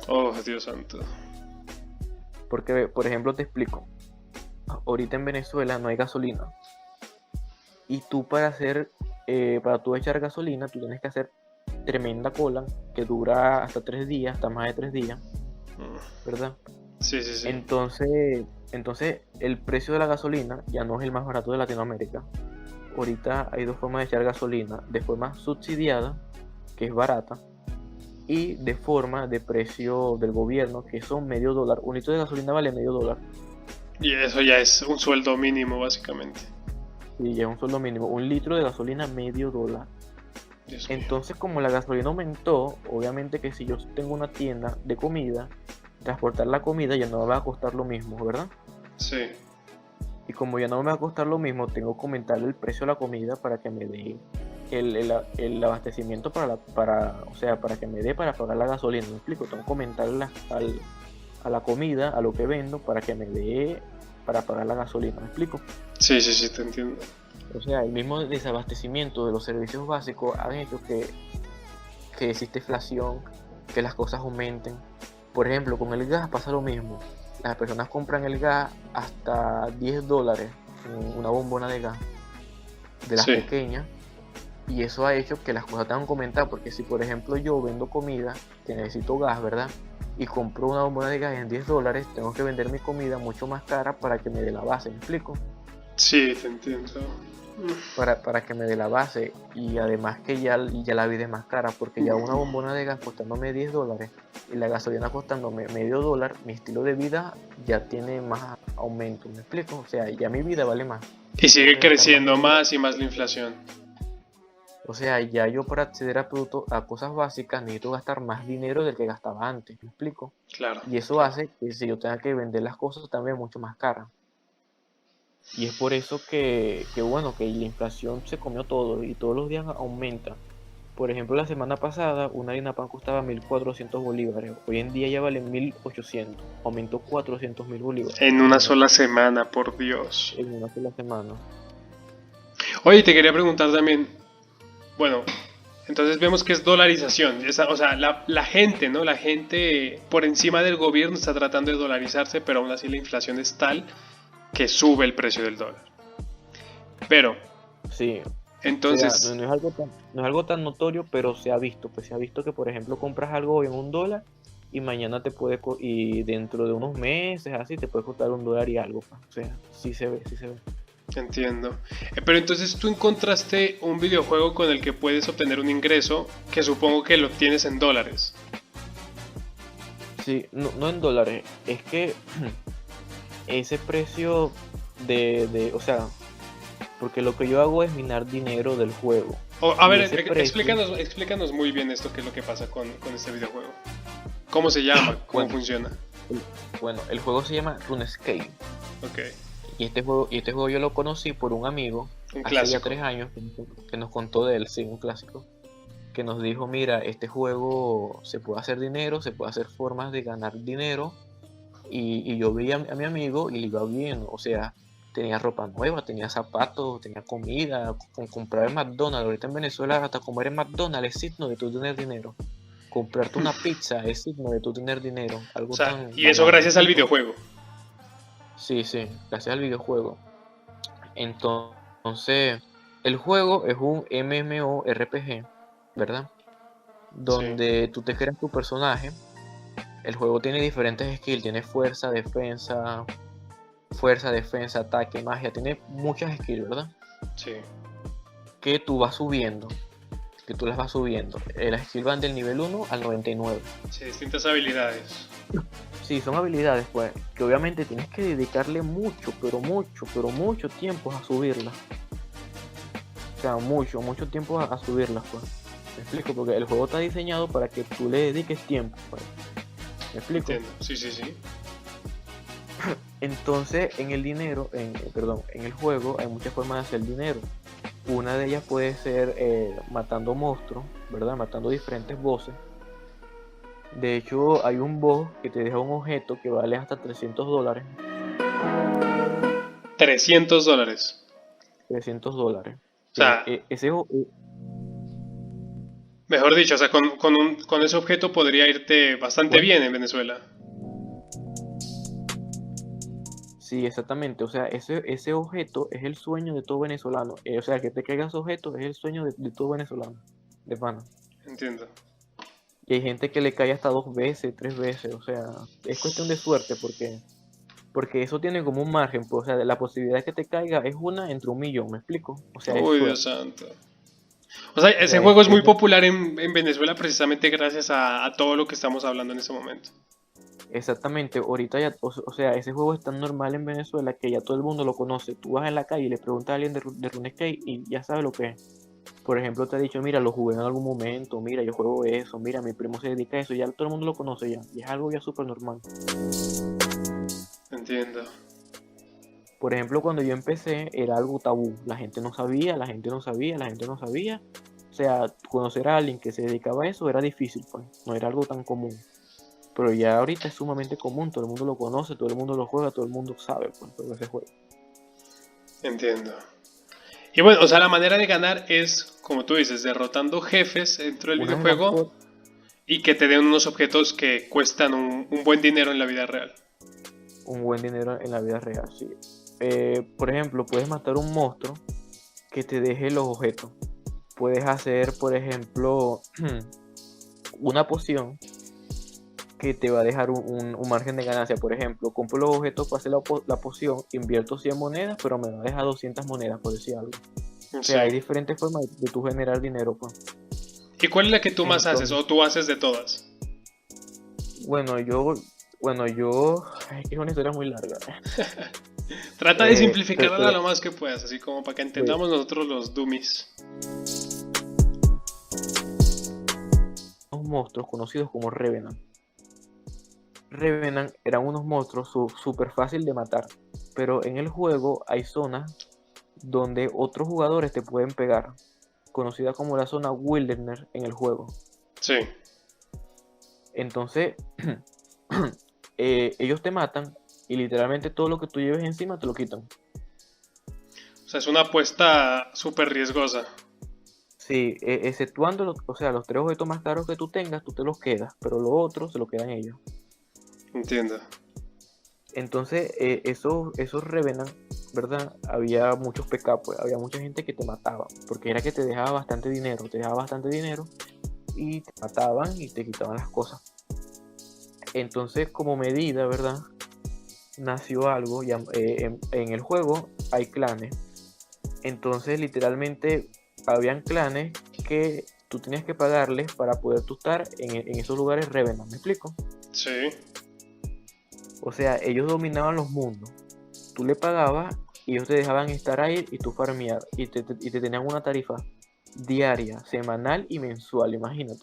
Oh, Dios santo. Porque, por ejemplo, te explico. Ahorita en Venezuela no hay gasolina. Y tú para tú echar gasolina, tú tienes que hacer tremenda cola que dura hasta 3 días, hasta más de 3 días, ¿verdad? Sí, sí, sí. Entonces el precio de la gasolina ya no es el más barato de Latinoamérica. Ahorita hay dos formas de echar gasolina: de forma subsidiada, que es barata, y de forma de precio del gobierno, que son $0.50. Un litro de gasolina vale $0.50. Y eso ya es un sueldo mínimo, básicamente. Y ya es un sueldo mínimo. Un litro de gasolina, $0.50. Dios mío. Entonces, como la gasolina aumentó, obviamente que si yo tengo una tienda de comida, transportar la comida ya no me va a costar lo mismo, ¿verdad? Sí. Y como ya no me va a costar lo mismo, tengo que aumentarle el precio a la comida para que me dé el abastecimiento o sea, para que me dé para pagar la gasolina. ¿Me explico? Tengo que aumentarle a la comida, a lo que vendo, para que me dé para pagar la gasolina. ¿Me explico? Sí, sí, sí, te entiendo. O sea, el mismo desabastecimiento de los servicios básicos han hecho que existe inflación, que las cosas aumenten. Por ejemplo, con el gas pasa lo mismo. Las personas compran el gas hasta $10, una bombona de gas, de las Sí. pequeñas, y eso ha hecho que las cosas tengan que aumentar, porque si por ejemplo yo vendo comida, que necesito gas, ¿verdad? Y compro una bombona de gas en $10, tengo que vender mi comida mucho más cara para que me dé la base, ¿me explico? Sí, te entiendo. Para que me dé la base, y además que ya la vida es más cara, porque ya una bombona de gas costándome $10 y la gasolina costándome $0.50, mi estilo de vida ya tiene más aumento, ¿me explico? O sea, ya mi vida vale más, Y tengo sigue que gastar más creciendo dinero. más y más la inflación. O sea, ya yo para acceder a productos, a cosas básicas, necesito gastar más dinero del que gastaba antes, ¿me explico? Claro, Y eso claro. hace que si yo tenga que vender las cosas también mucho más caras. Y es por eso que bueno, que la inflación se comió todo y todos los días aumenta. Por ejemplo, la semana pasada una harina pan costaba 1.400 bolívares. Hoy en día ya vale 1.800. Aumentó 400.000 bolívares. En una Imagínate, sola semana, por Dios. en una sola semana. Oye, te quería preguntar también, bueno, entonces vemos que es dolarización, o sea, la gente, ¿no? La gente por encima del gobierno está tratando de dolarizarse, pero aún así la inflación es tal que sube el precio del dólar. Pero, Sí, o sea, entonces, no es algo tan notorio, pero se ha visto. Pues se ha visto que, por ejemplo, compras algo hoy en $1 y mañana y dentro de unos meses, así, te puede costar $1 y algo, pues. O sea, sí se ve, sí se ve. entiendo. Pero entonces tú encontraste un videojuego con el que puedes obtener un ingreso que supongo que lo obtienes en dólares. Sí, no, no en dólares, es que ese precio o sea, porque lo que yo hago es minar dinero del juego. A Y ver, ese precio, explícanos muy bien esto, qué es lo que pasa con este videojuego. ¿Cómo se llama? ¿Cómo bueno, funciona? el, el juego se llama RuneScape. Ok, Y este juego yo lo conocí por un amigo un hace ya clásico. 3 años que nos contó de él, sí, un clásico, que nos dijo, mira, este juego se puede hacer dinero, se puede hacer formas de ganar dinero. Y yo vi a mi amigo y le iba bien, o sea, tenía ropa nueva, tenía zapatos, tenía comida, con comprar en McDonald's. Ahorita en Venezuela hasta comer en McDonald's es signo de tú tener dinero. Comprarte una pizza es signo de tú tener dinero, O algo sea, tan y eso banal, ¿me gracias al explico? videojuego. Sí, sí, gracias al videojuego. Entonces, el juego es un MMORPG, ¿verdad? Sí. Donde tú te creas tu personaje. El juego tiene diferentes skills, tiene fuerza, defensa, ataque, magia, tiene muchas skills, ¿verdad? Sí. Que tú vas subiendo, que tú las vas subiendo. Las skills van del nivel 1 al 99. Sí, distintas habilidades. Sí, son habilidades, pues, que obviamente tienes que dedicarle mucho, pero mucho tiempo a subirlas. O sea, mucho tiempo a subirlas, pues. Me explico, porque el juego está diseñado para que tú le dediques tiempo, pues. ¿Me explico? Entiendo. Sí, sí, sí. Entonces, en el juego hay muchas formas de hacer dinero. Una de ellas puede ser matando monstruos, ¿verdad? Matando diferentes bosses. De hecho, hay un boss que te deja un objeto que vale hasta $300. $300. $300. O sea, mejor dicho, o sea, con ese objeto podría irte bastante Bueno, bien en Venezuela. Sí, exactamente. O sea, ese objeto es el sueño de todo venezolano. O sea, que te caiga ese objeto es el sueño de todo venezolano. De pana. Entiendo. Y hay gente que le cae hasta 2 veces, 3 veces. O sea, es cuestión de suerte porque eso tiene como un margen. Pues, o sea, de la posibilidad de que te caiga es una entre 1 millón, ¿me explico? O sea, es Uy, Dios suerte. santo. O sea, O ese sea, juego es muy popular en Venezuela precisamente gracias a todo lo que estamos hablando en este momento. exactamente. Ahorita ya, o sea, ese juego es tan normal en Venezuela que ya todo el mundo lo conoce. Tú vas en la calle y le preguntas a alguien de RuneScape y ya sabe lo que es. Por ejemplo, te ha dicho, mira, lo jugué en algún momento, mira, yo juego eso, mira, mi primo se dedica a eso, ya todo el mundo lo conoce ya, y es algo ya súper normal. Entiendo. Por ejemplo, cuando yo empecé era algo tabú, la gente no sabía, la gente no sabía, la gente no sabía. O sea, conocer a alguien que se dedicaba a eso era difícil, pues, no era algo tan común. Pero ya ahorita es sumamente común, todo el mundo lo conoce, todo el mundo lo juega, todo el mundo sabe, pues, sobre ese juego. Entiendo. Y bueno, o sea, la manera de ganar es, como tú dices, derrotando jefes dentro del Una de las videojuego cosas, y que te den unos objetos que cuestan un buen dinero en la vida real. un buen dinero en la vida real, sí. Por ejemplo, puedes matar un monstruo que te deje los objetos. Puedes hacer, por ejemplo, una poción que te va a dejar un margen de ganancia. Por ejemplo, compro los objetos para hacer la poción, invierto 100 monedas, pero me va a dejar 200 monedas, por decir algo. O sea, hay Sí. diferentes formas de tú generar dinero, pues. ¿Y cuál es la que tú más haces Entonces, o tú haces de todas? bueno, yo, es que es una historia muy larga. Trata de Pero, simplificarla lo más que puedas, así como para que pues, entendamos nosotros los dummies. unos monstruos conocidos como Revenant. Revenant eran unos monstruos súper fácil de matar, pero en el juego hay zonas donde otros jugadores te pueden pegar, conocida como la zona Wilderness en el juego. Sí. Entonces, ellos te matan y literalmente todo lo que tú lleves encima te lo quitan. O sea, es una apuesta súper riesgosa. Sí, exceptuando o sea, los 3 objetos más caros que tú tengas, tú te los quedas, pero los otros se los quedan ellos. Entiendo. Entonces, esos Revenant, ¿verdad? Había muchos PK, pues, había mucha gente que te mataba, porque era que te dejaba bastante dinero, y te mataban y te quitaban las cosas. Entonces, como medida, ¿verdad? Nació algo, en el juego hay clanes. Entonces, literalmente, habían clanes que tú tenías que pagarles para poder tú estar en esos lugares Revenant, ¿me explico? Sí. O sea, ellos dominaban los mundos. Tú le pagabas y ellos te dejaban estar ahí y tú farmear. Y te tenían una tarifa diaria, semanal y mensual, imagínate.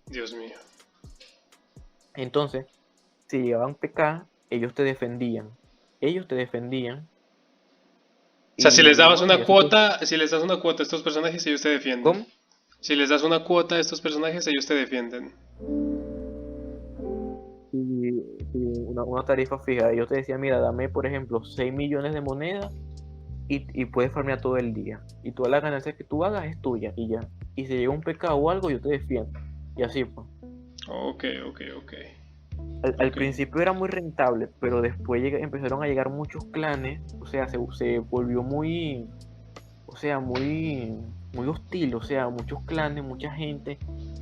Dios mío. Entonces, si llegaban PK, ellos te defendían. Ellos te defendían. O sea, si les Y dabas bueno, una y así pues. cuota, si les das una cuota a estos personajes, ellos te defienden. ¿Cómo? Si les das una cuota a estos personajes, ellos te defienden. Una tarifa fija. Ellos te decían, mira, dame, por ejemplo, 6 millones de monedas y puedes farmear todo el día. Y toda la ganancia que tú hagas es tuya y ya. Y si llega un pecado o algo, yo te defiendo. Y así pues. Ok, ok, ok. Al Ok. principio era muy rentable, pero después empezaron a llegar muchos clanes. O sea, se volvió muy, o sea, muy hostil. O sea, muchos clanes, mucha gente.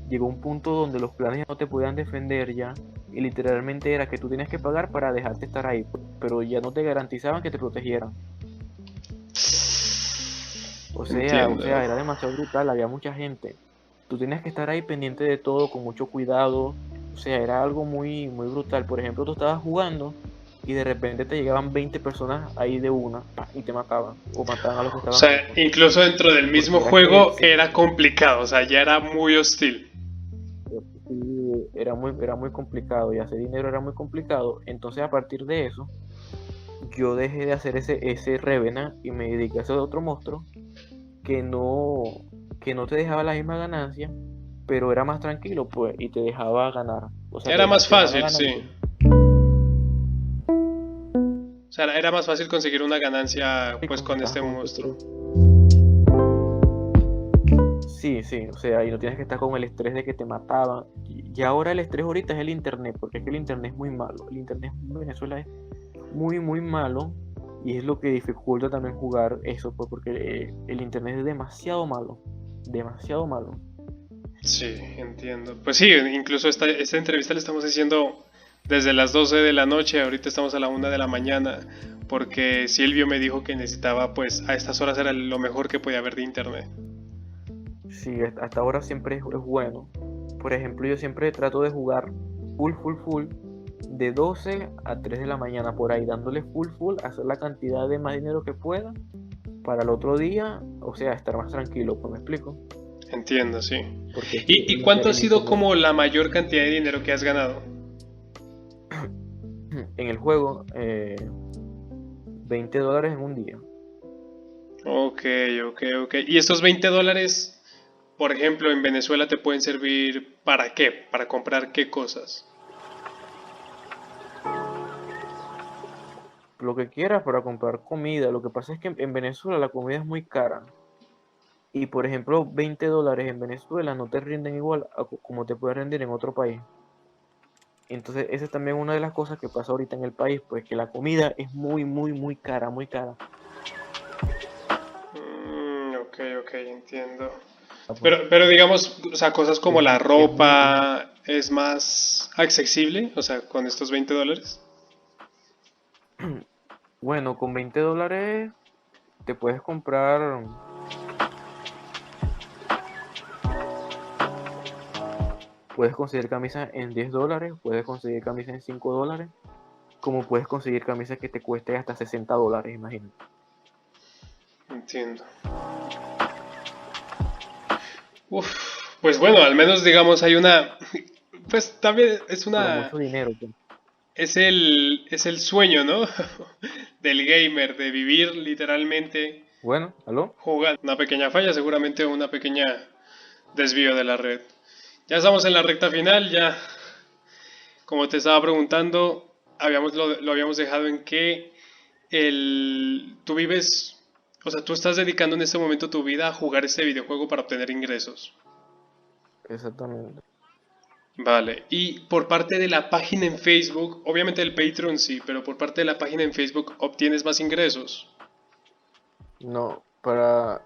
Llegó un punto donde los clanes ya no te podían defender ya. Y literalmente era que tú tenías que pagar para dejarte estar ahí. Pero ya no te garantizaban que te protegieran. Entiendo. Era demasiado brutal, había mucha gente. Tú tenías que estar ahí pendiente de todo, con mucho cuidado. O sea, era algo muy, muy brutal. Por ejemplo, tú estabas jugando y de repente te llegaban 20 personas ahí de una y te mataban. O mataban a los que O estaban sea, juntos. incluso dentro del mismo Porque era que juego era complicado, o sea, ya era muy hostil. sí, era muy complicado y hacer dinero era muy complicado. Entonces, a partir de eso, yo dejé de hacer ese Revenant y me dediqué a hacer otro monstruo que no, que no te dejaba la misma ganancia, pero era más tranquilo, pues, y te dejaba ganar. O sea, Era más te dejaba fácil, ganar. sí. O sea, era más fácil conseguir una ganancia Y pues como con estabas este con monstruo. Sí, sí, o sea, y no tienes que estar con el estrés de que te mataban. Y ahora el estrés ahorita es el internet, porque es que el internet es muy malo. El internet en Venezuela es muy, muy malo. Y es lo que dificulta también jugar eso, pues, porque el internet es demasiado malo. Demasiado malo. Sí, entiendo. Pues sí, incluso esta entrevista la estamos haciendo desde las 12 de la noche, ahorita estamos a la 1 de la mañana, porque Silvio me dijo que necesitaba, pues a estas horas era lo mejor que podía haber de internet. Sí, hasta ahora siempre es bueno. Por ejemplo, yo siempre trato de jugar full, de 12 a 3 de la mañana, por ahí, dándole full, hacer la cantidad de más dinero que pueda para el otro día, o sea, estar más tranquilo, pues me explico. Entiendo, sí. Porque ¿Y cuánto ha sido internet como la mayor cantidad de dinero que has ganado? en el juego, $20 en un día. Ok. ¿Y estos $20, por ejemplo, en Venezuela te pueden servir para qué? ¿Para comprar qué cosas? Lo que quieras para comprar comida. Lo que pasa es que en Venezuela la comida es muy cara. Y por ejemplo, $20 en Venezuela no te rinden igual como te puede rendir en otro país. Entonces, esa es también una de las cosas que pasa ahorita en el país, pues que la comida es muy cara, muy cara. Ok, entiendo. Ah, pues, Pero digamos, o sea, cosas como es, la es muy- ropa es más accesible, o sea, con estos $20. Bueno, con $20 te puedes comprar, puedes conseguir camisas en $10, puedes conseguir camisas en $5, como puedes conseguir camisas que te cuesten hasta $60, imagínate. Entiendo. Uf, pues bueno, al menos digamos hay una, pues también es Pero una, mucho dinero, pues. es el sueño, ¿no? Del gamer, de vivir literalmente Bueno, ¿aló? jugando. Una pequeña falla, seguramente una pequeña desvío de la red. Ya estamos en la recta final, ya como te estaba preguntando, lo habíamos dejado en que tú vives, o sea, tú estás dedicando en este momento tu vida a jugar este videojuego para obtener ingresos. Exactamente. Vale, y por parte de la página en Facebook, obviamente el Patreon sí, pero por parte de la página en Facebook obtienes más ingresos. No, para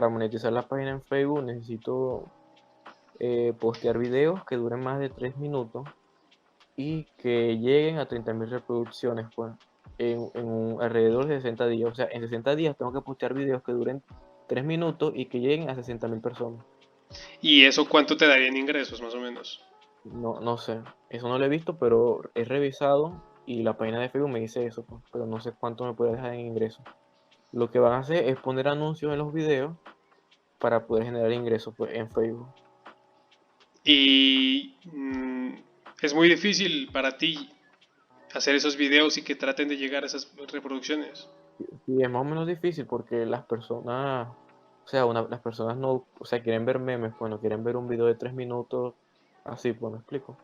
monetizar la página en Facebook necesito postear videos que duren más de 3 minutos y que lleguen a 30.000 reproducciones, pues, alrededor de 60 días. O sea, en 60 días tengo que postear videos que duren 3 minutos y que lleguen a 60.000 personas. ¿Y eso cuánto te daría en ingresos, más o menos? No sé, eso no lo he visto, pero he revisado y la página de Facebook me dice eso, pues, pero no sé cuánto me puede dejar en ingresos. Lo que van a hacer es poner anuncios en los videos para poder generar ingresos, pues, en Facebook. Y es muy difícil para ti hacer esos videos y que traten de llegar a esas reproducciones. Y es más o menos difícil porque las personas, o sea, las personas no, o sea, quieren ver memes, pues no quieren ver un video de 3 minutos, así, pues me explico.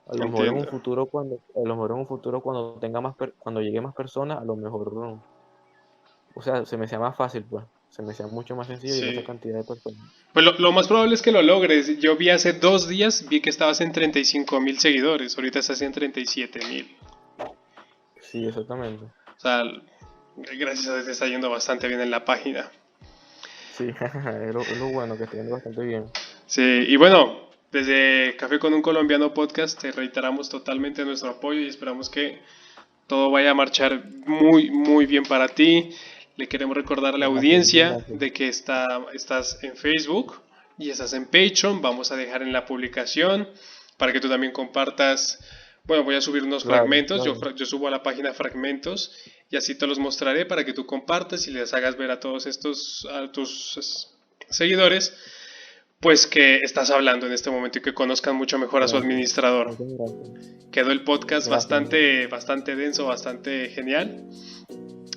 A lo mejor en un Entiendo. futuro cuando tenga cuando llegue más personas, a lo mejor, no, o sea, se me sea más fácil, pues, se me sea mucho más sencillo llegar a esa Sí. cantidad de personas. Pues lo más probable es que lo logres. Yo vi hace 2 días, vi que estabas en 35.000 seguidores. Ahorita estás en 37.000. Sí, exactamente. O sea, gracias a Dios te está yendo bastante bien en la página. Sí, es lo bueno, que estoy yendo bastante bien. Sí, y bueno, desde Café con un Colombiano Podcast te reiteramos totalmente nuestro apoyo y esperamos que todo vaya a marchar muy bien para ti. Le queremos recordar a la Gracias, muchas audiencia gracias. de que estás en Facebook y estás en Patreon. Vamos a dejar en la publicación para que tú también compartas. Bueno, voy a subir unos Claro, fragmentos. Yo, claro. yo subo a la página fragmentos y así te los mostraré para que tú compartas y les hagas ver a todos a tus seguidores, pues que estás hablando en este momento y que conozcan mucho mejor a su Gracias. administrador. Muchas gracias. Quedó el podcast Gracias. bastante denso, bastante genial.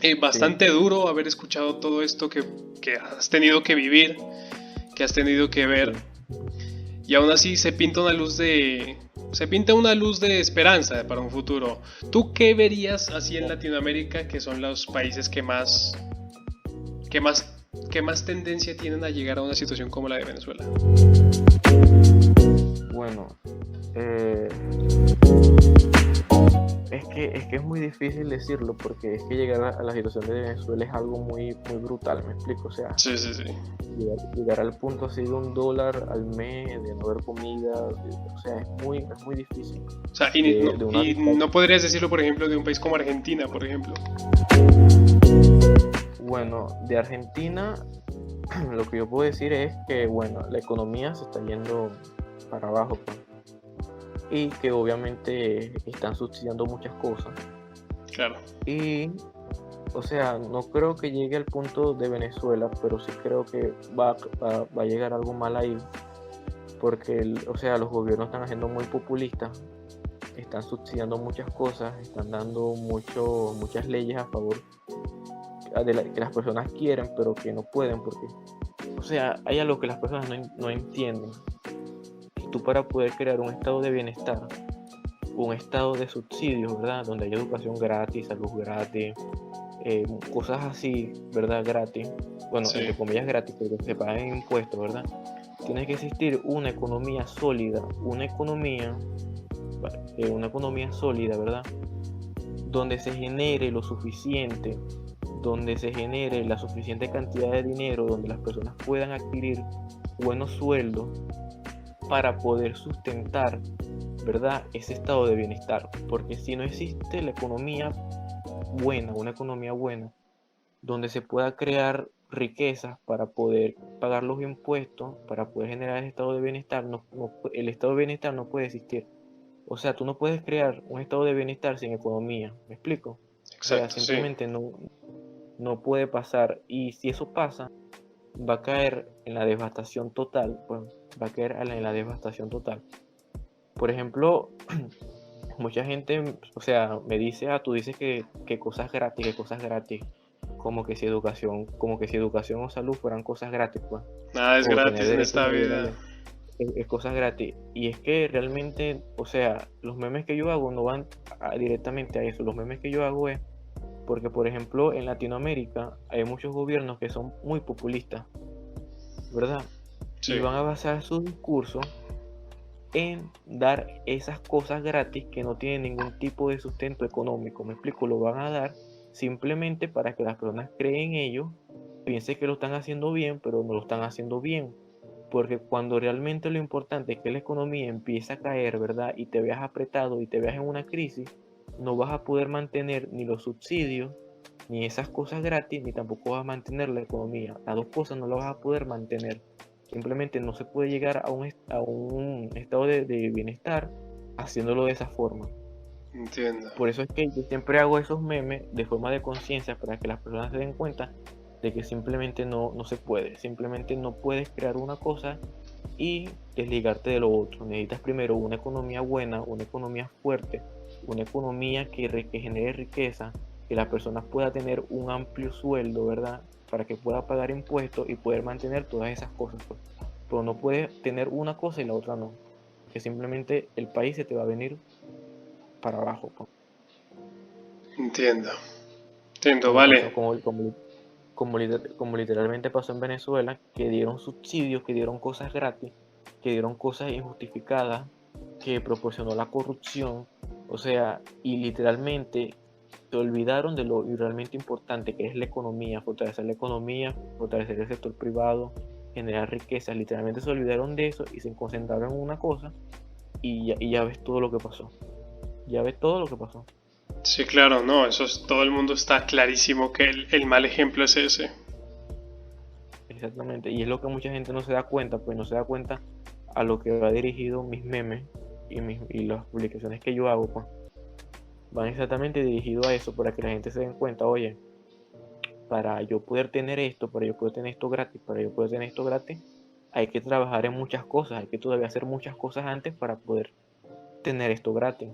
Sí, Bastante duro haber escuchado todo esto que has tenido que vivir, que has tenido que ver. sí. Y aún así se pinta una luz de esperanza para un futuro. ¿Tú qué verías así en Latinoamérica, que son los países que más, que más tendencia tienen a llegar a una situación como la de Venezuela? Bueno, Es que es muy difícil decirlo, porque es que llegar a la situación de Venezuela es algo muy, muy brutal, ¿me explico? O sea, Sí, sí, sí. llegar al punto así de $1 al mes, de no haber comida, o sea, es muy difícil. O sea, De una y amistad. no podrías decirlo, por ejemplo, de un país como Argentina, por ejemplo. Bueno, de Argentina, lo que yo puedo decir es que, bueno, la economía se está yendo para abajo, pues, y que obviamente están subsidiando muchas cosas. Claro. Y, o sea, no creo que llegue al punto de Venezuela, pero sí creo que va a llegar algo mal ahí, porque, o sea, los gobiernos están haciendo muy populistas, están subsidiando muchas cosas, están dando muchas leyes a favor que las personas quieren, pero que no pueden, porque, o sea, hay algo que las personas no entienden. Tú, para poder crear un estado de bienestar, un estado de subsidios, ¿verdad? Donde hay educación gratis, salud gratis, cosas así, ¿verdad? Gratis, bueno, Sí. entre comillas gratis, pero que se pagan impuestos, ¿verdad? Tiene que existir una economía sólida, una economía sólida, ¿verdad? Donde se genere lo suficiente, donde se genere la suficiente cantidad de dinero, donde las personas puedan adquirir buenos sueldos para poder sustentar, ¿verdad?, ese estado de bienestar. Porque si no existe la economía buena, una economía buena, donde se pueda crear riquezas para poder pagar los impuestos, para poder generar el estado de bienestar, el estado de bienestar no puede existir. O sea, tú no puedes crear un estado de bienestar sin economía, ¿me explico? O sea, Exacto, sí. simplemente no puede pasar. Y si eso pasa, va a caer en la devastación total, pues va a caer en la devastación total. Por ejemplo, mucha gente, o sea, me dice, tú dices que cosas gratis, como que si educación o salud fueran cosas gratis, pues, Nada es o tener gratis en derecho a esta una vida. vivienda, es cosas gratis. Y es que realmente, o sea, los memes que yo hago no van directamente a eso. Los memes que yo hago es porque, por ejemplo, en Latinoamérica hay muchos gobiernos que son muy populistas, ¿verdad? Y Sí. van a basar su discurso en dar esas cosas gratis que no tienen ningún tipo de sustento económico. Me explico, lo van a dar simplemente para que las personas creen en ello, piensen que lo están haciendo bien, pero no lo están haciendo bien. Porque cuando realmente lo importante es que la economía empieza a caer, ¿verdad? Y te veas apretado y te veas en una crisis, no vas a poder mantener ni los subsidios, ni esas cosas gratis, ni tampoco vas a mantener la economía. Las dos cosas no las vas a poder mantener. Simplemente no se puede llegar a un estado de bienestar haciéndolo de esa forma. Entiendo. Por eso es que yo siempre hago esos memes de forma de conciencia, para que las personas se den cuenta de que simplemente no se puede. Simplemente no puedes crear una cosa y desligarte de lo otro. Necesitas primero una economía buena, una economía fuerte, una economía que genere riqueza, que la persona pueda tener un amplio sueldo, ¿verdad? Para que pueda pagar impuestos y poder mantener todas esas cosas, pues. Pero no puedes tener una cosa y la otra no. Que simplemente el país se te va a venir para abajo, pues. Entiendo. Entiendo, Como pasó, vale. como literalmente pasó en Venezuela, que dieron subsidios, que dieron cosas gratis, que dieron cosas injustificadas, que proporcionó la corrupción, o sea, y literalmente se olvidaron de lo realmente importante, que es la economía, fortalecer el sector privado, generar riquezas. Literalmente se olvidaron de eso y se concentraron en una cosa, y ya ves todo lo que pasó. Ya ves todo lo que pasó. Sí, claro, no, todo el mundo está clarísimo que el mal ejemplo es ese. Exactamente, y es lo que mucha gente no se da cuenta, pues no se da cuenta a lo que va dirigido mis memes y las publicaciones que yo hago, pues van exactamente dirigido a eso, para que la gente se den cuenta, oye, para yo poder tener esto, para yo poder tener esto gratis, hay que trabajar en muchas cosas, hay que todavía hacer muchas cosas antes para poder tener esto gratis.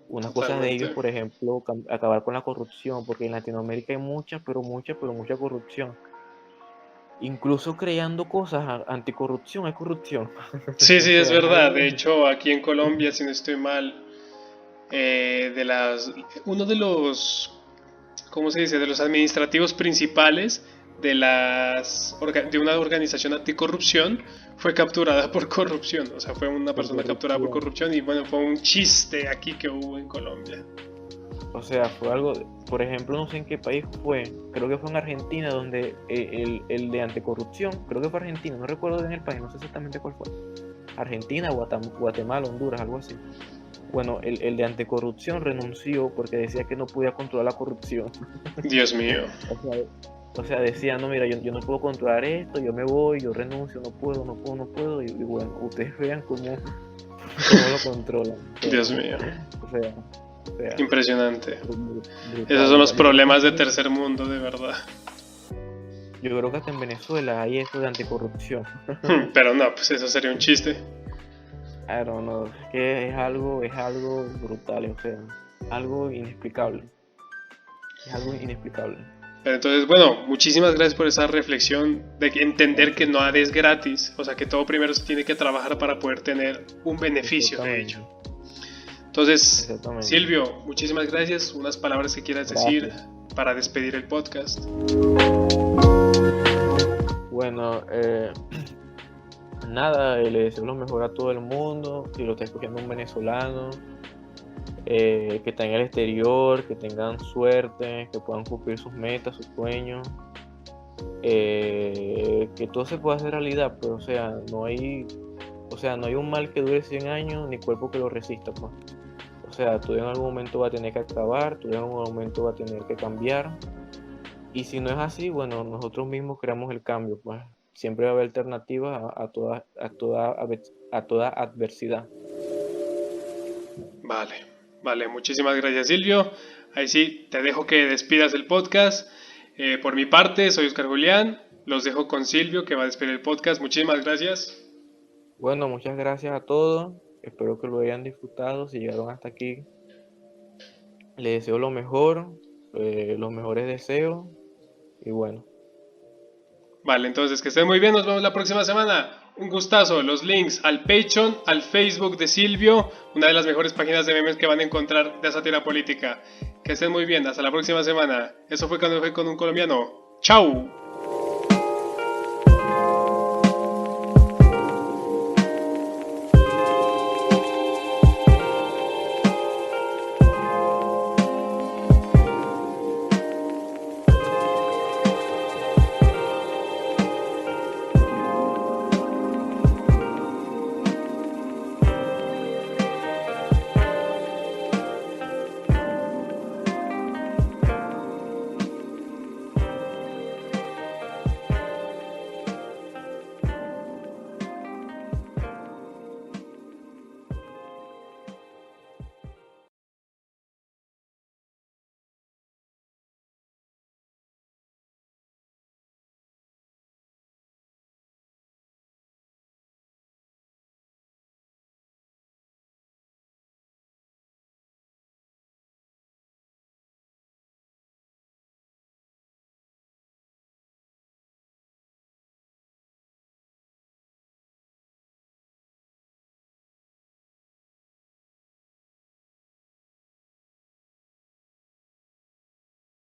Una cosa de ellos, Totalmente. por ejemplo, acabar con la corrupción, porque en Latinoamérica hay pero mucha corrupción. Incluso creando cosas anticorrupción, hay corrupción. Sí, O sí, es sea, es verdad. algo. De hecho, aquí en Colombia, si no estoy mal, uno de los, ¿cómo se dice? De los administrativos principales de una organización anticorrupción fue capturada por corrupción. O sea, fue una Por persona capturada por corrupción. corrupción y bueno, fue un chiste aquí que hubo en Colombia. O sea, fue algo, por ejemplo, no sé en qué país fue, creo que fue en Argentina, donde el de anticorrupción, creo que fue Argentina, no recuerdo bien el país, no sé exactamente cuál fue. Argentina, Guatemala, Honduras, algo así. Bueno, el de anticorrupción renunció porque decía que no podía controlar la corrupción. Dios mío. O sea, decía, no, mira, yo no puedo controlar esto, yo me voy, yo renuncio, no puedo, y bueno, ustedes vean cómo lo controlan. Dios mío. O sea, Impresionante. brutal, Esos son los brutal. problemas de tercer mundo, de verdad. Yo creo que hasta en Venezuela hay eso de anticorrupción. Pero no, pues eso sería un chiste. I don't know, es que es algo brutal, o sea, algo inexplicable. Es algo inexplicable. Pero entonces, bueno, muchísimas gracias por esa reflexión de entender que nada es gratis. O sea, que todo primero se tiene que trabajar para poder tener un beneficio de ello. Entonces, Silvio, muchísimas gracias. Unas palabras que quieras decir para despedir el podcast. Bueno, nada, le deseo lo mejor a todo el mundo. Si lo está escuchando un venezolano, que está en el exterior, que tengan suerte, que puedan cumplir sus metas, sus sueños, que todo se pueda hacer realidad, pues, o sea, no hay un mal que dure 100 años ni cuerpo que lo resista, pues. O sea, todo en algún momento va a tener que acabar, todo en algún momento va a tener que cambiar. Y si no es así, bueno, nosotros mismos creamos el cambio, pues. Siempre va a haber alternativas a toda adversidad. Vale, muchísimas gracias, Silvio. Ahí sí, te dejo que despidas el podcast. Por mi parte, soy Oscar Julián. Los dejo con Silvio, que va a despedir el podcast. Muchísimas gracias. Bueno, muchas gracias a todos. Espero que lo hayan disfrutado. Si llegaron hasta aquí, les deseo lo mejor, los mejores deseos. Y bueno. Vale, entonces que estén muy bien. Nos vemos la próxima semana. Un gustazo. Los links al Patreon, al Facebook de Silvio, una de las mejores páginas de memes que van a encontrar de sátira política. Que estén muy bien. Hasta la próxima semana. Eso fue cuando fue con un colombiano. ¡Chao!